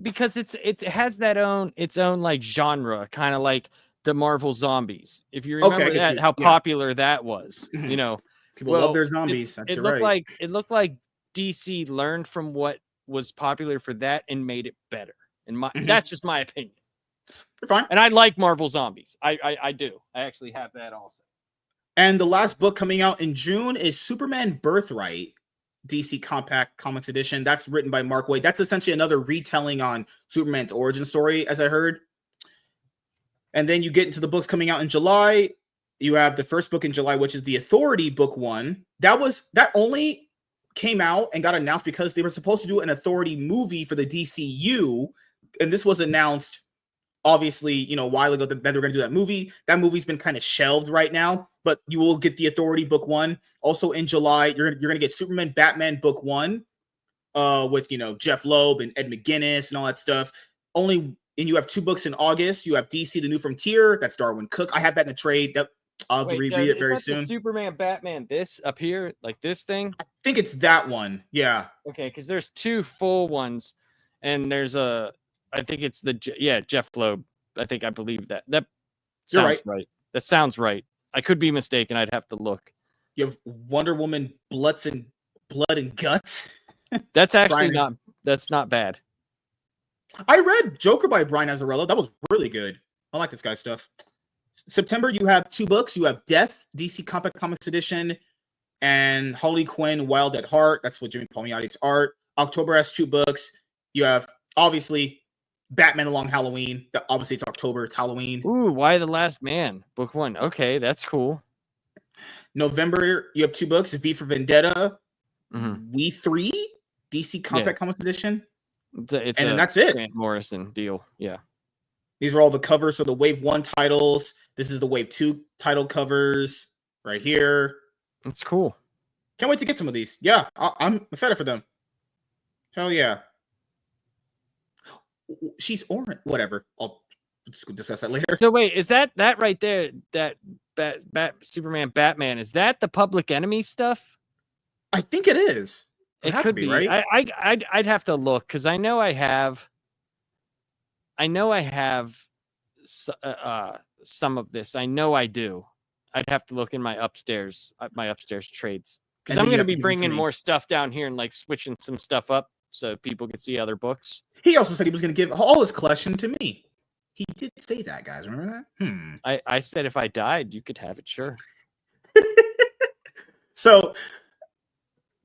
because it has its own like genre, kind of like the Marvel Zombies. If you remember how popular that was, you know, people love their zombies. It looked like DC learned from what was popular for that and made it better. And that's just my opinion. You're fine. And I like Marvel Zombies. I do. I actually have that also. And the last book coming out in June is Superman Birthright, DC Compact Comics Edition. That's written by Mark Waid. That's essentially another retelling on Superman's origin story, as I heard. And then you get into the books coming out in July. You have the first book in July, which is The Authority, book 1. That only came out and got announced because they were supposed to do an Authority movie for the DCU. And this was announced, obviously, a while ago that they were going to do that movie. That movie's been kind of shelved right now, but you will get The Authority book 1. Also in July, you're going to get Superman Batman book 1 with, Jeff Loeb and Ed McGuinness and all that stuff. And you have 2 books in August. You have DC The New Frontier. That's Darwin Cook. I have that in a trade. I'll reread it very soon. Superman Batman, this up here, like this thing? I think it's that one. Yeah. Okay, because there's 2 full ones, and there's I think it's Jeff Loeb. I believe that. That sounds right. That sounds right. I could be mistaken. I'd have to look. You have Wonder Woman Blood and Guts. That's actually that's not bad. I read Joker by Brian Azzarello. That was really good. I like this guy's stuff. September, you have 2 books. You have Death, DC Compact Comics Edition, and Harley Quinn, Wild at Heart. That's what Jimmy Palmiotti's art. October has 2 books. You have, obviously, Batman Along Halloween. Obviously, it's October. It's Halloween. Ooh, Why the Last Man? Book 1. Okay, that's cool. November, you have 2 books. V for Vendetta. Mm-hmm. We 3, DC Compact Comics Edition. It's and then that's it. Grant Morrison deal. Yeah. These are all the covers for the Wave 1 titles. This is the Wave 2 title covers right here. It's cool. Can't wait to get some of these. Yeah, I'm excited for them. Hell yeah. She's orange. Whatever. I'll discuss that later. So wait, is that right there? That Superman Batman, is that the Public Enemy stuff? I think it is. It could be, right? I'd have to look because I know I have some of this. I know I do. I'd have to look in my upstairs trades because I'm going to be bringing more stuff down here and like switching some stuff up so people can see other books. He also said he was going to give all his collection to me. He did say that, guys. Remember that? I said if I died, you could have it. Sure. So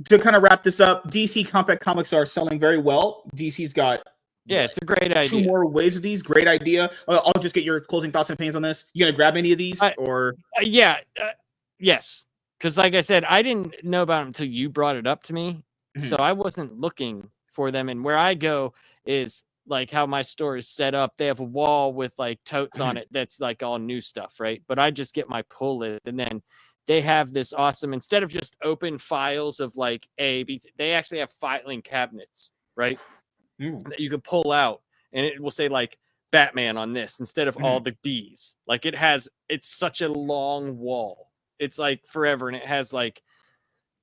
to kind of wrap this up, DC Compact Comics are selling very well. DC's got it's a great idea. 2 more waves of these. Great idea. I'll just get your closing thoughts and opinions on this. You gonna grab any of these or? Yes. Because like I said, I didn't know about them until you brought it up to me. Mm-hmm. So I wasn't looking for them. And where I go is like how my store is set up. They have a wall with like totes on it. That's like all new stuff. Right. But I just get my pull list and then they have this awesome, instead of just open files of like A, B, they actually have filing cabinets, right? That you can pull out and it will say like Batman on this instead of all the B's. Like it's such a long wall. It's like forever. And it has like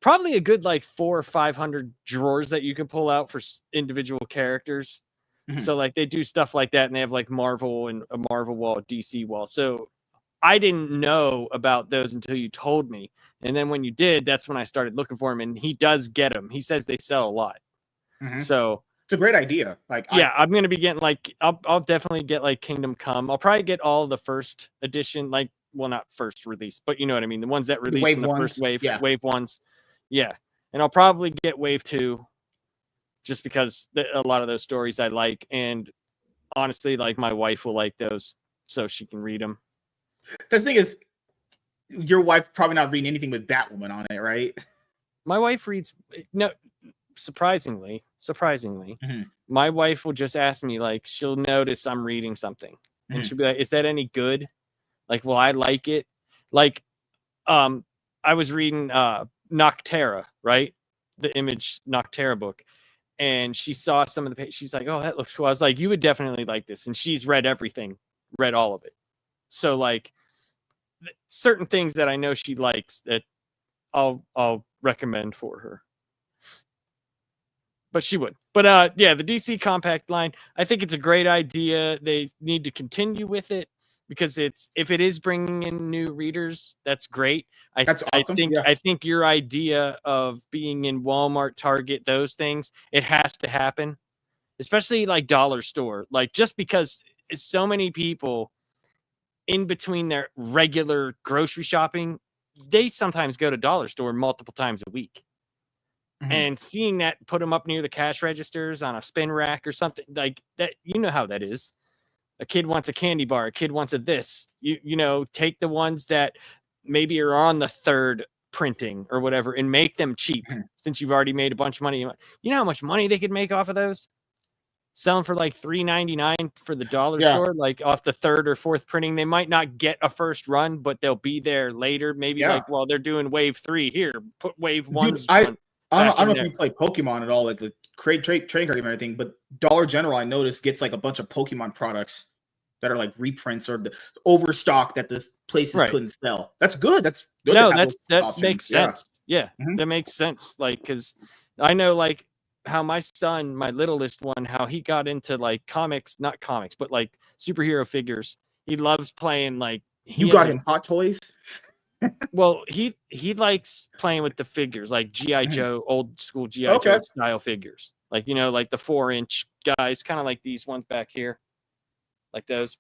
probably a good like 400 or 500 drawers that you can pull out for individual characters. So like they do stuff like that and they have like Marvel and a Marvel wall, DC wall. So I didn't know about those until you told me. And then when you did, that's when I started looking for him. And he does get them. He says they sell a lot. So it's a great idea. Like, I'm going to be getting like, I'll definitely get like Kingdom Come. I'll probably get all the first edition, like, well, not first release, but you know what I mean? The ones that released in the first wave, wave ones. Yeah. And I'll probably get wave 2 just because a lot of those stories I like. And honestly, like my wife will like those so she can read them. The thing is, your wife probably not reading anything with Batwoman on it, right? My wife reads surprisingly, my wife will just ask me, like, she'll notice I'm reading something and she'll be like, is that any good? Like, well, I like it. Like, I was reading Noctera, right? The Image Noctera book. And she saw some of the pages. She's like, oh, that looks cool. I was like, you would definitely like this. And she's read everything, read all of it. So like certain things that I know she likes that I'll recommend for her. But she would. But the DC Compact line, I think it's a great idea. They need to continue with it because if it is bringing in new readers, that's great. That's awesome. I think your idea of being in Walmart, Target, those things, it has to happen, especially like dollar store. Like just because so many people in between their regular grocery shopping, they sometimes go to dollar store multiple times a week. And seeing that, put them up near the cash registers on a spin rack or something like that, you know how that is. A kid wants a candy bar, a kid wants a this. You know, take the ones that maybe are on the third printing or whatever and make them cheap since you've already made a bunch of money. You know how much money they could make off of those? Selling for like $3.99 for the dollar store, like off the third or fourth printing. They might not get a first run, but they'll be there later. Maybe like, well, they're doing wave 3 here. Put wave 1. I don't know if you play Pokemon at all, like the trade card game and everything, but Dollar General, I noticed, gets like a bunch of Pokemon products that are like reprints or the overstock that the places couldn't sell. That's good. That's good. No, that makes sense. Yeah, that makes sense. Like, because I know like how my son, my littlest one, how he got into like not comics, but like superhero figures. He loves playing like. You got him Hot Toys? Well, he likes playing with the figures, like G.I. Joe, old school G.I. Joe style figures. Like, you know, like the 4-inch guys, kind of like these ones back here, like those.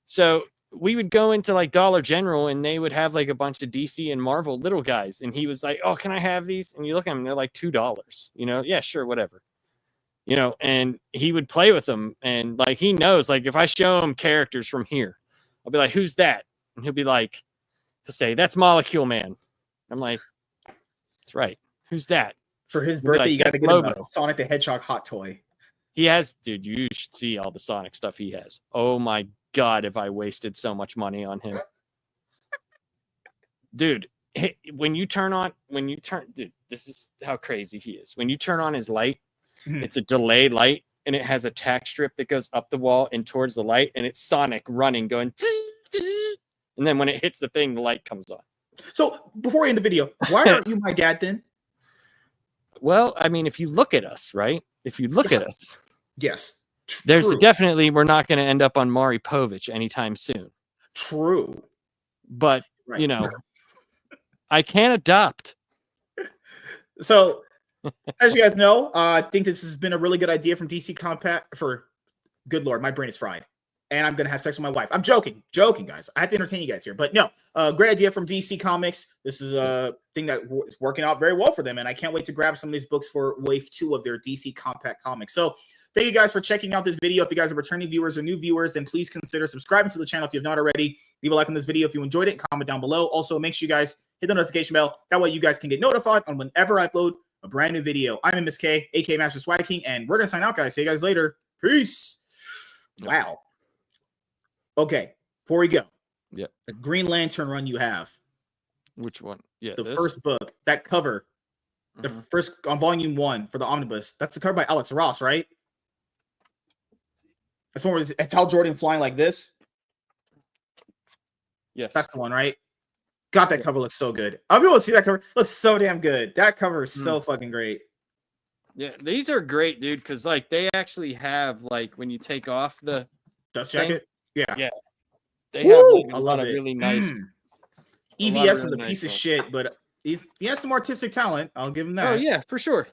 So we would go into like Dollar General and they would have like a bunch of DC and Marvel little guys. And he was like, oh, can I have these? And you look at them, they're like $2, yeah, sure, whatever. And he would play with them. And like, he knows, like, if I show him characters from here, I'll be like, who's that? And he'll be like, to say, that's Molecule Man. I'm like, that's right. Who's that? For his birthday, like, you got to get him a Sonic the Hedgehog hot toy. He has, dude, you should see all the Sonic stuff he has. Oh my God, if I wasted so much money on him. Dude, dude, this is how crazy he is. When you turn on his light, it's a delay light, and it has a tack strip that goes up the wall and towards the light, and it's Sonic running, going, and then when it hits the thing, the light comes on. So before we end the video, why aren't you my dad then? Well, I mean, if you look at us, right? If you look at us, yes, there's definitely, we're not going to end up on Maury Povich anytime soon. True. But, I can't adopt. So, as you guys know, I think this has been a really good idea from DC Compact good Lord, my brain is fried. And I'm going to have sex with my wife. I'm joking, guys. I have to entertain you guys here. But no, great idea from DC Comics. This is a thing that is working out very well for them. And I can't wait to grab some of these books for Wave 2 of their DC Compact Comics. So thank you guys for checking out this video. If you guys are returning viewers or new viewers, then please consider subscribing to the channel if you have not already. Leave a like on this video if you enjoyed it. Comment down below. Also, make sure you guys hit the notification bell. That way you guys can get notified on whenever I upload a brand new video. I'm MSK, aka Master Swag King, and we're going to sign out, guys. See you guys later. Peace. Wow. Okay, before we go, the Green Lantern run you have. Which one? Yeah, the first book, that cover, the first on volume 1 for the omnibus. That's the cover by Alex Ross, right? That's one where it's Hal Jordan flying like this. Yes, that's the one, right? God, that cover looks so good. I'll be able to see that cover. Looks so damn good. That cover is so fucking great. Yeah, these are great, dude. Because like they actually have like when you take off the dust jacket. Yeah. They have like a lot of really nice. EVS is a piece of shit, but he had some artistic talent. I'll give him that. Oh yeah, for sure.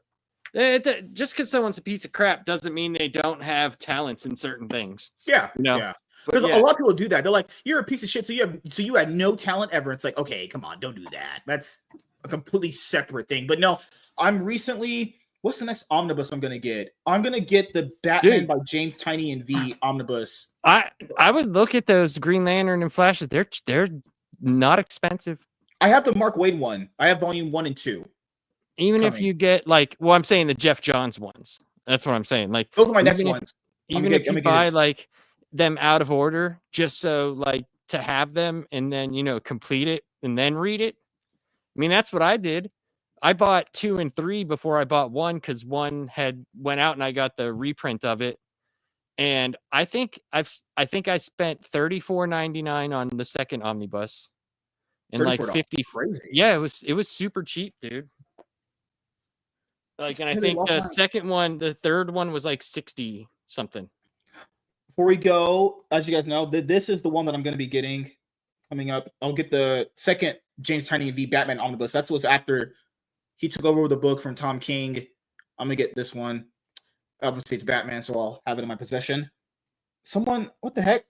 Just because someone's a piece of crap doesn't mean they don't have talents in certain things. Yeah, yeah. Because a lot of people do that. They're like, "You're a piece of shit, so you had no talent ever." It's like, okay, come on, don't do that. That's a completely separate thing. But no, I'm recently. What's the next omnibus I'm gonna get? I'm gonna get the Batman by James Tynion and V omnibus. I would look at those Green Lantern and Flashes. They're not expensive. I have the Mark Waid one. I have volume 1 and 2. Even if you get like, well, I'm saying the Jeff Johns ones. That's what I'm saying. Like those are my next ones. Even if you buy like them out of order, just so like to have them and then complete it and then read it. I mean, that's what I did. I bought 2 and 3 before I bought 1 because 1 had went out and I got the reprint of it. And I think I spent $34.99 on the second omnibus and like $50. Crazy. Yeah, it was super cheap, dude. Like, and I think the second one, the third one was like 60 something. Before we go, as you guys know, this is the one that I'm going to be getting coming up. I'll get the second James Tynion V Batman omnibus. That's what's after he took over the book from Tom King. I'm gonna get this one. Obviously, it's Batman, so I'll have it in my possession. Someone, what the heck?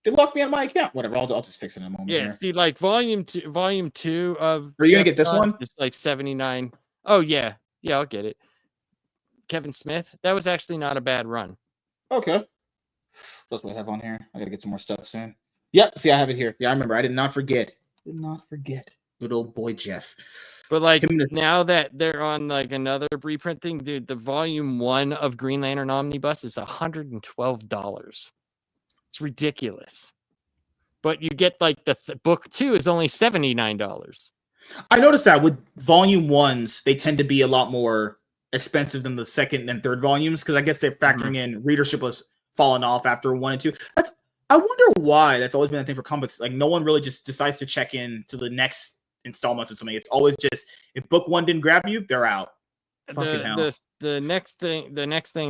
They locked me out of my account. Whatever, I'll just fix it in a moment. Yeah, see, like volume two of. Are you gonna get this one? It's like 79. Oh yeah, I'll get it. Kevin Smith. That was actually not a bad run. Okay, that's what I have on here. I gotta get some more stuff soon. Yep. See, I have it here. Yeah, I remember. I did not forget. Good old boy Jeff. But like now that they're on like another reprint thing, dude, the volume 1 of Green Lantern Omnibus is $112. It's ridiculous. But you get like the book 2 is only $79. I noticed that with volume 1s, they tend to be a lot more expensive than the second and third volumes because I guess they're factoring in readership was falling off after 1 and 2. I wonder why that's always been a thing for comics. Like no one really just decides to check in to the next installments or something. It's always just if book 1 didn't grab you, they're out. The next thing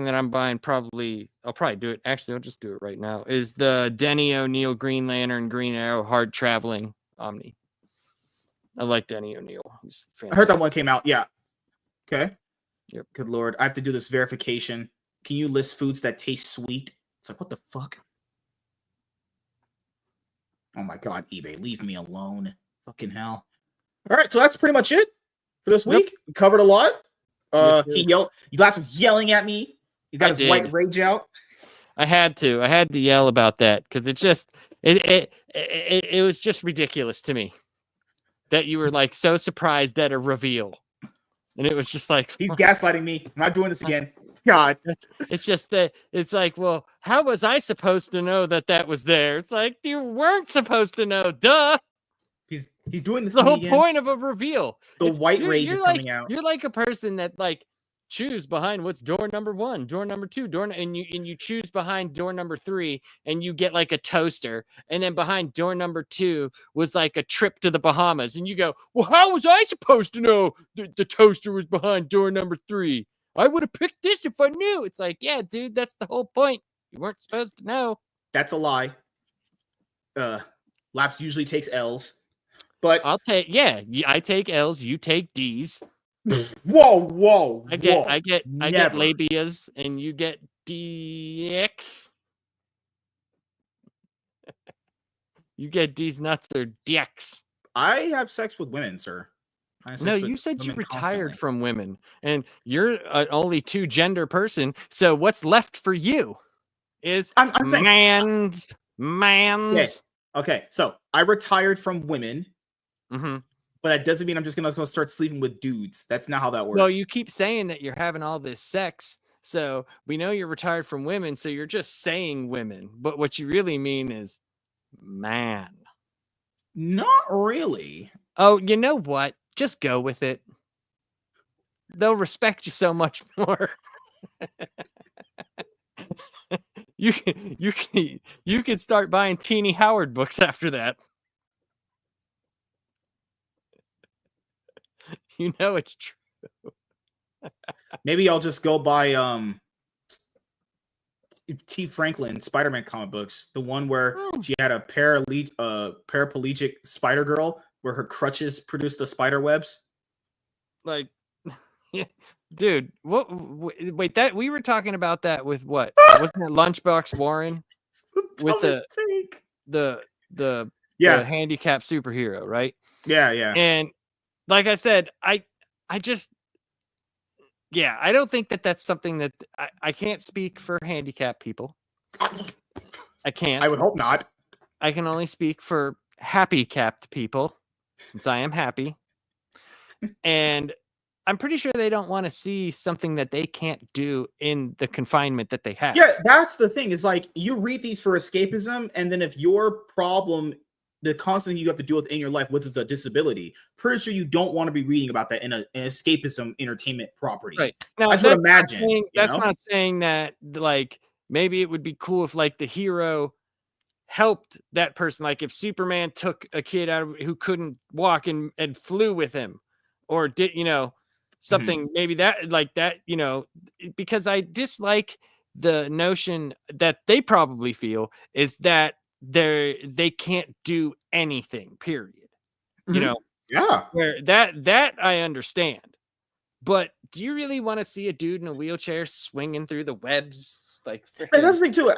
that I'm buying I'll probably do it. Actually, I'll just do it right now. Is the Denny O'Neil Green Lantern Green Arrow Hard Traveling Omni. I like Denny O'Neil. He's fantastic. I heard that one came out. Yeah. Okay. Yep. Good Lord. I have to do this verification. Can you list foods that taste sweet? It's like, what the fuck? Oh my god, eBay, leave me alone. Fucking hell. All right, so that's pretty much it for this Yep. week. We covered a lot. Yes, He sir. yelled. Laps was yelling at me. He got I his white did. rage out. I had to yell about that because it was just ridiculous to me that you were like so surprised at a reveal, and it was just like He's gaslighting me. I'm not doing this again. God, it's just that it's like, well, how was I supposed to know that was there? It's like you weren't supposed to know. Duh. he's doing this The to me whole again. point of a reveal. The white rage is like, coming out. You're like a person that like choose behind what's door number 1, door number 2, and you choose behind door number 3, and you get like a toaster, and then behind door number 2 was like a trip to the Bahamas, and you go, well, how was I supposed to know the toaster was behind door number 3? I would have picked this if I knew. It's like, yeah, dude, that's the whole point. You weren't supposed to know. That's a lie. Laps usually takes L's, but I take L's, you take D's. whoa. I get Never. labias, and you get DX. You get D's nuts or DX. I have sex with women, sir. No, you said you retired from women, and you're an only 2 gender person. So what's left for you is I'm saying, mans. Okay, so I retired from women, Mm-hmm. but that doesn't mean I'm just gonna start sleeping with dudes. That's not how that works. Well, you keep saying that you're having all this sex, so we know you're retired from women. So you're just saying women, but what you really mean is man. Not really. Oh, you know what? Just go with it. They'll respect you so much more. you can start buying Teeny Howard books after that. You know it's true. Maybe I'll just go buy T. Franklin Spider-Man comic books. The one where she had a paraplegic spider girl where her crutches produced the spider webs. Like, dude, wait, that we were talking about that with what? Wasn't it Lunchbox Warren with the handicapped superhero, right? Yeah. And like I said, I don't think that's something that I can't speak for handicapped people. I can't. I would hope not. I can only speak for happy capped people, since I am happy. And I'm pretty sure they don't want to see something that they can't do in the confinement that they have. Yeah, that's the thing. Is like you read these for escapism, and then if your problem, the constant you have to deal with in your life, which is a disability, pretty sure you don't want to be reading about that in an escapism entertainment property. Right. Now, I would imagine. That's not saying that, like, maybe it would be cool if, like, the hero helped that person. Like, if Superman took a kid out of, who couldn't walk and flew with him, or did, something maybe that, like that, because I dislike the notion that they probably feel is that they can't do anything, period. Yeah, where that I understand, but do you really want to see a dude in a wheelchair swinging through the webs? Like, that's the thing too.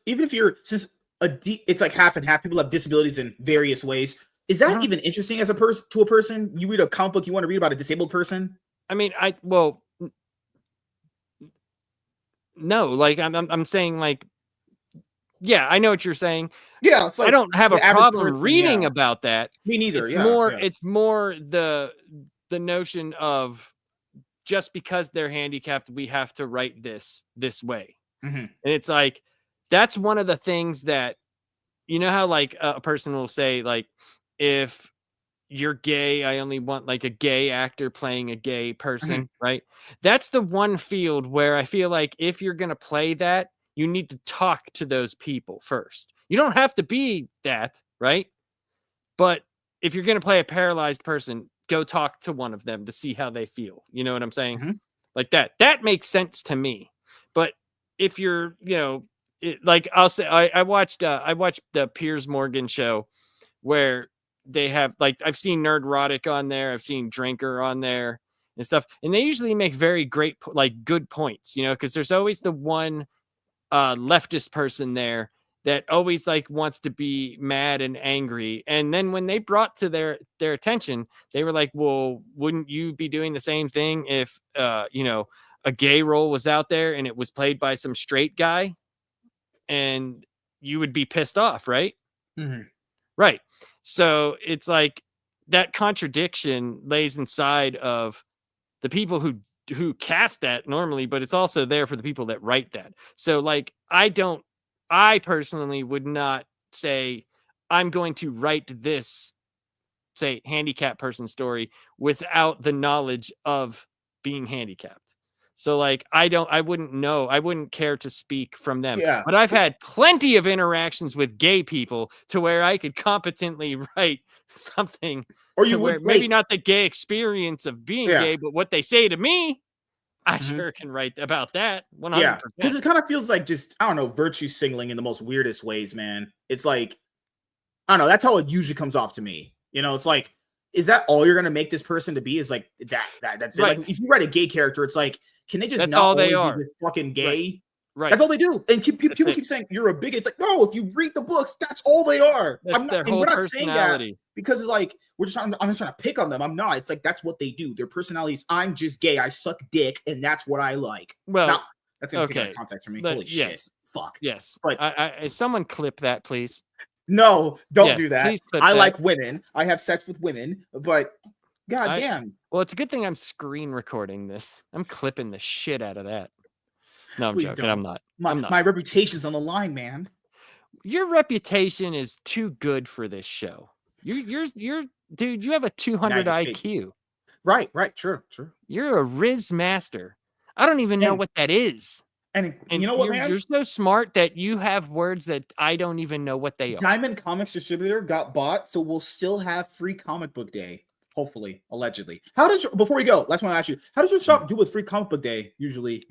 Even if you're just it's like half and half. People have disabilities in various ways. Is that even interesting as a person to a person? You read a comic book, you want to read about a disabled person? I mean, no, like I'm saying, like, yeah, I know what you're saying. Yeah, it's like I don't have a problem reading about that. Me neither. It's more the notion of just because they're handicapped, we have to write this way. And it's like, that's one of the things that, how like a person will say, like, if you're gay, I only want like a gay actor playing a gay person, right? That's the one field where I feel like if you're going to play that, you need to talk to those people first. You don't have to be that, right? But if you're going to play a paralyzed person, go talk to one of them to see how they feel. You know what I'm saying? Like that makes sense to me. But if you're, like I'll say, I watched the Piers Morgan show where they have, like, I've seen Nerdrotic on there. I've seen Drinker on there and stuff. And they usually make very great, like, good points, because there's always the one leftist person there that always like wants to be mad and angry. And then when they brought to their attention, they were like, well, wouldn't you be doing the same thing if a gay role was out there and it was played by some straight guy? And you would be pissed off, right? Mm-hmm. Right. So it's like that contradiction lays inside of the people who cast that normally, but it's also there for the people that write that. So like I personally would not say I'm going to write this, say, handicapped person story without the knowledge of being handicapped. So like I wouldn't know. I wouldn't care to speak from them. Yeah. But I've had plenty of interactions with gay people to where I could competently write something, Or to you where would maybe wait. not the gay experience of being Yeah. gay, but what they say to me, I Mhm. sure can write about that 100%. Yeah, because it kind of feels like just, I don't know, virtue signaling in the most weirdest ways, man. It's like, I don't know, that's how it usually comes off to me. You know, it's like, is that all you're gonna make this person to be? Is like that's it. Right. Like, if you write a gay character, it's like, can they just That's not all they only are. be just fucking gay? Right. That's all they do. And people it. keep saying you're a bigot. It's like, no, if you read the books, that's all they are. That's their and whole we're not saying that personality. because it's like I'm just trying to pick on them. I'm not. It's like that's what they do. Their personalities. I'm just gay. I suck dick, and that's what I like. Well, now, that's gonna take out okay. of context for me. But Holy shit. Fuck. Yes. But I someone clip that, please. no, don't Yes, do that. please clip I that. like women. I have sex with women, but goddamn. Well, it's a good thing I'm screen recording this. I'm clipping the shit out of that. No, I'm Please joking. don't. I'm not. My reputation's on the line, man. Your reputation is too good for this show. You're dude, you have a 200 IQ. Right, true. You're a Riz master. I don't even know what that is. And you know what, man? You're so smart that you have words that I don't even know what they are. Diamond Comics Distributor got bought, so we'll still have free comic book day. Hopefully, allegedly. Before we go, last one I ask you, how does your shop do with free comic book day usually?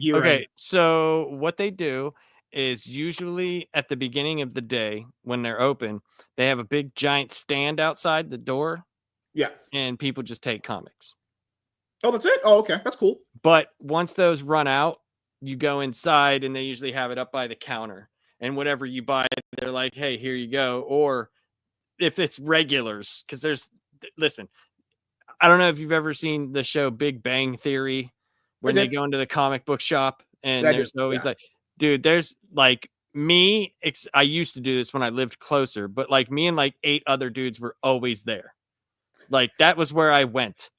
So what they do is usually at the beginning of the day when they're open, they have a big giant stand outside the door. Yeah. And people just take comics. Oh, that's it? Oh, okay. That's cool. But once those run out, you go inside and they usually have it up by the counter. And whatever you buy, they're like, hey, here you go. Or if it's regulars, because listen, I don't know if you've ever seen the show Big Bang Theory, when they go into the comic book shop and there's always like, dude, there's like me. I used to do this when I lived closer, but like me and like 8 other dudes were always there. Like that was where I went.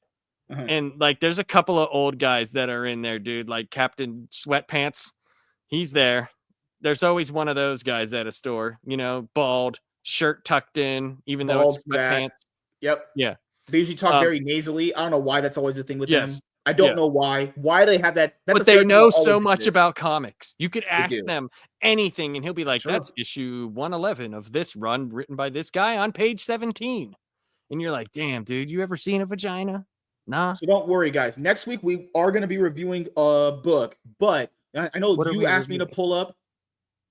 Uh-huh. And like there's a couple of old guys that are in there, dude, like Captain Sweatpants. He's there. There's always one of those guys at a store, bald, shirt tucked in, even though it's sweatpants. Yep. Yeah. They usually talk very nasally. I don't know why that's always the thing with them. I don't know why they have that. But they know so much about comics. You could ask them anything and he'll be like, that's issue 111 of this run written by this guy on page 17. And you're like, damn, dude, you ever seen a vagina? Nah. So don't worry, guys. Next week we are going to be reviewing a book, but I know you asked me to pull up.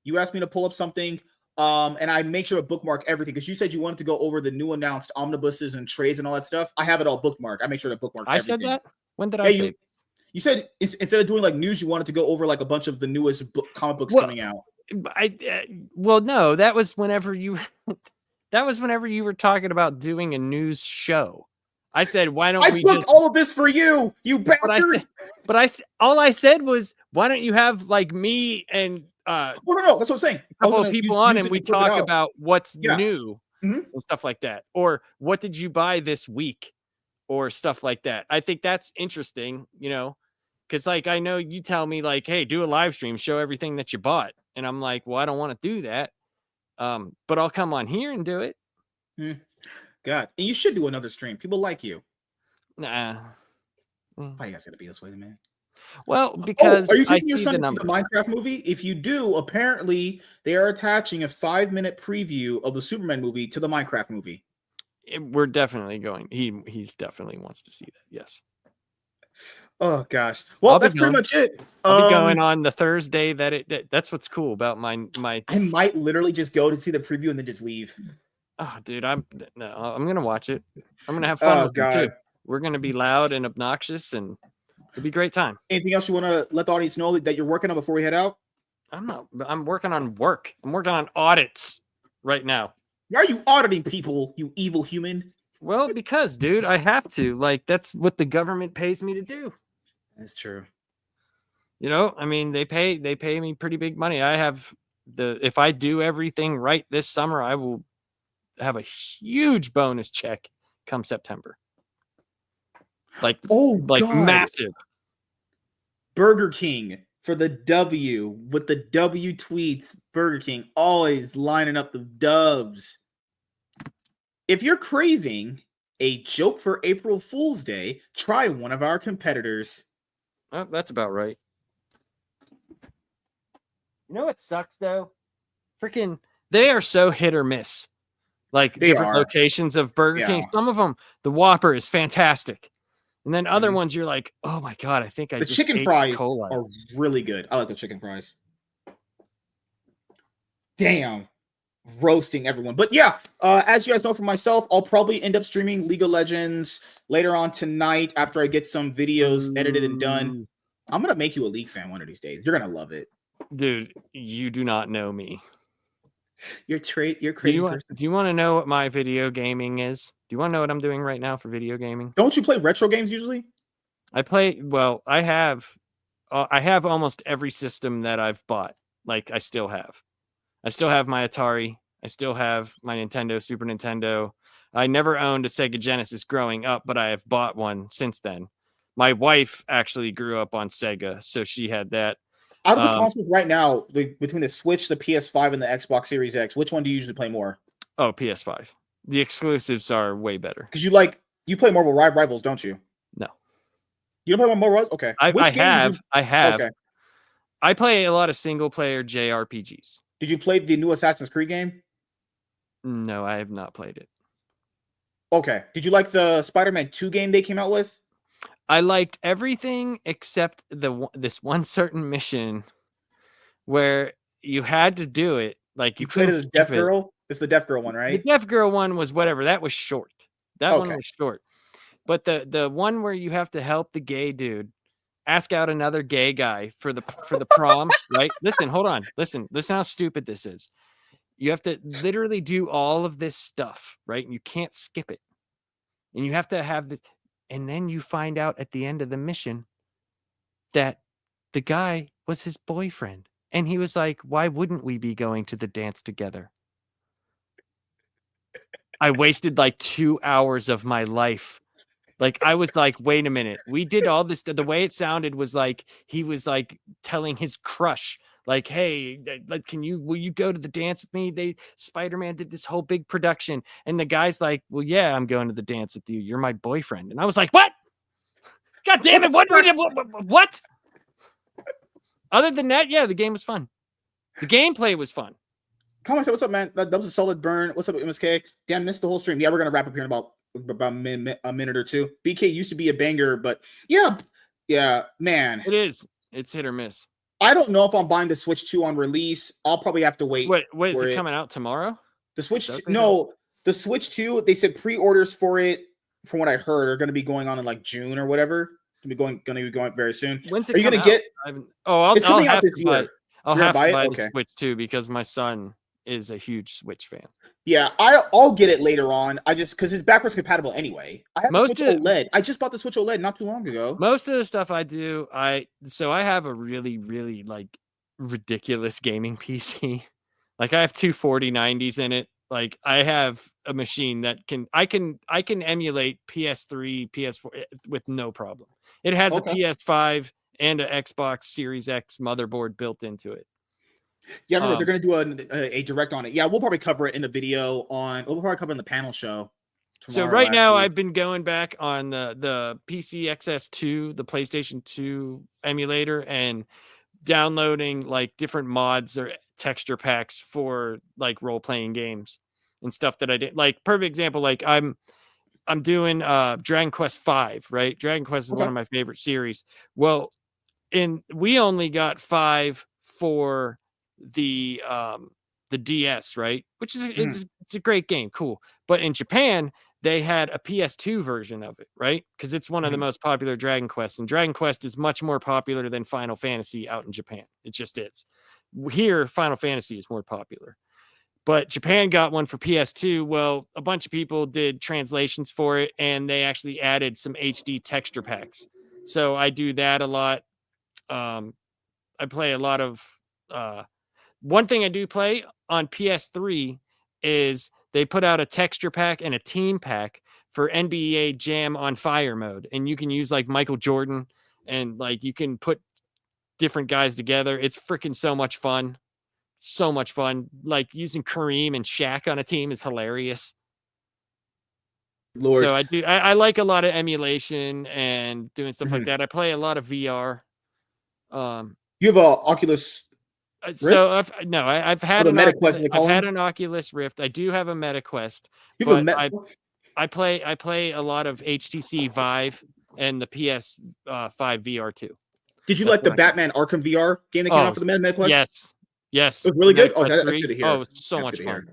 You asked me to pull up something, and I make sure to bookmark everything because you said you wanted to go over the new announced omnibuses and trades and all that stuff. I have it all bookmarked. I make sure to bookmark. I everything. said that. When did I say? You said instead of doing like news, you wanted to go over like a bunch of the newest comic books coming out. No, that was whenever you. That was whenever you were talking about doing a news show. I said, why don't we booked all of this for you, you bastard? All I said was, why don't you have like me and no, that's what I'm saying. A couple of people on and we talk about what's new and stuff like that. Or what did you buy this week? Or stuff like that. I think that's interesting, because like I know you tell me like, hey, do a live stream, show everything that you bought. And I'm like, well, I don't want to do that. But I'll come on here and do it. God, and you should do another stream. People like you. Nah. Why you guys gotta be this way, man? Well, because are you taking your son to the Minecraft movie? If you do, apparently they are attaching a 5-minute preview of the Superman movie to the Minecraft movie. We're definitely going. He's definitely wants to see that. Yes. Oh gosh. Well, that's pretty much it. I'll be going on the Thursday that's what's cool about my. I might literally just go to see the preview and then just leave. Oh, dude, I'm gonna watch it. I'm gonna have fun with it too. We're gonna be loud and obnoxious, and it'll be a great time. Anything else you want to let the audience know that you're working on before we head out? I'm working on work. I'm working on audits right now. Why are you auditing people, you evil human? Well, because, dude, I have to. Like, that's what the government pays me to do. That's true. You know, I mean, they pay me pretty big money. I have if I do everything right this summer, I will have a huge bonus check come September. Like, oh God, massive. Burger King for the W with the W tweets. Burger King always lining up the dubs. If you're craving a joke for April Fool's Day, try one of our competitors. Oh, that's about right. You know what sucks though? Freaking, they are so hit or miss. Like different locations of Burger King. Some of them, the Whopper is fantastic. And then other ones, you're like, oh my God, I think I just chicken fries are really good. I like the chicken fries. Damn. Roasting everyone. But yeah, as you guys know from myself, I'll probably end up streaming League of Legends later on tonight after I get some videos edited and done. I'm going to make you a League fan one of these days. You're going to love it. Dude, you do not know me. You're crazy. Do you want to know what my video gaming is? Do you want to know what I'm doing right now for video gaming? Don't you play retro games usually? I have almost every system that I've bought. Like I still have my Atari. I still have my Nintendo, Super Nintendo. I never owned a Sega Genesis growing up, but I have bought one since then. My wife actually grew up on Sega, so she had that. Out of the consoles right now, between the Switch, the PS5, and the Xbox Series X, which one do you usually play more? Oh, PS5. The exclusives are way better. Because you play Marvel Rivals, don't you? No. You don't play Marvel Rivals? Okay. I have. Okay. I play a lot of single-player JRPGs. Did you play the new Assassin's Creed game? No, I have not played it. Okay. Did you like the Spider-Man 2 game they came out with? I liked everything except this one certain mission where you had to do it. Like you played as a deaf girl? It's the deaf girl one, right? The deaf girl one was whatever. That was short. That one was short. But the one where you have to help the gay dude ask out another gay guy for the prom, right? Listen, hold on. Listen how stupid this is. You have to literally do all of this stuff, right? And you can't skip it. And you have to have this. And then you find out at the end of the mission that the guy was his boyfriend. And he was like, why wouldn't we be going to the dance together? I wasted like 2 hours of my life. Like, I was like, wait a minute. We did all this. The way it sounded was like he was like telling his crush, like, hey, like, will you go to the dance with me? Spider-Man did this whole big production. And the guy's like, well, yeah, I'm going to the dance with you. You're my boyfriend. And I was like, what? God damn it. What? Other than that, yeah, the game was fun. The gameplay was fun. Comment, say, what's up, man? That was a solid burn. What's up, MSK? Damn, missed the whole stream. Yeah, we're going to wrap up here in about a minute or two. BK used to be a banger, but yeah, man. It is. It's hit or miss. I don't know if I'm buying the Switch 2 on release. I'll probably have to wait. Wait, is it coming out tomorrow? The Switch 2, no, the Switch 2, they said pre-orders for it, from what I heard, are going to be going on in like June or whatever. Going to be going very soon. When's it Are you going to get? It's coming out this year. I'll have to buy the Switch 2 because my son is a huge Switch fan. Yeah, I'll get it later on. I just because it's backwards compatible anyway. I have the Switch OLED. I just bought the Switch OLED not too long ago. Most of the stuff I do, I have a really, really like ridiculous gaming PC. Like I have two 4090s in it. Like I have a machine that I can emulate PS3, PS4 with no problem. It has a PS5 and an Xbox Series X motherboard built into it. Yeah, remember they're going to do a direct on it. Yeah, we'll probably cover it in the video we'll probably cover it in the panel show. So right now I've been going back on the PC XS2, the PlayStation 2 emulator, and downloading like different mods or texture packs for like role-playing games and stuff that I did. Like perfect example, like I'm doing Dragon Quest V, right? Dragon Quest is one of my favorite series. Well, we only got 5 for the DS, right? Which is it's a great game, cool. But in Japan, they had a PS2 version of it, right? Because it's one of the most popular Dragon Quests, and Dragon Quest is much more popular than Final Fantasy out in Japan. It just is. Here, Final Fantasy is more popular. But Japan got one for PS2. Well, a bunch of people did translations for it, and they actually added some HD texture packs. So I do that a lot. I play a lot of. One thing I do play on PS3 is they put out a texture pack and a team pack for NBA Jam on Fire mode, and you can use like Michael Jordan, and like you can put different guys together. It's freaking so much fun. So much fun. Like using Kareem and Shaq on a team is hilarious. Lord. So I like a lot of emulation and doing stuff like that. I play a lot of VR. You have a Oculus Rift? So I've had I've had an Oculus Rift. I do have a MetaQuest. You have I play a lot of HTC Vive and the PS5 VR too. Did you like the Batman Arkham VR game that came out for the MetaQuest? Yes. It was really good. Oh, that's good to hear. Oh, so much fun.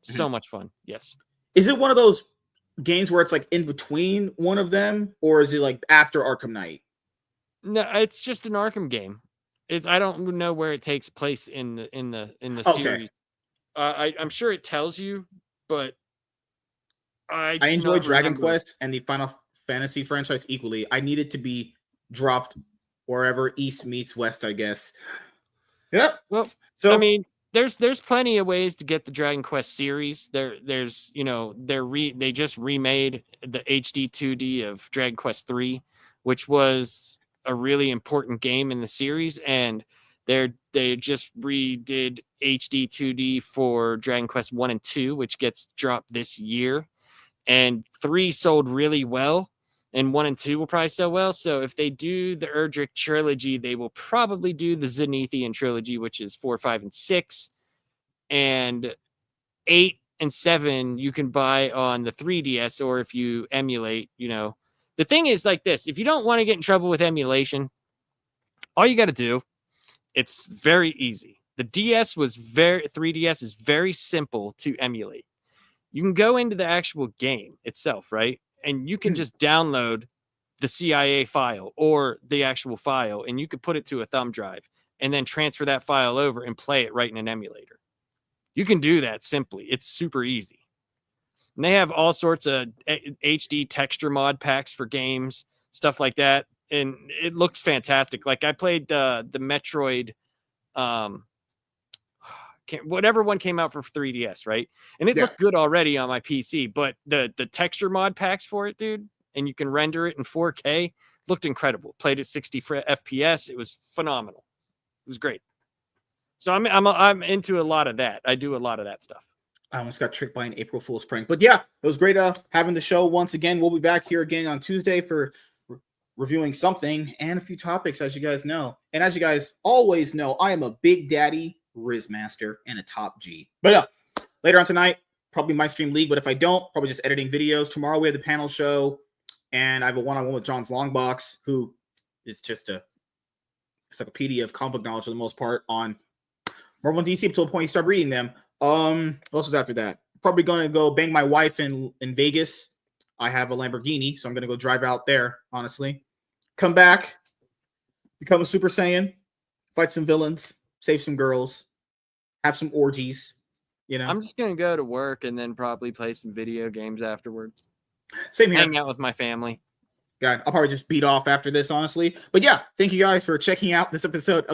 So much fun. Yes. Is it one of those games where it's like in between one of them, or is it like after Arkham Knight? No, it's just an Arkham game. I don't know where it takes place in the series. I'm sure it tells you, but I enjoy Dragon Quest and the Final Fantasy franchise equally. I need it to be dropped wherever East meets West, I guess. Yep. Well, so I mean, there's plenty of ways to get the Dragon Quest series. There's they just remade the HD 2D of Dragon Quest 3, which was a really important game in the series, and they just redid HD 2D for Dragon Quest 1 and 2, which gets dropped this year. And 3 sold really well, and 1 and 2 will probably sell well. So if they do the Erdrick trilogy, they will probably do the Zenithian trilogy, which is 4, 5, and 6. And 8 and 7 you can buy on the 3DS, or if you emulate, The thing is like this: if you don't want to get in trouble with emulation, all you got to do, it's very easy. The 3DS is very simple to emulate. You can go into the actual game itself, right? And you can just download the CIA file or the actual file, and you could put it to a thumb drive and then transfer that file over and play it right in an emulator. You can do that simply. It's super easy. And they have all sorts of HD texture mod packs for games, stuff like that. And it looks fantastic. Like I played the Metroid, whatever one came out for 3DS, right? And it looked good already on my PC, but the texture mod packs for it, dude, and you can render it in 4K, looked incredible. Played at 60 FPS. It was phenomenal. It was great. So I'm into a lot of that. I do a lot of that stuff. I almost got tricked by an April Fool's prank. But yeah, it was great having the show once again. We'll be back here again on Tuesday for reviewing something and a few topics, as you guys know. And as you guys always know, I am a Big Daddy Riz Master and a top G. But later on tonight, probably might stream League. But if I don't, probably just editing videos. Tomorrow we have the panel show. And I have a one-on-one with John's Longbox, who is just a encyclopedia of comic book knowledge for the most part on Marvel and DC up to a point you start reading them. What else is after that? Probably going to go bang my wife in Vegas. I have a Lamborghini, so I'm going to go drive out there, honestly. Come back, become a Super Saiyan, fight some villains, save some girls, have some orgies, I'm just going to go to work and then probably play some video games afterwards. Same here. Hang out with my family. God, I'll probably just beat off after this, honestly. But yeah, thank you guys for checking out this episode of